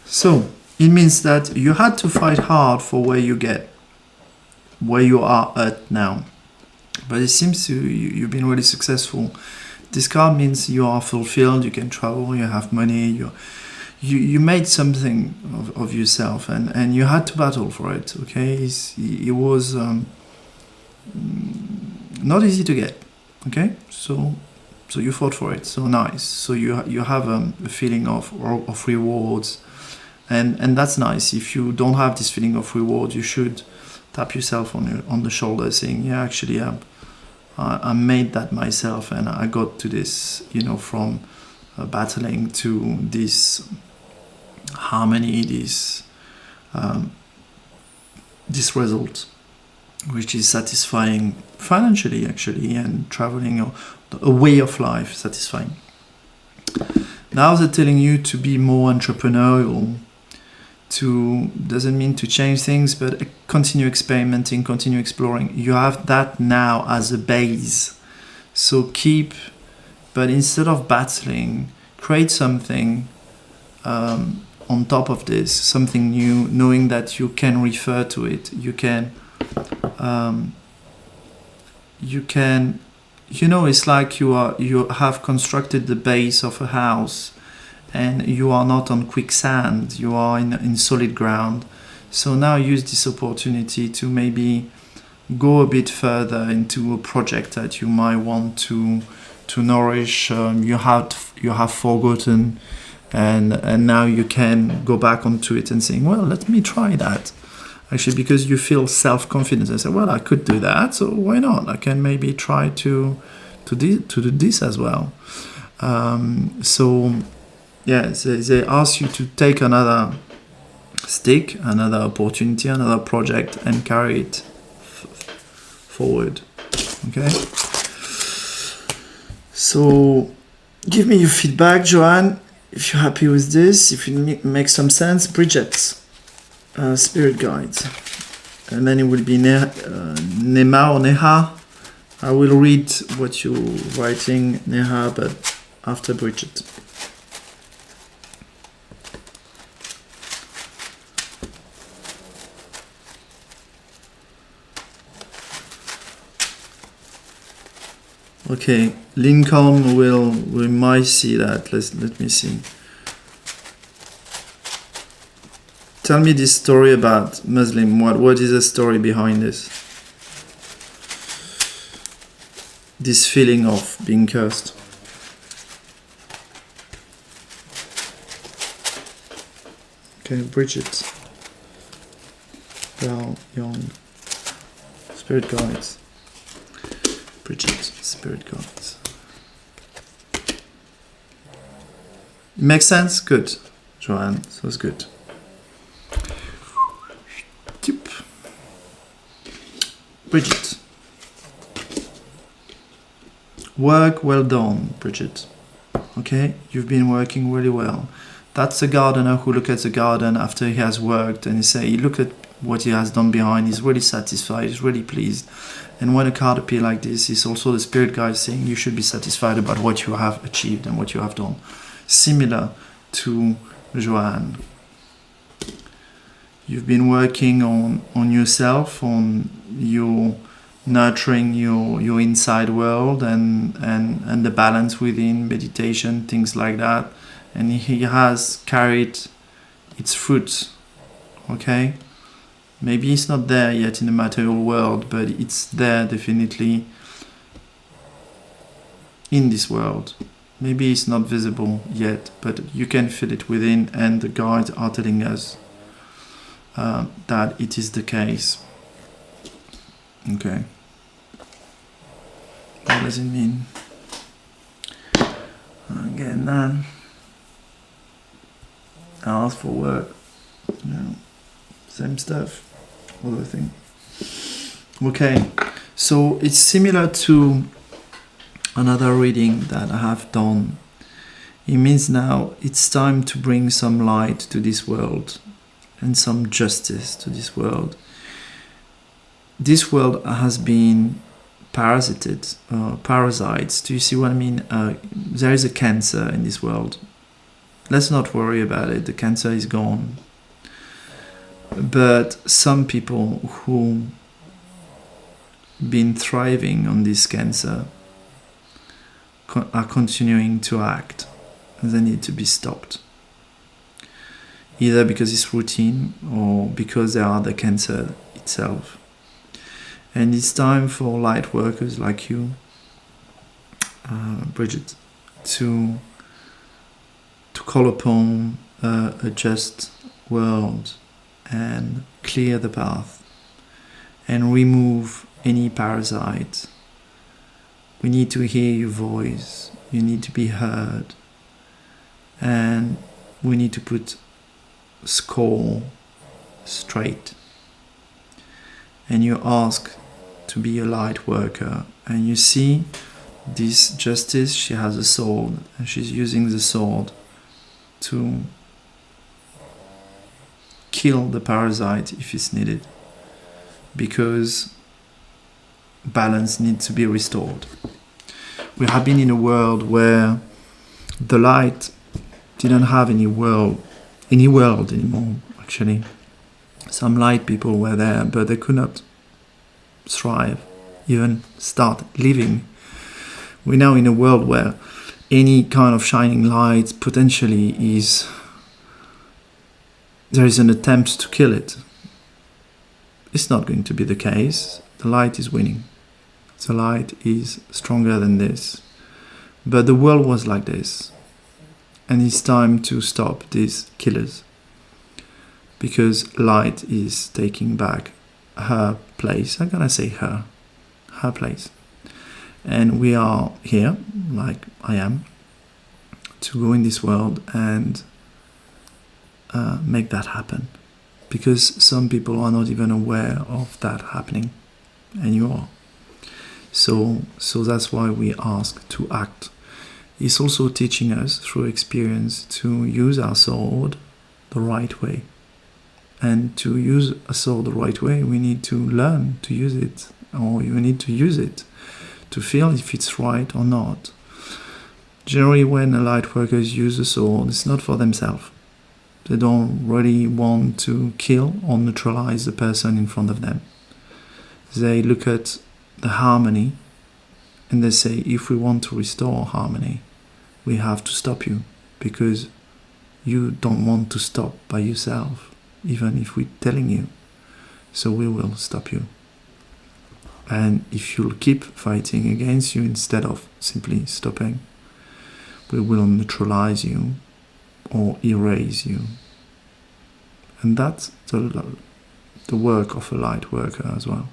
So it means that you had to fight hard for where you are at now, but it seems you've been really successful. This card means you are fulfilled, you can travel, you have money, you made something of yourself, and you had to battle for it. Okay, it was not easy to get. Okay, so you fought for it. So nice. So you have a feeling of rewards, and that's nice. If you don't have this feeling of reward, you should tap yourself on the shoulder, saying, yeah, actually, I made that myself, and I got to this, you know, from battling to this harmony, this result, which is satisfying financially, actually, and traveling, a way of life satisfying. Now they're telling you to be more entrepreneurial. Doesn't mean to change things, but continue experimenting, continue exploring. You have that now as a base. So but instead of battling, create something on top of this, something new, knowing that you can refer to it. You can, you know, it's like you have constructed the base of a house, and you are not on quicksand, you are in solid ground. So now use this opportunity to maybe go a bit further into a project that you might want to nourish. You have forgotten, and now you can go back onto it and saying, well, let me try that. Actually, because you feel self-confident and say, well, I could do that, so why not? I can maybe try to do this as well. So yeah, they ask you to take another stick, another opportunity, another project, and carry it forward. Okay? So give me your feedback, Joanne, if you're happy with this, if it makes some sense. Bridget, spirit guides. And then it will be Nema or Neha. I will read what you're writing, Neha, but after Bridget. Okay, Lincoln we might see that. Let me see. Tell me this story about Muslim. What is the story behind this? This feeling of being cursed. Okay, Bridget. Well, Young. Spirit guides. Bridget, spirit guides. Makes sense? Good, Joanne. So it's good. Yep. Bridget. Work well done, Bridget. Okay, you've been working really well. That's the gardener who look at the garden after he has worked and he look at what he has done behind. He's really satisfied. He's really pleased. And when a card appears like this, it's also the spirit guide saying you should be satisfied about what you have achieved and what you have done. Similar to Joanne. You've been working on yourself, on your nurturing your inside world and the balance within, meditation, things like that. And he has carried its fruits. Okay? Maybe it's not there yet in the material world, but it's there definitely in this world. Maybe it's not visible yet, but you can feel it within, and the guides are telling us that it is the case. Okay. What does it mean? Again, then. Ask for work. No. Same stuff. Other thing. Okay. So it's similar to another reading that I have done. It means now it's time to bring some light to this world and some justice to this world. This world has been parasites. Do you see what I mean? There is a cancer in this world. Let's not worry about it. The cancer is gone. But some people who been thriving on this cancer are continuing to act. They need to be stopped. Either because it's routine or because they are the cancer itself. And it's time for light workers like you, Bridget, to call upon a just world and clear the path and remove any parasite. We need to hear your voice. You need to be heard. And we need to put score straight. And you ask to be a light worker. And you see this justice, she has a sword. And she's using the sword to kill the parasite if it's needed. Because balance needs to be restored. We have been in a world where the light didn't have any world anymore, actually. Some light people were there, but they could not thrive, even start living. We're now in a world where any kind of shining light potentially there is an attempt to kill it. It's not going to be the case. The light is winning. The light is stronger than this. But the world was like this. And it's time to stop these killers. Because light is taking back her place. I'm gonna say her place. And we are here, like I am, to go in this world and make that happen. Because some people are not even aware of that happening. And you are. So that's why we ask to act. It's also teaching us through experience to use our sword the right way. And to use a sword the right way, we need to learn to use it, or you need to use it to feel if it's right or not. Generally, when a light workers use a sword, it's not for themselves. They don't really want to kill or neutralize the person in front of them. They look at the harmony and they say, if we want to restore harmony, we have to stop you, because you don't want to stop by yourself, even if we're telling you. So we will stop you. And if you'll keep fighting against you instead of simply stopping, we will neutralize you or erase you. And that's the work of a light worker as well.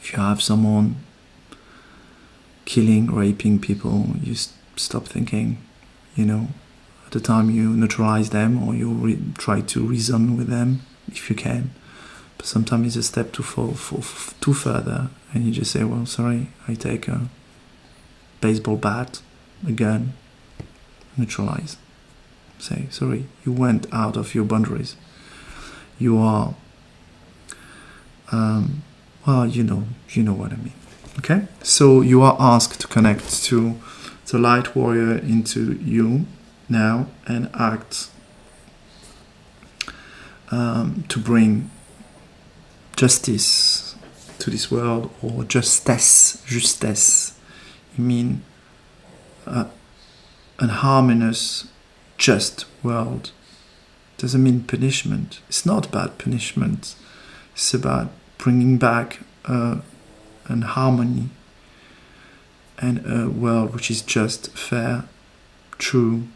If you have someone killing, raping people, you stop thinking, the time you neutralize them or you try to reason with them if you can. But sometimes it's a step too further, and you just say, well, sorry, I take a baseball bat, a gun, neutralize. Say, sorry, you went out of your boundaries. You are, well, you know what I mean. Okay? So you are asked to connect to the light warrior into you now and act to bring justice to this world, or justesse. I mean, an harmonious, just world. Doesn't mean punishment. It's not about punishment. It's about bringing back an harmony and a world which is just, fair, true,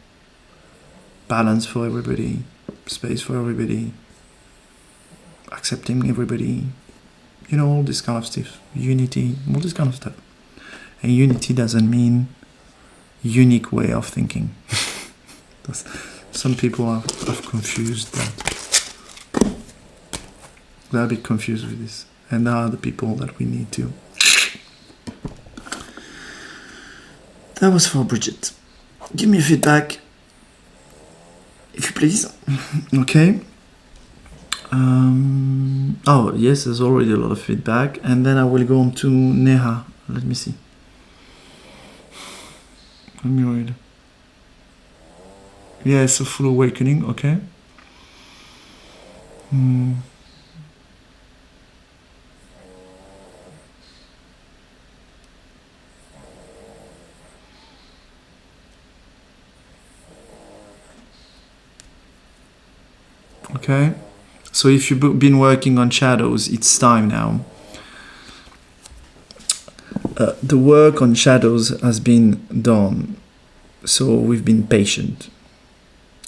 balance for everybody, space for everybody, accepting everybody, all this kind of stuff, unity, all this kind of stuff. And unity doesn't mean unique way of thinking. Some people have confused that. They're a bit confused with this. And there are the people that we need to. That was for Bridget. Give me feedback, if you please. Okay. Oh, yes, there's already a lot of feedback. And then I will go on to Neha. Let me see. Let me read. Yes, a full awakening, okay. Okay, so if you've been working on shadows, it's time now. The work on shadows has been done, so we've been patient,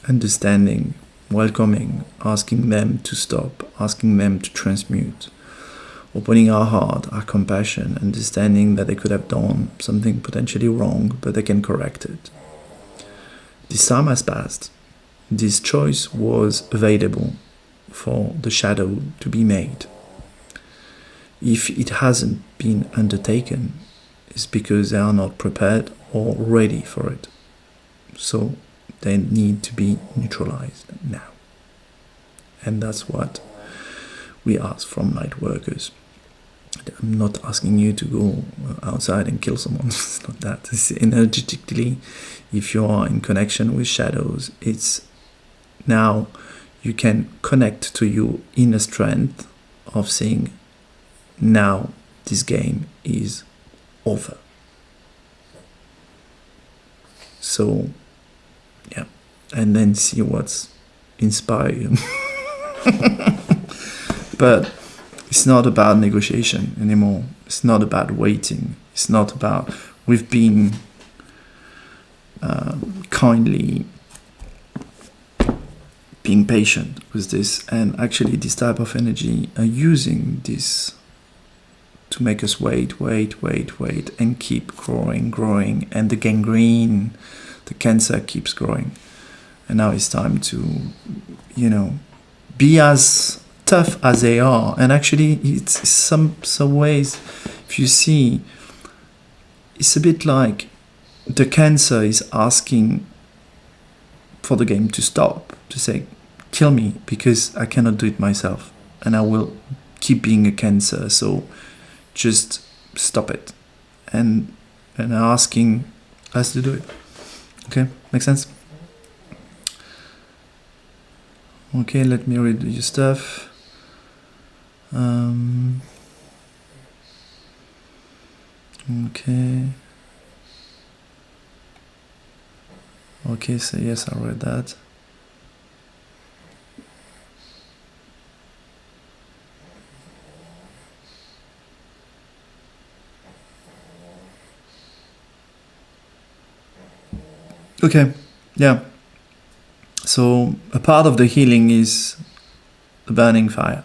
understanding, welcoming, asking them to stop, asking them to transmute, opening our heart, our compassion, understanding that they could have done something potentially wrong, but they can correct it. This time has passed. This choice was available for the shadow to be made. If it hasn't been undertaken, it's because they are not prepared or ready for it. So they need to be neutralized now. And that's what we ask from light workers. I'm not asking you to go outside and kill someone. It's not that. It's energetically, if you are in connection with shadows, it's now you can connect to your inner strength of saying, now this game is over. So, yeah, and then see what's inspired you. But it's not about negotiation anymore. It's not about waiting. It's not about, we've been kindly being patient with this, and actually this type of energy are using this to make us wait, and keep growing, and the gangrene, the cancer keeps growing. And now it's time to, be as tough as they are. And actually, it's some ways, if you see, it's a bit like the cancer is asking for the game to stop, to say, kill me, because I cannot do it myself, and I will keep being a cancer, so just stop it. And asking us to do it. Okay, make sense? Okay, let me read your stuff. Okay, so yes, I read that. Okay, yeah. So a part of the healing is the burning fire.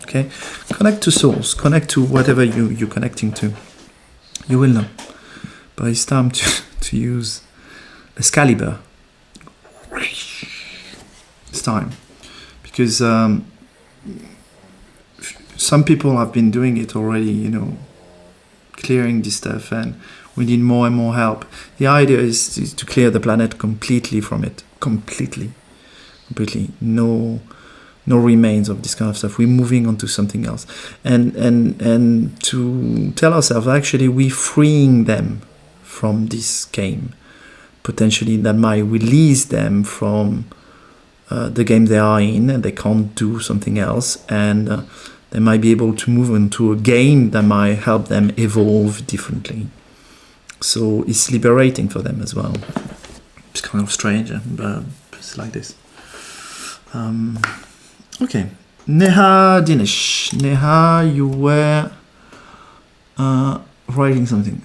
Okay, connect to source, connect to whatever you're connecting to. You will know. But it's time to use Excalibur. It's time. Because some people have been doing it already, you know, clearing this stuff, and we need more and more help. The idea is to clear the planet completely from it. Completely. No remains of this kind of stuff. We're moving on to something else. And to tell ourselves, actually, we're freeing them from this game. Potentially that might release them from the game they are in, and they can't do something else, and they might be able to move into a game that might help them evolve differently. So it's liberating for them as well. It's kind of strange, but it's like this. Okay. Neha Dinesh. Neha, you were writing something.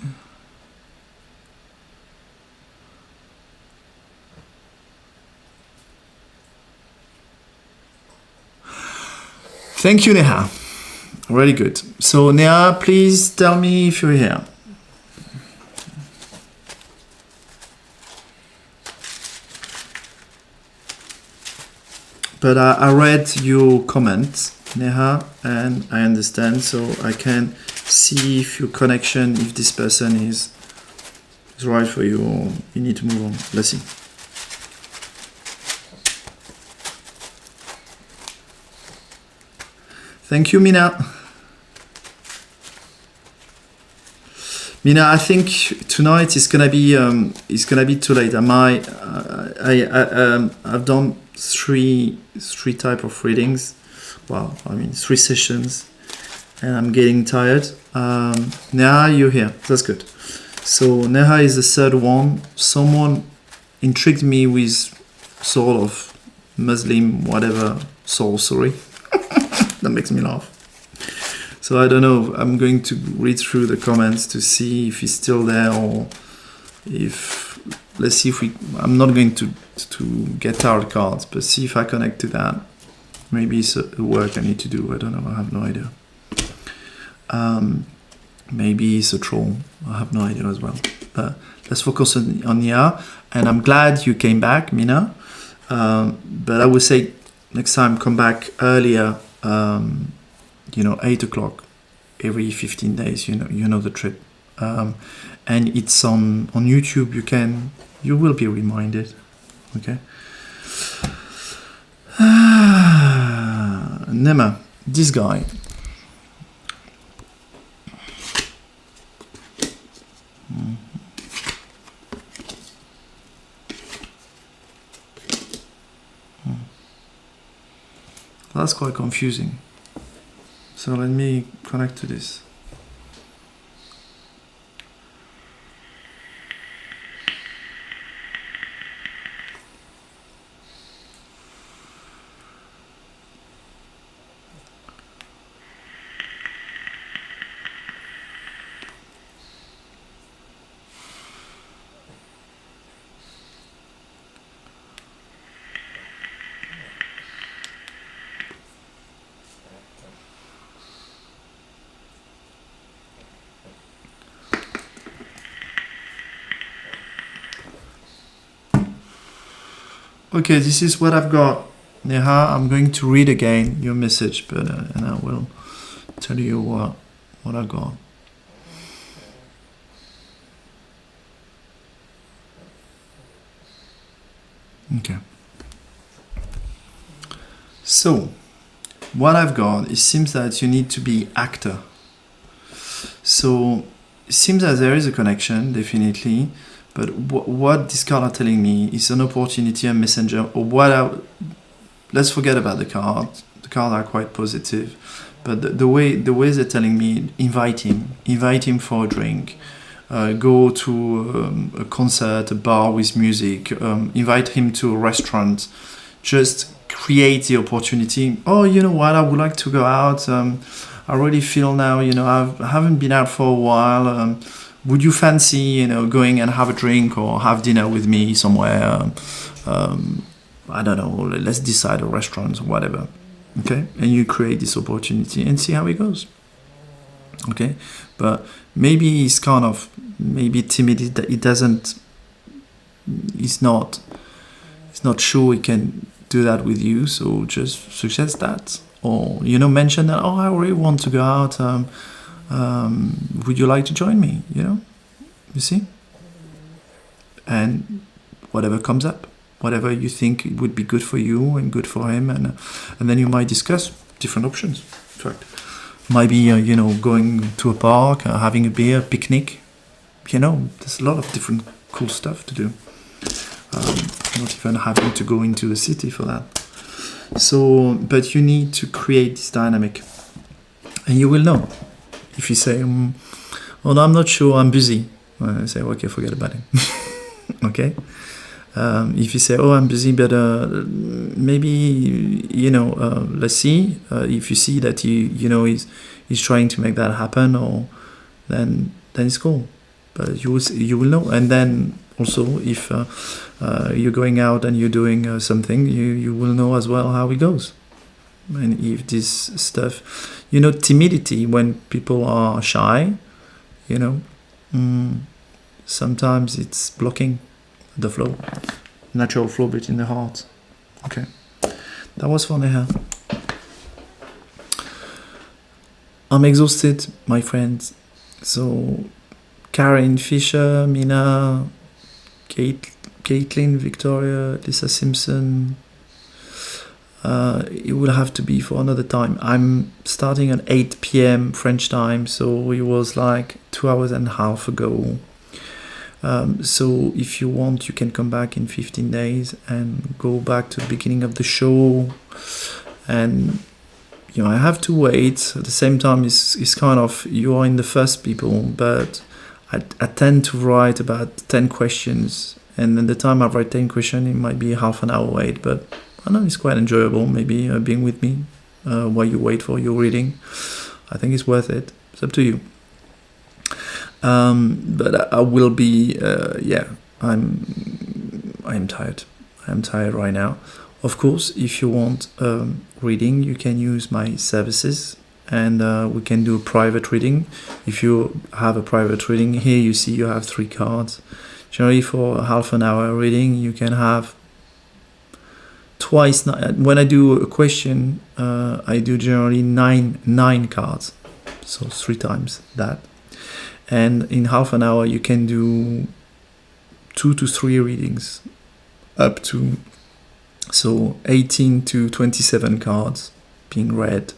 Thank you, Neha. Really good. So, Neha, please tell me if you're here. But I read your comments, Neha, and I understand, so I can see if your connection, if this person is right for you, or you need to move on. Let's see. Thank you, Mina. Mina, I think tonight is gonna be too late. I've done three type of readings. Well, I mean 3 sessions, and I'm getting tired. Neha, you're here. That's good. So Neha is the third one. Someone intrigued me with sort of Muslim whatever sorcery. That makes me laugh. So I don't know. I'm going to read through the comments to see if he's still there, or if, let's see if we, I'm not going to get tarot cards, but see if I connect to that. Maybe it's a work I need to do. I don't know. I have no idea. Maybe it's a troll. I have no idea as well. But let's focus on Nia. And I'm glad you came back, Mina. But I would say next time come back earlier. 8 o'clock every 15 days. You know the trip. And it's on YouTube. You will be reminded. Okay. Nema, this guy. That's quite confusing. So let me connect to this. Okay, this is what I've got. Neha, I'm going to read again your message, but and I will tell you what I got. Okay. So, what I've got, it seems that you need to be actor. So, it seems that there is a connection, definitely. But what this card are telling me is an opportunity, a messenger, or let's forget about the card. The cards are quite positive, but the way they're telling me, invite him for a drink, go to a concert, a bar with music, invite him to a restaurant, just create the opportunity. Oh, you know what? I would like to go out. I really feel now, I haven't been out for a while. Would you fancy, going and have a drink or have dinner with me somewhere? I don't know. Let's decide a restaurant or whatever. Okay, and you create this opportunity and see how it goes. Okay, but maybe he's kind of timid. He doesn't he's not sure he can do that with you, so just suggest that, or mention that. Oh, I really want to go out. Would you like to join me? You see, and whatever comes up, whatever you think would be good for you and good for him, and then you might discuss different options. In fact, might be going to a park, having a beer, picnic. There's a lot of different cool stuff to do. Not even having to go into the city for that. So, but you need to create this dynamic, and you will know. If you say, "Oh no, I'm not sure, I'm busy," I say, "Okay, forget about it." Okay. If you say, "Oh, I'm busy, but maybe let's see." If you see that he's trying to make that happen, or then it's cool. But you will know, and then also if you're going out and you're doing something, you will know as well how it goes. And if this stuff, timidity, when people are shy, sometimes it's blocking the flow, natural flow between the hearts. Okay, that was funny, huh? I'm exhausted, my friends. So Karen, Fisher, Mina, Caitlin, Victoria, Lisa Simpson. It will have to be for another time. I'm starting at 8 p.m. French time, so it was like 2 hours and a half ago. So if you want, you can come back in 15 days and go back to the beginning of the show. And I have to wait. At the same time, it's kind of, you are in the first people, but I tend to write about 10 questions, and then the time I write 10 questions, it might be half an hour wait, but I know it's quite enjoyable, maybe being with me while you wait for your reading. I think it's worth it. It's up to you. But I will be, I'm tired. I'm tired right now. Of course, if you want reading, you can use my services, and we can do a private reading. If you have a private reading, here you see you have 3 cards. Generally, for a half an hour reading, you can have twice. When I do a question, I do generally nine cards, so 3 times that. And in half an hour, you can do 2 to 3 readings, up to 18 to 27 cards being read.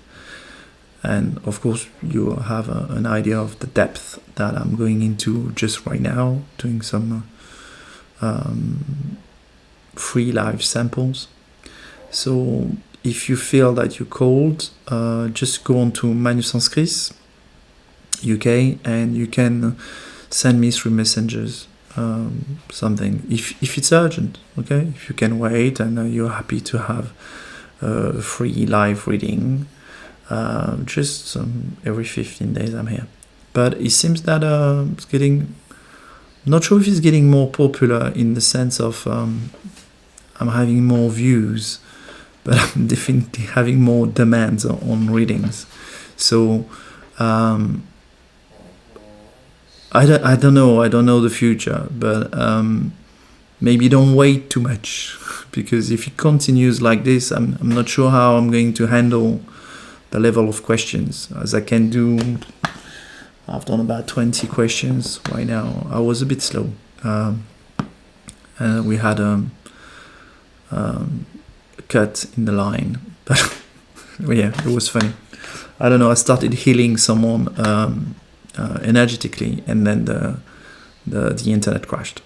And of course, you have an idea of the depth that I'm going into just right now, doing some free live samples. So if you feel that you're cold, just go on to ManuSensCris UK, and you can send me through messengers something if it's urgent. Okay, if you can wait and you're happy to have a free live reading, just every 15 days I'm here. But it seems that it's getting, not sure if it's getting more popular in the sense of I'm having more views, but I'm definitely having more demands on readings. So I don't know the future, but maybe don't wait too much, because if it continues like this, I'm not sure how I'm going to handle the level of questions, as I can do. I've done about 20 questions right now. I was a bit slow, and we had a cut in the line, but yeah, it was funny. I don't know, I started healing someone energetically, and then the internet crashed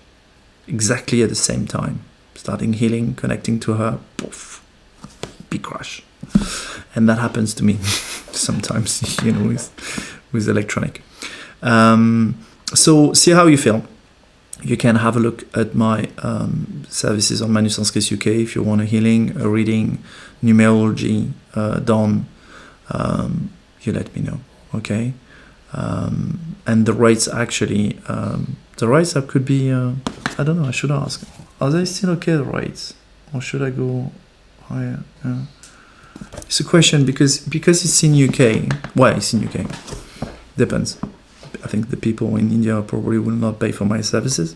exactly at the same time. Starting healing, connecting to her, poof, big crash. And that happens to me sometimes, with electronic. So see how you feel. You can have a look at my services on ManuSensCris UK if you want a healing, a reading, numerology done. You let me know, okay? And the rates actually, could be, I don't know, I should ask. Are they still okay, the rates? Or should I go higher? It's a question because it's in UK. Well, it's in UK. Depends. I think the people in India probably will not pay for my services.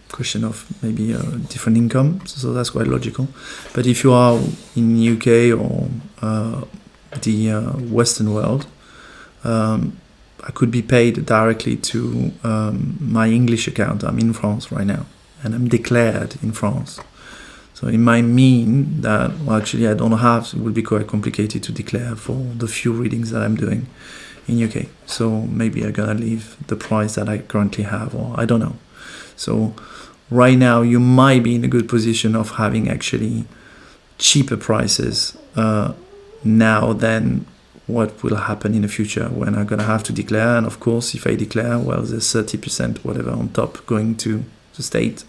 Question of maybe a different income, so that's quite logical. But if you are in UK or the Western world, I could be paid directly to my English account. I'm in France right now, and I'm declared in France. So it might mean that, well, actually I don't have, it would be quite complicated to declare for the few readings that I'm doing in UK. So maybe I'm gonna leave the price that I currently have, or I don't know. So right now you might be in a good position of having actually cheaper prices now than what will happen in the future when I'm gonna have to declare. And of course, if I declare, well, there's 30% whatever on top going to the state,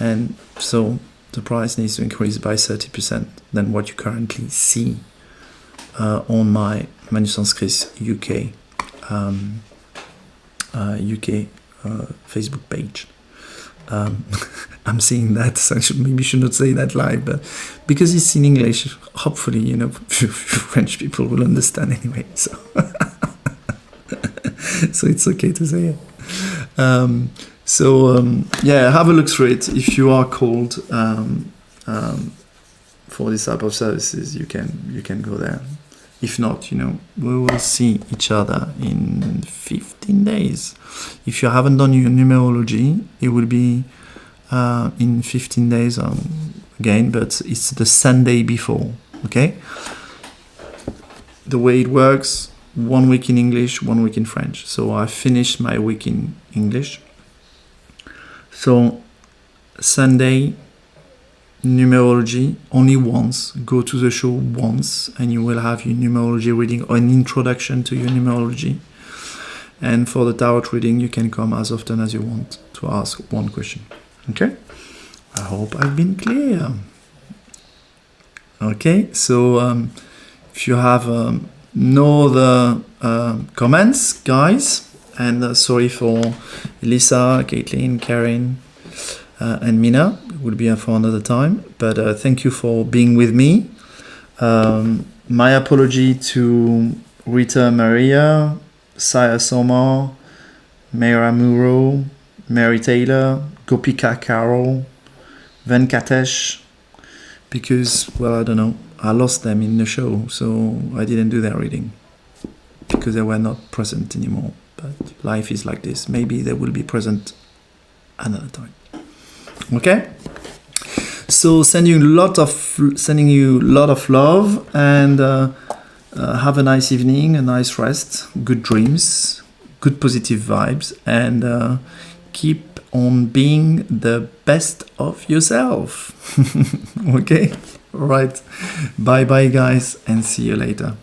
and so the price needs to increase by 30% than what you currently see on my ManuSensCris UK Facebook page. I'm seeing that, so maybe should not say that live, but because it's in English, hopefully, you know, French people will understand anyway. So, so it's okay to say it. Yeah, have a look through it. If you are called for this type of services, you can go there. If not, you know, we will see each other in 15 days. If you haven't done your numerology, it will be in 15 days again, but it's the Sunday before, okay? The way it works, 1 week in English, 1 week in French. So I finished my week in English. So Sunday, numerology only once. Go to the show once and you will have your numerology reading or an introduction to your numerology. And for the tarot reading, you can come as often as you want to ask one question. Okay? I hope I've been clear. Okay, so if you have no other comments, guys, and sorry for Elisa, Caitlin, Karen, and Mina, it will be for another time, but thank you for being with me. My apology to Rita Maria, Saya Somar, Meira Muro, Mary Taylor, Gopika Carol, Venkatesh, because, well, I don't know, I lost them in the show, so I didn't do their reading because they were not present anymore. But life is like this. Maybe they will be present another time. Okay? So sending you a lot of love, and have a nice evening, a nice rest, good dreams, good positive vibes, and keep on being the best of yourself. Okay? All right. Bye bye, guys, and see you later.